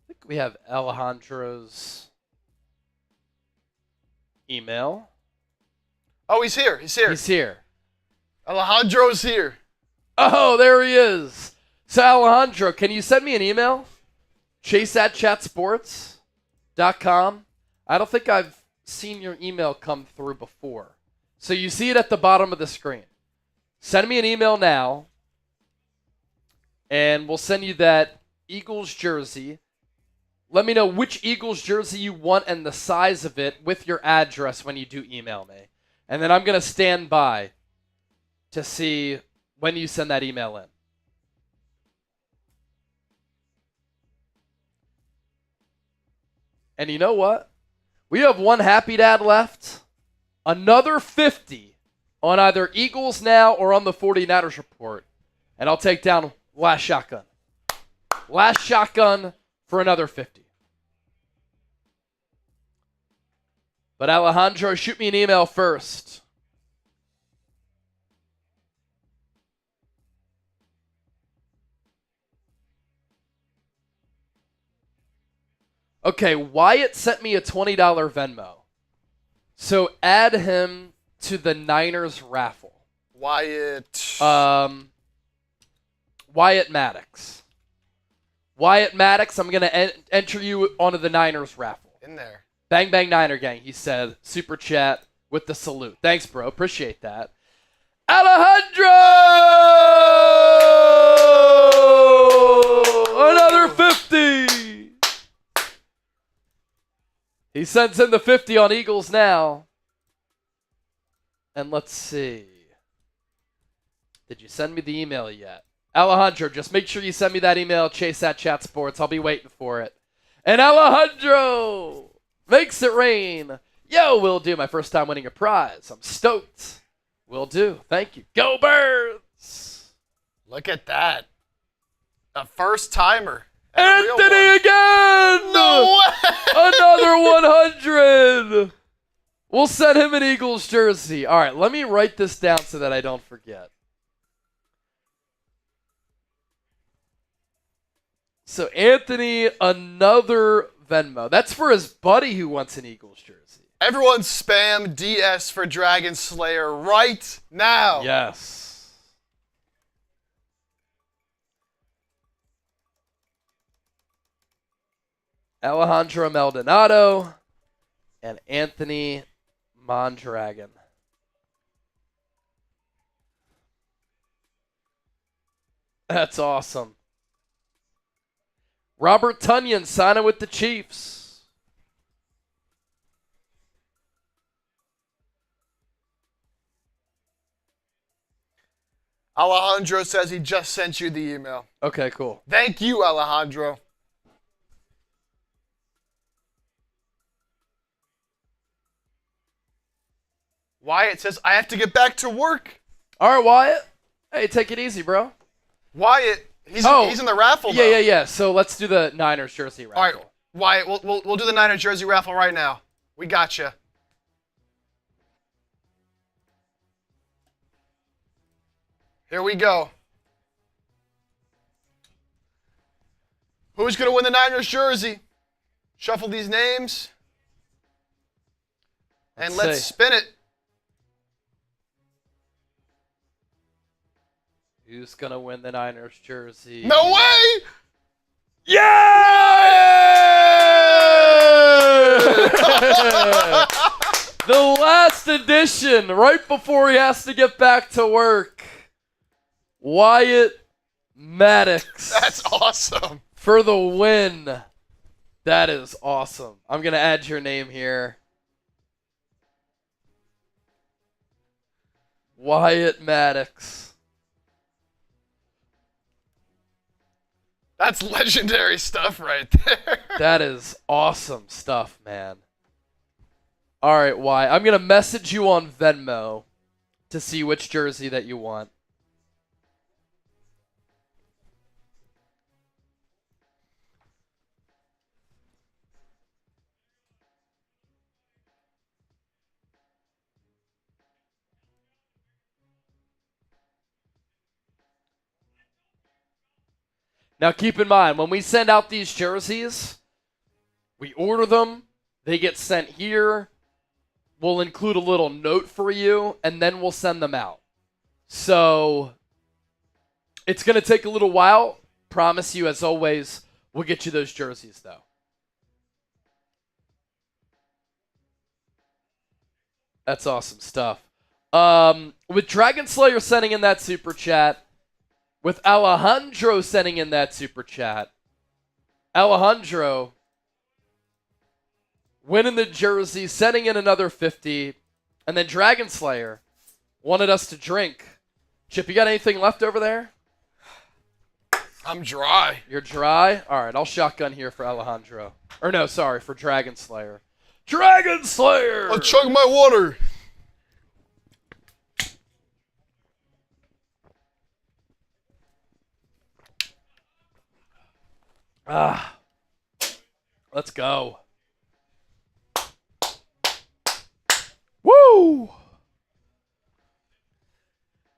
I think we have Alejandro's email. Oh, he's here. He's here. He's here. Alejandro's here. Oh, there he is. So, Alejandro, can you send me an email? chase@chatsports.com. I don't think I've seen your email come through before. So you see it at the bottom of the screen. Send me an email now, and we'll send you that Eagles jersey. Let me know which Eagles jersey you want and the size of it with your address when you do email me. And then I'm going to stand by to see when you send that email in. And you know what? We have 1 happy dad left. Another 50 on either Eagles Now or on the 49ers Report. And I'll take down last shotgun. Last shotgun for another 50. But Alejandro, shoot me an email first. Okay, Wyatt sent me a $20 Venmo. So add him to the Niners raffle. Wyatt. Wyatt Maddox. Wyatt Maddox, I'm going to enter you onto the Niners raffle. In there. Bang Bang Niner Gang, he said. Super chat with the salute. Thanks, bro. Appreciate that. Alejandro! Another 50! He sends in the 50 on Eagles Now. And let's see. Did you send me the email yet? Alejandro, just make sure you send me that email, chase@chatsports. I'll be waiting for it. And Alejandro makes it rain. Yo, will do. My first time winning a prize. I'm stoked. Will do. Thank you. Go Birds! Look at that. A first timer. Anthony again! No way! Another 100! We'll send him an Eagles jersey. All right, let me write this down so that I don't forget. So, Anthony, another Venmo. That's for his buddy who wants an Eagles jersey. Everyone spam DS for Dragon Slayer right now. Yes. Alejandro Maldonado and Anthony Mondragon. That's awesome. Robert Tonyan signing with the Chiefs. Alejandro says he just sent you the email. Okay, cool. Thank you, Alejandro. Wyatt says, I have to get back to work. All right, Wyatt. Hey, take it easy, bro. Wyatt, he's in the raffle now. Yeah. So let's do the Niners jersey raffle. All right, Wyatt, we'll do the Niners jersey raffle right now. We got you. Here we go. Who's going to win the Niners jersey? Shuffle these names. And let's spin it. Who's going to win the Niners jersey? No way! Yeah! The last edition, right before he has to get back to work. Wyatt Maddox. That's awesome. For the win. That is awesome. I'm going to add your name here. Wyatt Maddox. That's legendary stuff right there. That is awesome stuff, man. All right, Wyatt. I'm going to message you on Venmo to see which jersey that you want. Now, keep in mind, when we send out these jerseys, we order them, they get sent here, we'll include a little note for you, and then we'll send them out. So, it's going to take a little while. Promise you, as always, we'll get you those jerseys, though. That's awesome stuff. With Dragon Slayer sending in that super chat, with Alejandro sending in that super chat. Alejandro winning the jersey, sending in another 50. And then Dragon Slayer wanted us to drink. Chip, you got anything left over there? I'm dry. You're dry? All right, I'll shotgun here for Alejandro. Or no, sorry, for Dragon Slayer. Dragon Slayer! I'll chug my water. Let's go. Woo!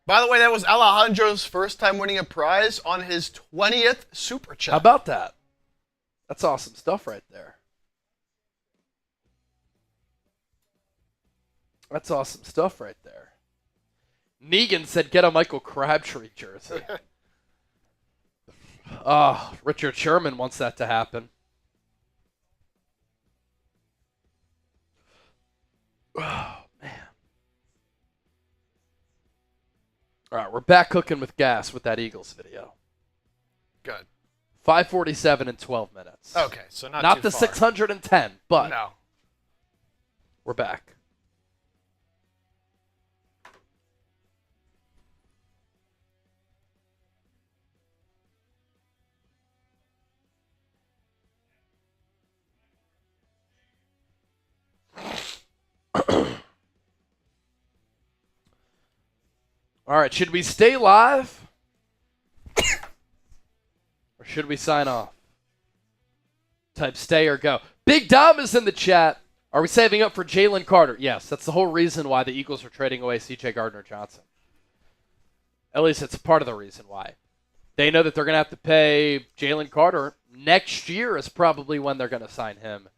By the way, that was Alejandro's first time winning a prize on his 20th super chat. How about that? That's awesome stuff right there. That's awesome stuff right there. Negan said, get a Michael Crabtree jersey. Richard Sherman wants that to happen. Oh, man. All right, we're back cooking with gas with that Eagles video. Good. 5:47 in 12 minutes. Okay, so not Not too the far. 610, but No. we're back. All right, should we stay live? Or should we sign off? Type stay or go. Big Dom is in the chat. Are we saving up for Jalen Carter? Yes, that's the whole reason why the Eagles are trading away C.J. Gardner-Johnson. At least it's part of the reason why. They know that they're going to have to pay Jalen Carter. Next year is probably when they're going to sign him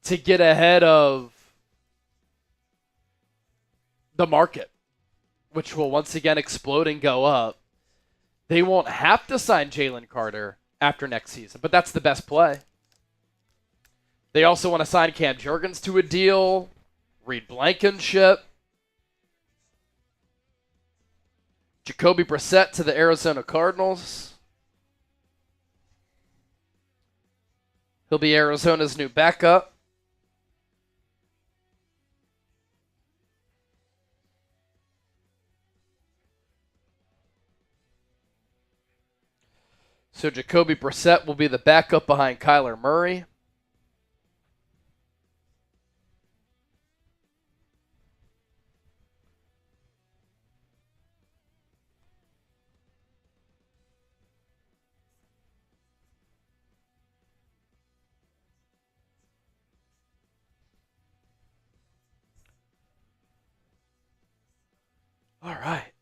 to get ahead of the market, which will once again explode and go up. They won't have to sign Jalen Carter after next season, but that's the best play. They also want to sign Cam Jurgens to a deal, Reed Blankenship. Jacoby Brissett to the Arizona Cardinals. He'll be Arizona's new backup. So Jacoby Brissett will be the backup behind Kyler Murray. All right.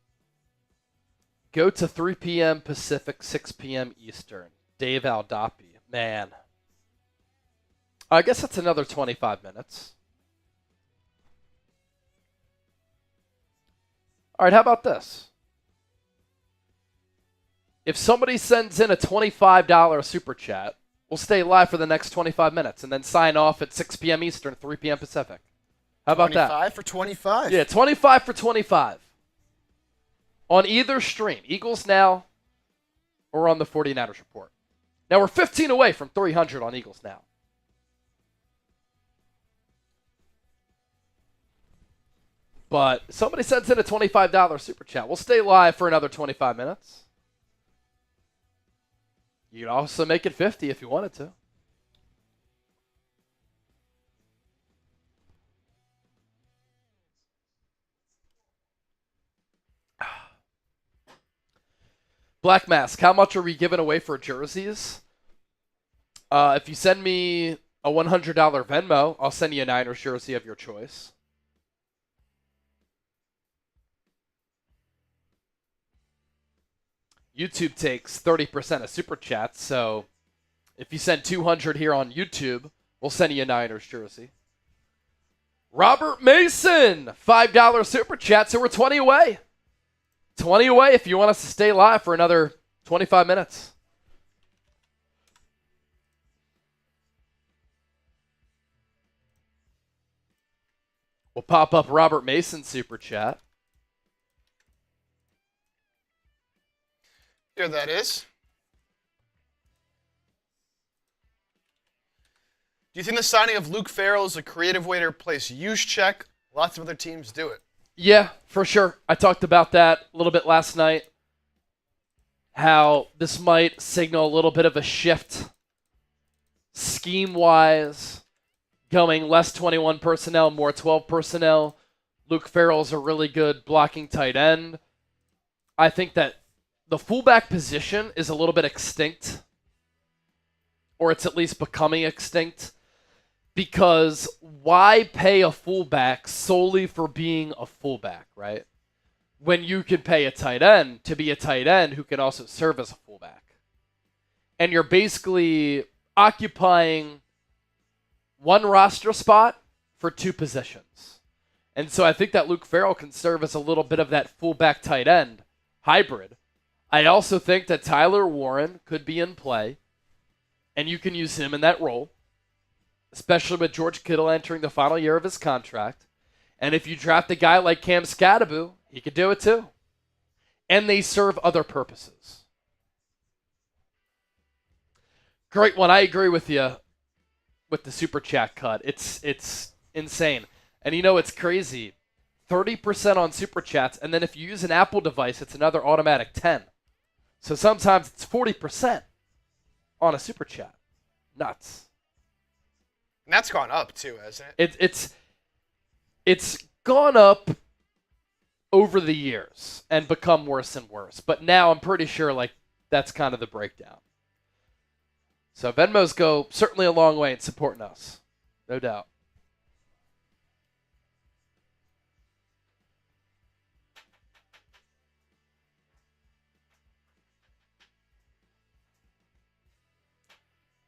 Go to 3 p.m. Pacific, 6 p.m. Eastern. Dave Aldapi. Man. I guess that's another 25 minutes. All right, how about this? If somebody sends in a $25 super chat, we'll stay live for the next 25 minutes and then sign off at 6 p.m. Eastern, 3 p.m. Pacific. How about that? 25 for 25. Yeah, 25 for 25. On either stream, Eagles Now or on the 49ers Report. Now we're 15 away from 300 on Eagles Now. But somebody sends in a $25 super chat. We'll stay live for another 25 minutes. You could also make it 50 if you wanted to. Black Mask, how much are we giving away for jerseys? If you send me a $100 Venmo, I'll send you a Niners jersey of your choice. YouTube takes 30% of super chats, so if you send 200 here on YouTube, we'll send you a Niners jersey. Robert Mason, $5 super chat, so we're 20 away. 20 away if you want us to stay live for another 25 minutes. We'll pop up Robert Mason's super chat. Here that is. Do you think the signing of Luke Farrell is a creative way to replace Juszczyk? Lots of other teams do it. Yeah, for sure. I talked about that a little bit last night. How this might signal a little bit of a shift scheme-wise, going less 21 personnel, more 12 personnel. Luke Farrell's a really good blocking tight end. I think that the fullback position is a little bit extinct, or it's at least becoming extinct, because why pay a fullback solely for being a fullback, right? When you could pay a tight end to be a tight end who can also serve as a fullback. And you're basically occupying one roster spot for two positions. And so I think that Luke Farrell can serve as a little bit of that fullback tight end hybrid. I also think that Tyler Warren could be in play, and you can use him in that role, especially with George Kittle entering the final year of his contract. And if you draft a guy like Cam Scadaboo, he could do it too. And they serve other purposes. Great one. I agree with you with the super chat cut. It's insane. And you know, it's crazy. 30% on super chats, and then if you use an Apple device, it's another automatic 10. So sometimes it's 40% on a super chat. Nuts. And that's gone up too, hasn't it? It's gone up over the years and become worse and worse. But now I'm pretty sure like that's kind of the breakdown. So Venmos go certainly a long way in supporting us. No doubt.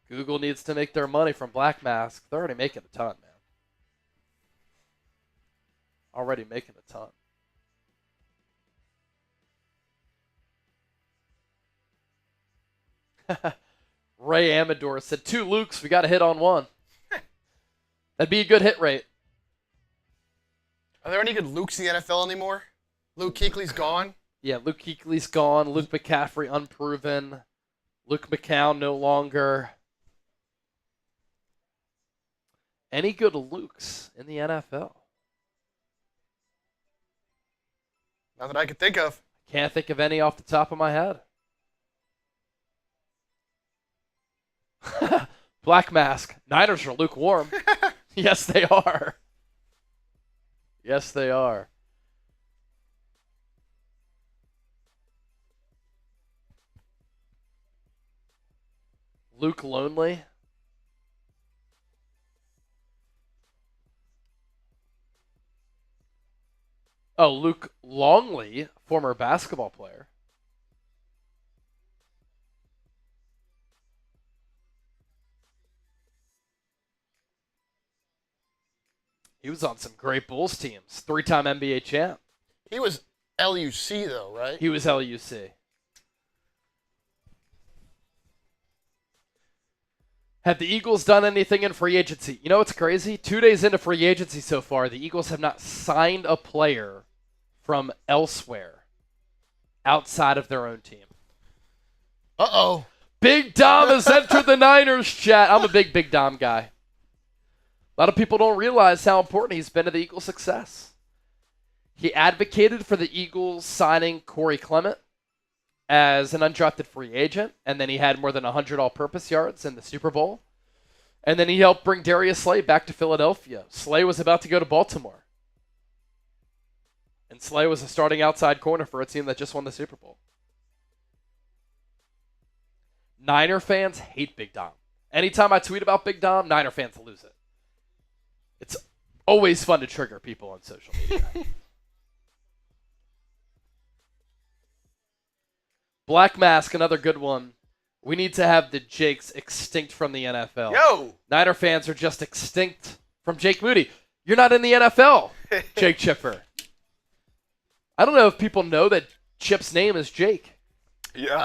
Google needs to make their money from Black Mask. They're already making a ton, man. Already making a ton. Ray Amador said, 2 Lukes, we got to hit on one. That'd be a good hit rate. Are there any good Lukes in the NFL anymore? Luke Kuechly's gone. Yeah, Luke Kuechly's gone. Luke McCaffrey unproven. Luke McCown no longer. Any good Lukes in the NFL? Not that I could think of. Can't think of any off the top of my head. Black Mask. Niners are lukewarm. Yes, they are. Yes, they are. Luke Lonely. Oh, Luke Longley, former basketball player. He was on some great Bulls teams. 3-time NBA champ. He was LUC though, right? He was LUC. Have the Eagles done anything in free agency? You know what's crazy? 2 days into free agency so far, the Eagles have not signed a player from elsewhere outside of their own team. Uh-oh. Big Dom has entered the Niners chat. I'm a big Dom guy. A lot of people don't realize how important he's been to the Eagles' success. He advocated for the Eagles signing Corey Clement as an undrafted free agent, and then he had more than 100 all-purpose yards in the Super Bowl. And then he helped bring Darius Slay back to Philadelphia. Slay was about to go to Baltimore. And Slay was a starting outside corner for a team that just won the Super Bowl. Niner fans hate Big Dom. Anytime I tweet about Big Dom, Niner fans lose it. It's always fun to trigger people on social media. Black Mask, another good one. We need to have the Jakes extinct from the NFL. Yo! Niner fans are just extinct from Jake Moody. You're not in the NFL, Jake Chipper. I don't know if people know that Chip's name is Jake. Yeah,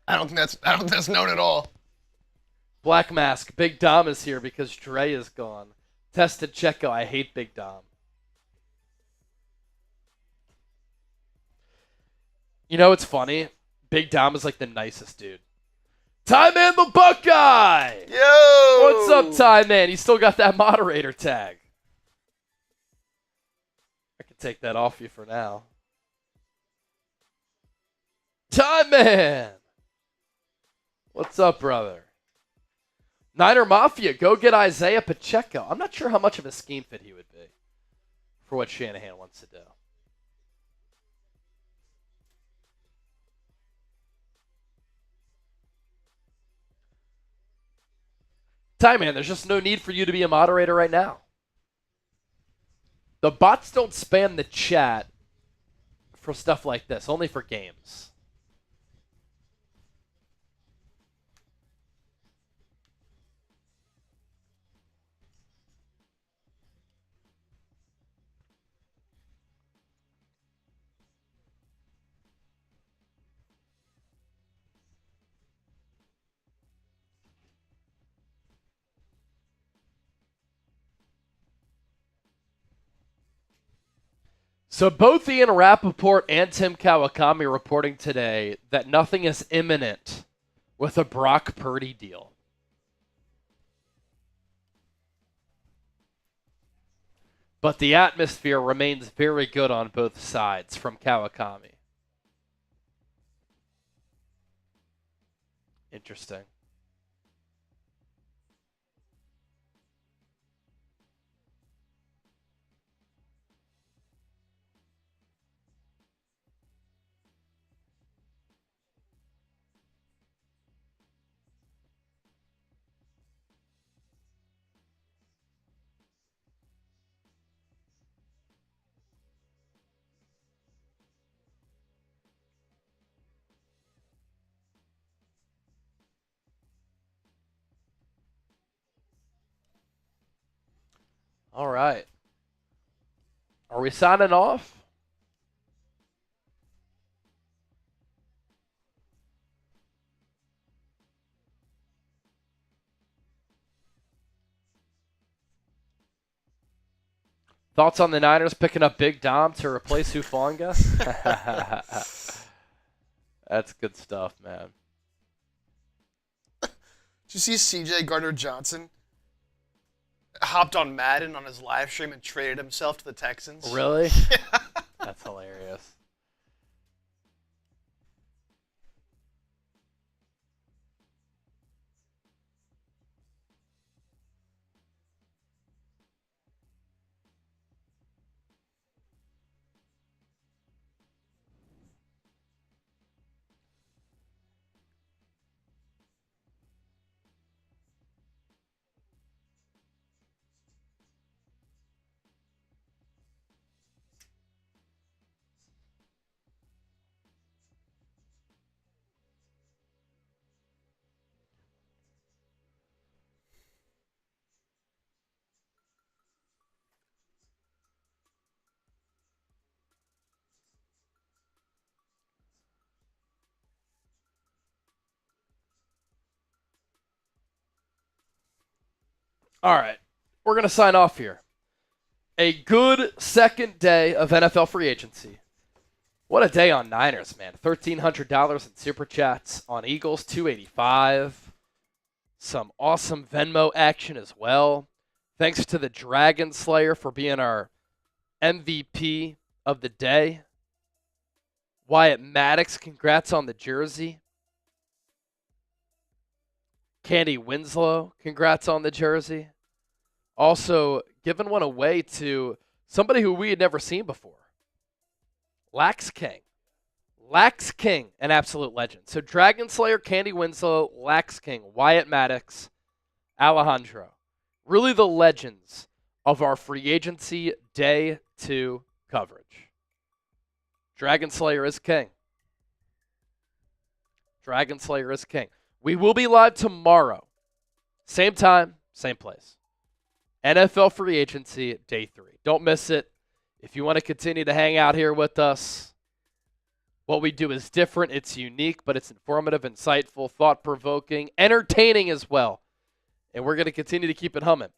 I don't think that's known at all. Black Mask, Big Dom is here because Dre is gone. Tested Checo, I hate Big Dom. You know what's funny? Big Dom is like the nicest dude. Ty Man the Buckeye! Yo! What's up, Ty Man? You still got that moderator tag. I can take that off you for now. Ty Man! What's up, brother? Niner Mafia, go get Isaiah Pacheco. I'm not sure how much of a scheme fit he would be for what Shanahan wants to do. Ty Man, there's just no need for you to be a moderator right now. The bots don't spam the chat for stuff like this, only for games. So both Ian Rappaport and Tim Kawakami reporting today that nothing is imminent with a Brock Purdy deal. But the atmosphere remains very good on both sides from Kawakami. Interesting. All right. Are we signing off? Thoughts on the Niners picking up Big Dom to replace Hufanga? That's good stuff, man. Did you see CJ Gardner-Johnson hopped on Madden on his live stream and traded himself to the Texans? Really? That's hilarious. All right, we're going to sign off here. A good second day of NFL free agency. What a day on Niners, man. $1,300 in Super Chats on Eagles, $285. Some awesome Venmo action as well. Thanks to the Dragon Slayer for being our MVP of the day. Wyatt Maddox, congrats on the jersey. Candy Winslow, congrats on the jersey. Also, giving one away to somebody who we had never seen before. Lax King. Lax King, an absolute legend. So Dragon Slayer, Candy Winslow, Lax King, Wyatt Maddox, Alejandro. Really the legends of our free agency day 2 coverage. Dragon Slayer is king. Dragon Slayer is king. We will be live tomorrow. Same time, same place. NFL free agency day 3. Don't miss it. If you want to continue to hang out here with us, what we do is different. It's unique, but it's informative, insightful, thought-provoking, entertaining as well. And we're going to continue to keep it humming.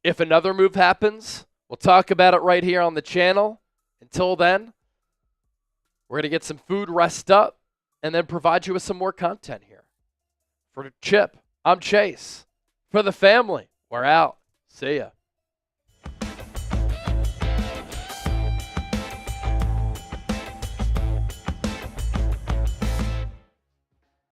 If another move happens, we'll talk about it right here on the channel. Until then, we're going to get some food, rest up, and then provide you with some more content here. For Chip, I'm Chase. For the family, we're out. See ya.